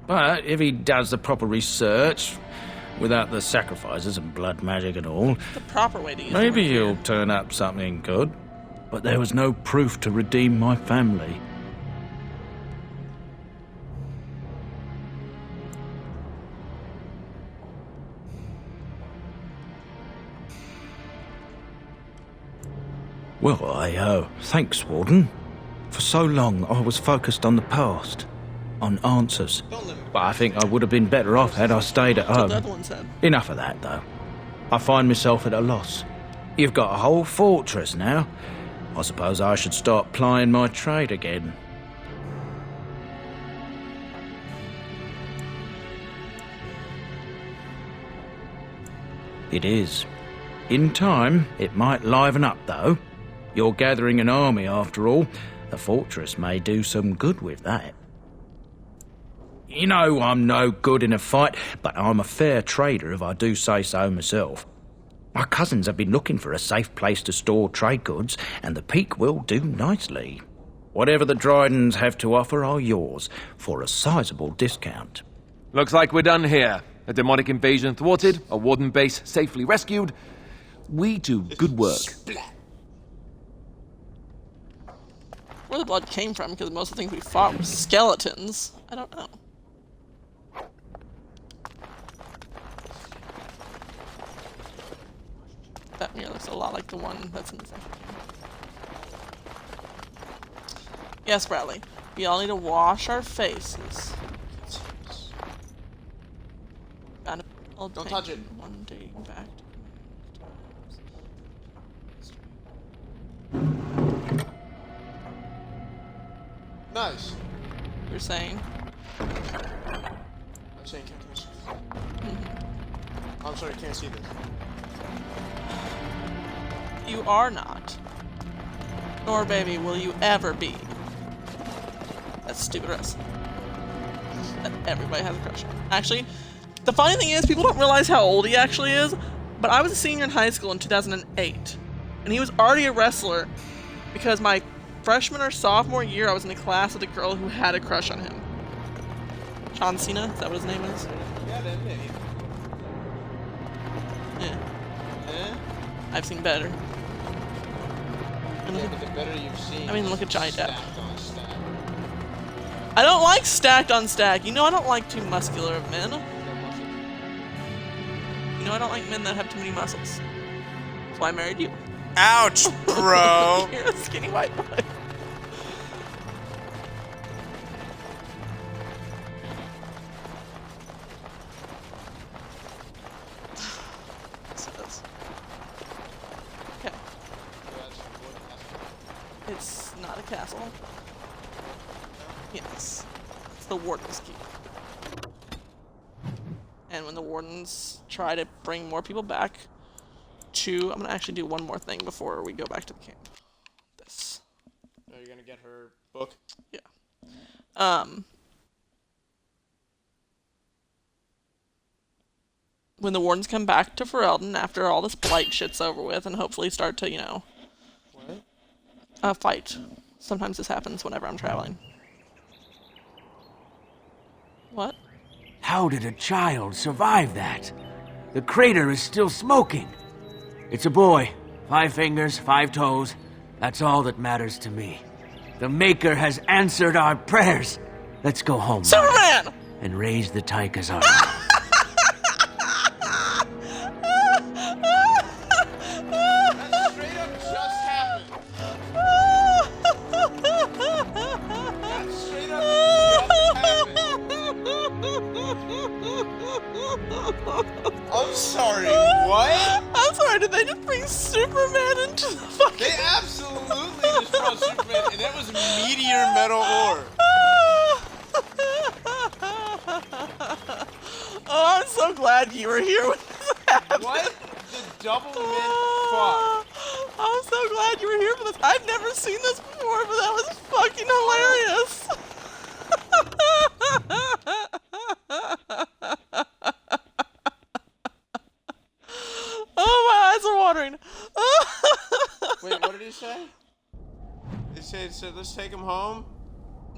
But if he does the proper research, without the sacrifices and blood magic and all, the proper way to use maybe he'll turn up something good. But there was no proof to redeem my family. Well, thanks, Warden. For so long, I was focused on the past, on answers. But I think I would have been better off had I stayed at home. Enough of that, though. I find myself at a loss. You've got a whole fortress now. I suppose I should start plying my trade again. It is. In time, it might liven up, though. You're gathering an army, after all. The fortress may do some good with that. You know I'm no good in a fight, but I'm a fair trader if I do say so myself. My cousins have been looking for a safe place to store trade goods, and the Peak will do nicely. Whatever the Drydens have to offer are yours, for a sizable discount. Looks like we're done here. A demonic invasion thwarted, a Warden base safely rescued. We do good work. Where the blood came from, because most of the things we fought were skeletons. I don't know. That mirror looks a lot like the one that's in the second game. Yes, Bradley. We all need to wash our faces. Don't touch it. One day back. Nice. You're saying? I'm saying can't see this. I'm sorry, can't see this. You are not. Nor, baby, will you ever be. That's stupid Russ. That everybody has a crush on. Actually, the funny thing is, people don't realize how old he actually is, but I was a senior in high school in 2008, and he was already a wrestler because my freshman or sophomore year, I was in a class with a girl who had a crush on him. John Cena? Is that what his name is? Yeah, that may. Yeah. Eh? I've seen better. Yeah, but the better you've seen. I mean, look at Johnny Depp. Stacked on stack. I don't like stacked on stack. You know I don't like too muscular of men. You know I don't like men that have too many muscles. That's why I married you. Ouch, bro! You're a skinny white boy. Okay. It's not a castle. Yes. It's the Warden's Keep. And when the Wardens try to bring more people back to... I'm gonna actually do one more thing before we go back to the camp. This. Are you gonna get her book? Yeah. When the Wardens come back to Ferelden after all this blight shit's over with and hopefully start to, you know... What? Fight. Sometimes this happens whenever I'm traveling. What? How did a child survive that? The crater is still smoking. It's a boy. 5 fingers, 5 toes. That's all that matters to me. The Maker has answered our prayers. Let's go home. Superman! And raise the Tychus army. That straight up just happened. That straight up I'm sorry, what? I'm sorry, did they just bring Superman into the fucking... They absolutely just brought Superman, and that was meteor metal ore. Oh, I'm so glad you were here when this happened. What? The double mint fuck. I'm so glad you were here for this. I've never seen this before, but that was fucking hilarious. Oh, my eyes are watering. Wait, what did he say? He said, let's take him home?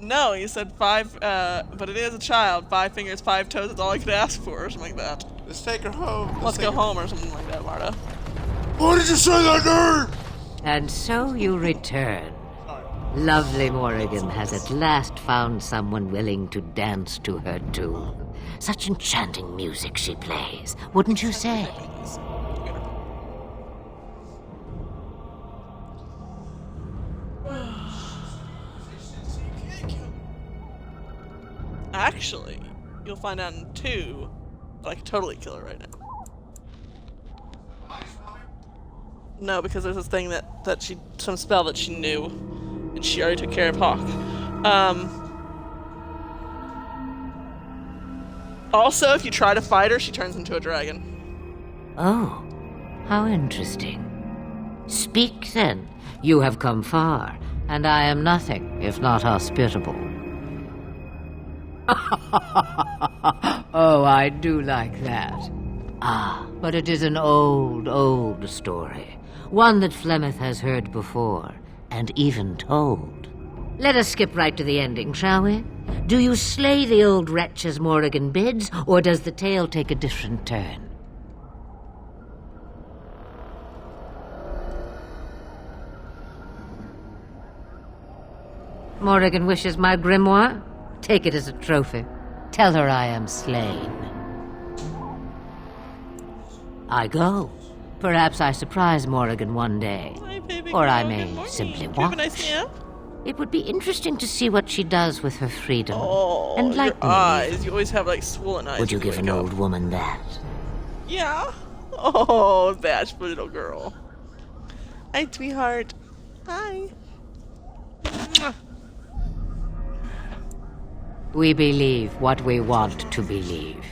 No, he said 5, but it is a child. 5 fingers, 5 toes, that's all I could ask for, or something like that. Let's take her home. Let's go home, or something like that, Marta. Why did you say that, nerd? And so you return. Lovely Morrigan has at last found someone willing to dance to her tune. Such enchanting music she plays, wouldn't you say? Actually, you'll find out in 2 that I could totally kill her right now. No, because there's this thing that she, some spell that she knew, and she already took care of Hawk. Also, if you try to fight her, she turns into a dragon. Oh, how interesting. Speak then. You have come far, and I am nothing if not hospitable. Oh, I do like that. Ah, but it is an old, old story. One that Flemeth has heard before, and even told. Let us skip right to the ending, shall we? Do you slay the old wretch as Morrigan bids, or does the tale take a different turn? Morrigan wishes my grimoire? Take it as a trophy. Tell her I am slain. I go. Perhaps I surprise Morrigan one day. Hi, baby or girl. I may Good morning. simply Did you have watch. a nice nap? It would be interesting to see what she does with her freedom. Oh, and your lightning. eyes. You always have like swollen eyes. Would you when give an wake up. old woman that? Yeah. Oh, bashful little girl. Hi, sweetheart. Hi. Mwah. We believe what we want to believe.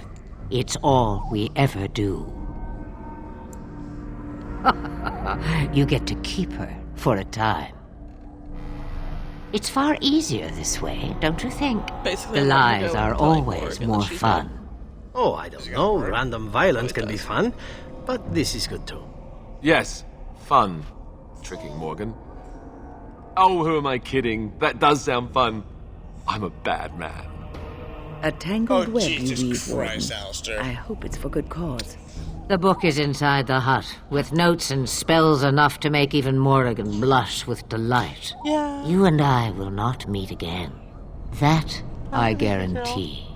It's all we ever do. You get to keep her for a time. It's far easier this way, don't you think? Basically, the I'm gonna lies go are and tell always Morrigan that more she's fun. Oh, I don't know. Random violence can be fun, but this is good too. Yes, fun. Tricking Morgan. Oh, who am I kidding? That does sound fun. I'm a bad man. A tangled web Jesus you weave, Warden. Christ, Alistair. I hope it's for good cause. The book is inside the hut, with notes and spells enough to make even Morrigan blush with delight. Yeah. You and I will not meet again. That I guarantee.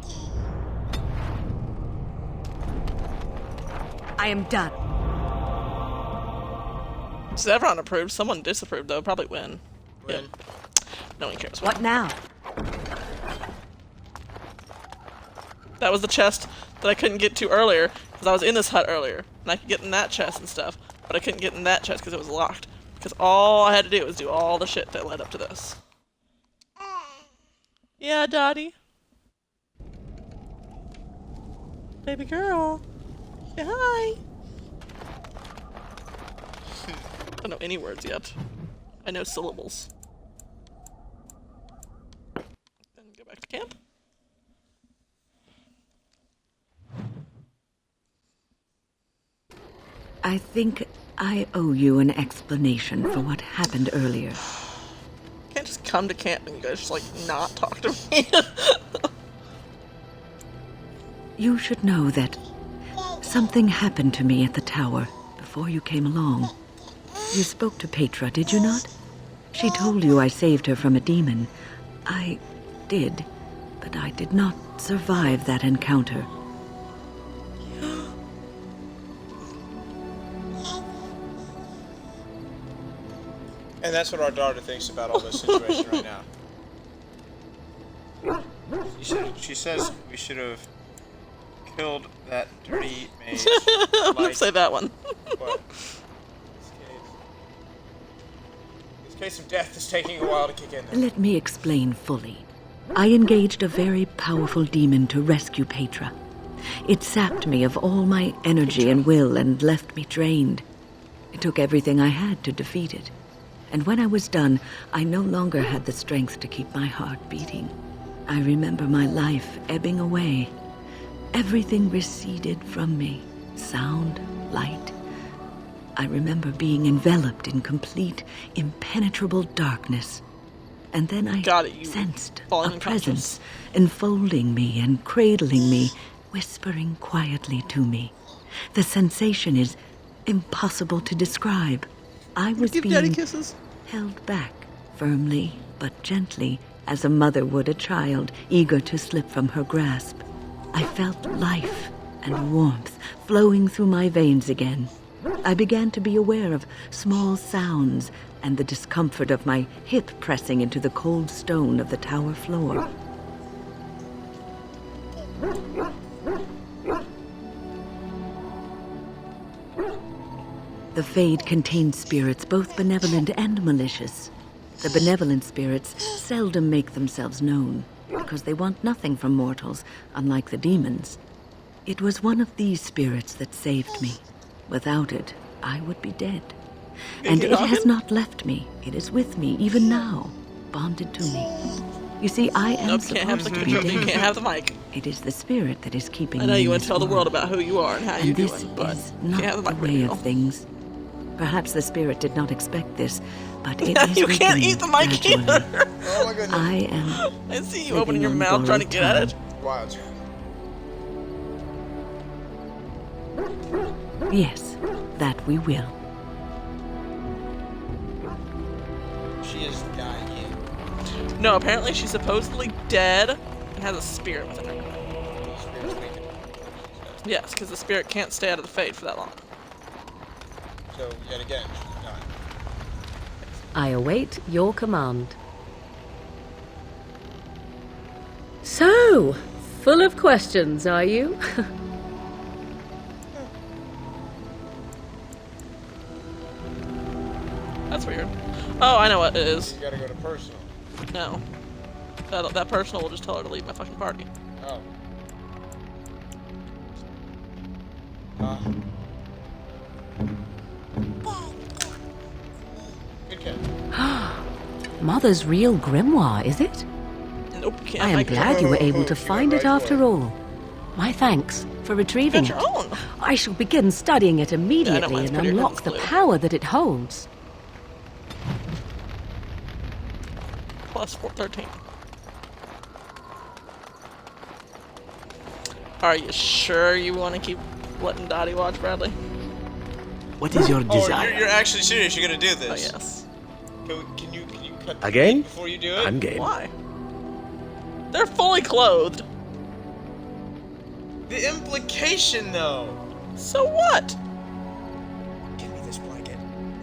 I am done. Zevron approved. Someone disapproved, though. Probably win. Yeah. No one cares. What now? That was the chest that I couldn't get to earlier, because I was in this hut earlier, and I could get in that chest and stuff, but I couldn't get in that chest because it was locked. Because all I had to do was do all the shit that led up to this. Yeah, Dottie. Baby girl. Say hi. I don't know any words yet. I know syllables. Then go back to camp. I think I owe you an explanation for what happened earlier. Can't just come to camp and you guys just like not talk to me. You should know that something happened to me at the tower before you came along. You spoke to Petra, did you not? She told you I saved her from a demon. I did, but I did not survive that encounter. And that's what our daughter thinks about all this situation right now. She says we should have killed that dirty mage. Let's say that one. What? This case of death is taking a while to kick in. Let me explain fully. I engaged a very powerful demon to rescue Petra. It sapped me of all my energy and will and left me drained. It took everything I had to defeat it. And when I was done, I no longer had the strength to keep my heart beating. I remember my life ebbing away. Everything receded from me. Sound, light. I remember being enveloped in complete, impenetrable darkness. And then I sensed a presence enfolding me and cradling me, whispering quietly to me. The sensation is impossible to describe. I was being held back, firmly but gently, as a mother would a child eager to slip from her grasp. I felt life and warmth flowing through my veins again. I began to be aware of small sounds and the discomfort of my hip pressing into the cold stone of the tower floor. The Fade contains spirits both benevolent and malicious. The benevolent spirits seldom make themselves known, because they want nothing from mortals, unlike the demons. It was one of these spirits that saved me. Without it, I would be dead. And it has not left me. It is with me, even now, bonded to me. You see, I am supposed to be dead. You can't have the mic. It is the spirit that is keeping me. I know you in want to this tell the world world. about who you are and how you're This doing, but is you not can't have the the mic way right of now. things. Perhaps the spirit did not expect this, but it is You can't within eat the mic gradually. either. Oh my goodness. I am. I see you living opening your on mouth trying to borrowed get at it. Wild. Yes, that we will. She is dying. No, apparently she's supposedly dead and has a spirit within her. Yes, because the spirit can't stay out of the Fade for that long. So, yet again, she's not. I await your command. So, full of questions, are you? That's weird. Oh, I know what it is. You gotta go to personal. No. That personal will just tell her to leave my fucking party. Oh. Good cat. Mother's real grimoire, is it? Nope, can't I am glad you were able to find it after all. My thanks for retrieving it. I shall begin studying it immediately and unlock the power that it holds. Plus 413. Are you sure you want to keep letting Dottie watch, Bradley? What is your desire? Oh, you're actually serious? You're gonna do this? Oh, yes. Can you cut the Again? feet before you do it? I'm game. Why? They're fully clothed. The implication, though. So what? Give me this blanket.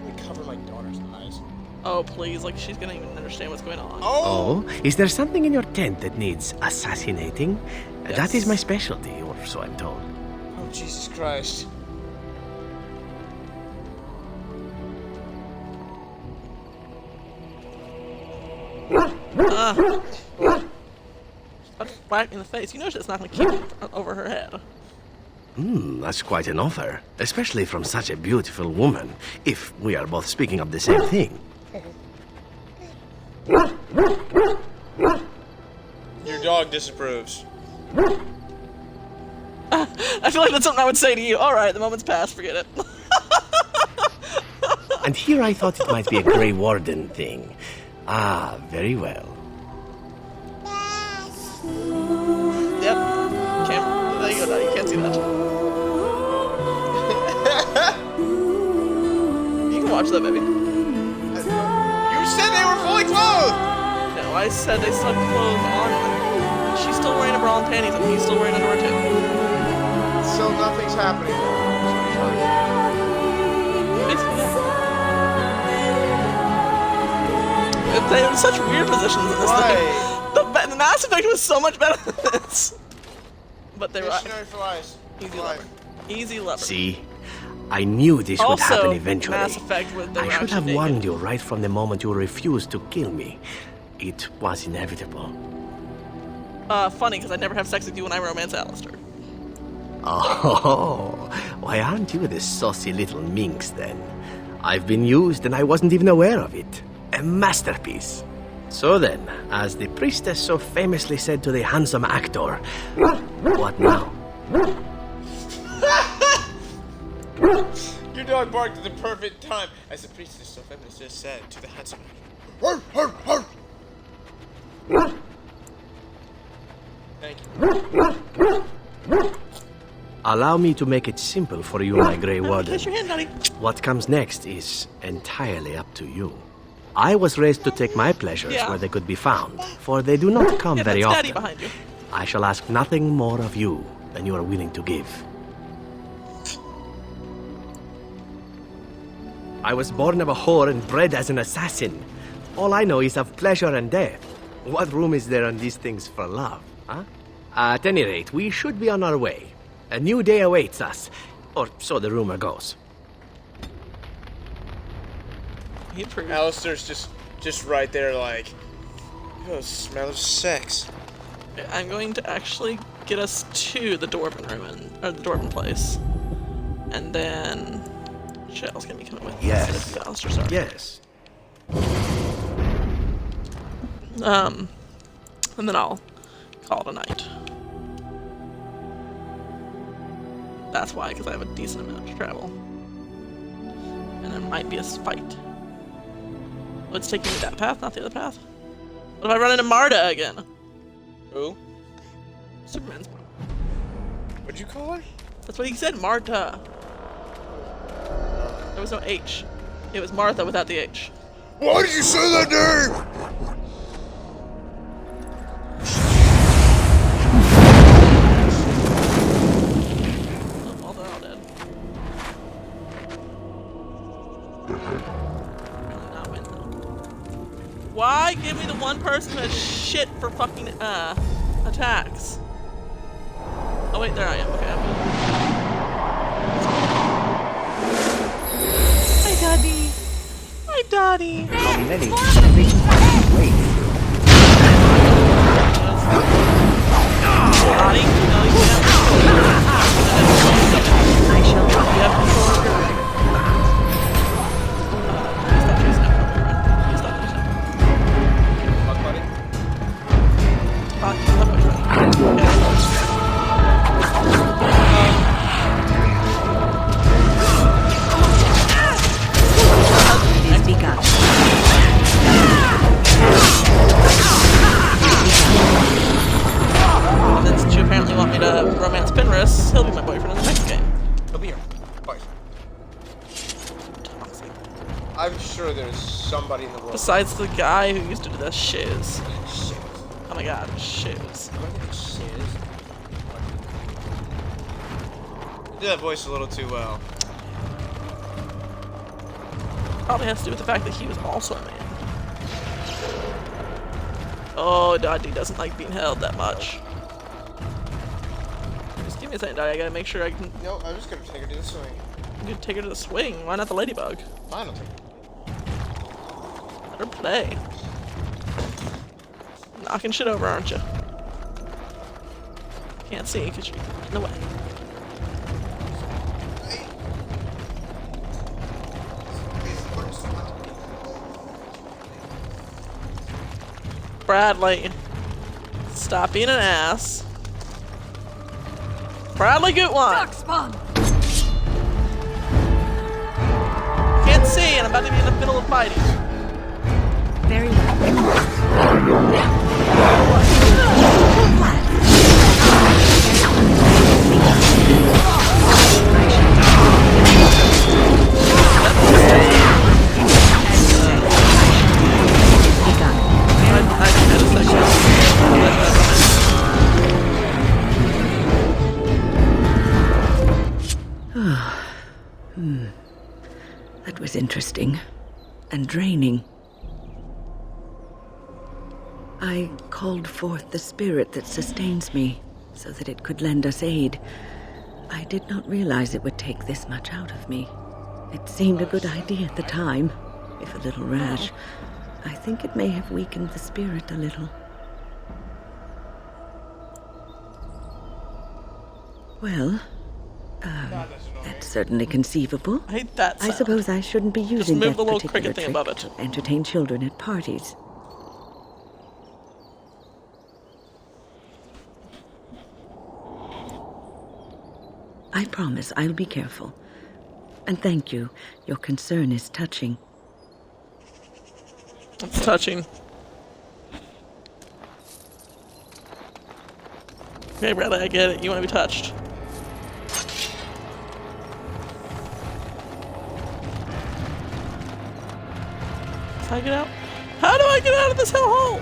Let me cover my daughter's eyes. Oh, please. Like, she's gonna even understand what's going on. Oh, is there something in your tent that needs assassinating? That is my specialty, or so I'm told. Oh, Jesus Christ. Whack in the face. You know it's not gonna keep it over her head. That's quite an offer, especially from such a beautiful woman, if we are both speaking of the same thing. Your dog disapproves. I feel like that's something I would say to you. Alright, the moment's passed, forget it. And here I thought it might be a Grey Warden thing. Ah, very well. Yep. There you go, Dottie. You can't see that. You can watch that, baby. You said they were fully clothed! No, I said they still have clothes on them. She's still wearing a bra and panties, and he's still wearing underwear too. So nothing's happening. They're in such weird positions in this thing. The Mass Effect was so much better than this. But they were Missionary for life. Easy lever. Easy lever. See? I knew this would happen Also, eventually. Mass Effect was I should have warned you right from the moment you refused to kill me. It was inevitable. Funny, because I never have sex with you when I romance Alistair. Oh, why aren't you the saucy little minx then? I've been used and I wasn't even aware of it. A masterpiece. So then, as the priestess so famously said to the handsome actor, what now? Your dog barked at the perfect time, as the priestess so famously just said to the handsome actor. Thank you. Allow me to make it simple for you, my Grey Warden. Kiss your hand, Dottie. What comes next is entirely up to you. I was raised to take my pleasures where they could be found, for they do not come very that's often. Daddy behind you. I shall ask nothing more of you than you are willing to give. I was born of a whore and bred as an assassin. All I know is of pleasure and death. What room is there on these things for love, huh? At any rate, we should be on our way. A new day awaits us, or so the rumor goes. Alistair's just right there like, oh, smell of sex. I'm going to actually get us to the Dwarven room, or the Dwarven place. And then... Shell's gonna be coming with Yes. Alistair, sorry. Yes. And then I'll call it a night. That's why, because I have a decent amount to travel. And there might be a fight. Let's take me that path, not the other path. What if I run into Marta again? Who? Superman's mom. What'd you call her? That's what he said, Marta. There was no H. It was Martha without the H. Why did you say that name? person who has shit for fucking attacks. Oh wait, there I am. Okay, I'm good. Hi, Daddy. Hi, Daddy. How many? Wait. Daddy, no, you can't. I shall drop you up before you're ready. Stop chasing after me, right? Stop chasing after me. Fuck, buddy. Fuck, stop it, right? Please be gone. Since you apparently want me to romance Penris, he'll be my boyfriend in the next game. He'll be your boyfriend. Toxic. I'm sure there's somebody in the world. Besides the guy who used to do the shiz. Oh my god, shiz. You do that voice a little too well. Probably has to do with the fact that he was also a man. Oh, Dottie doesn't like being held that much. Just give me a second, Dottie. I gotta make sure I can. No, I'm just gonna take her to the swing. You can take her to the swing. Why not the ladybug? Fine, I'll take Let her play. Knocking shit over, aren't you? Can't see because you're in the way. Bradley, stop being an ass. Bradley, get one. Dark spawn. Can't see, and I'm about to be in the middle of fighting. Very well. That was interesting and draining. I called forth the spirit that sustains me so that it could lend us aid. I did not realize it would take this much out of me. It seemed a good idea at the time, if a little rash. I think it may have weakened the spirit a little. Well, that's certainly conceivable. I hate that sound. I suppose I shouldn't be using move that the little particular cricket thing trick above it. to entertain children at parties. I promise I'll be careful. And thank you. Your concern is touching. It's touching. Okay, Bradley, I get it. You want to be touched. How do I get out? How do I get out of this hellhole?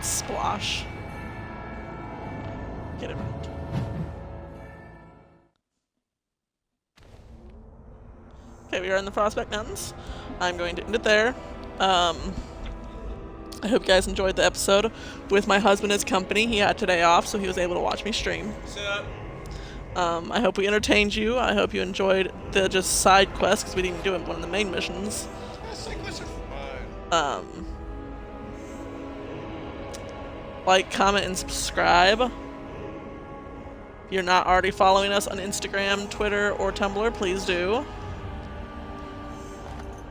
Splosh. Get it right. Okay, we are in the Frostback Mountains. I'm going to end it there. I hope you guys enjoyed the episode with my husband as company. He had today off, so he was able to watch me stream. What's up? I hope we entertained you. I hope you enjoyed the just side quests, because we didn't do one of the main missions. Side quests are fun. Like, comment, and subscribe. If you're not already following us on Instagram, Twitter, or Tumblr, please do.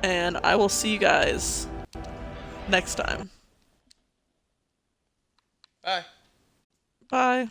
And I will see you guys next time. Bye. Bye.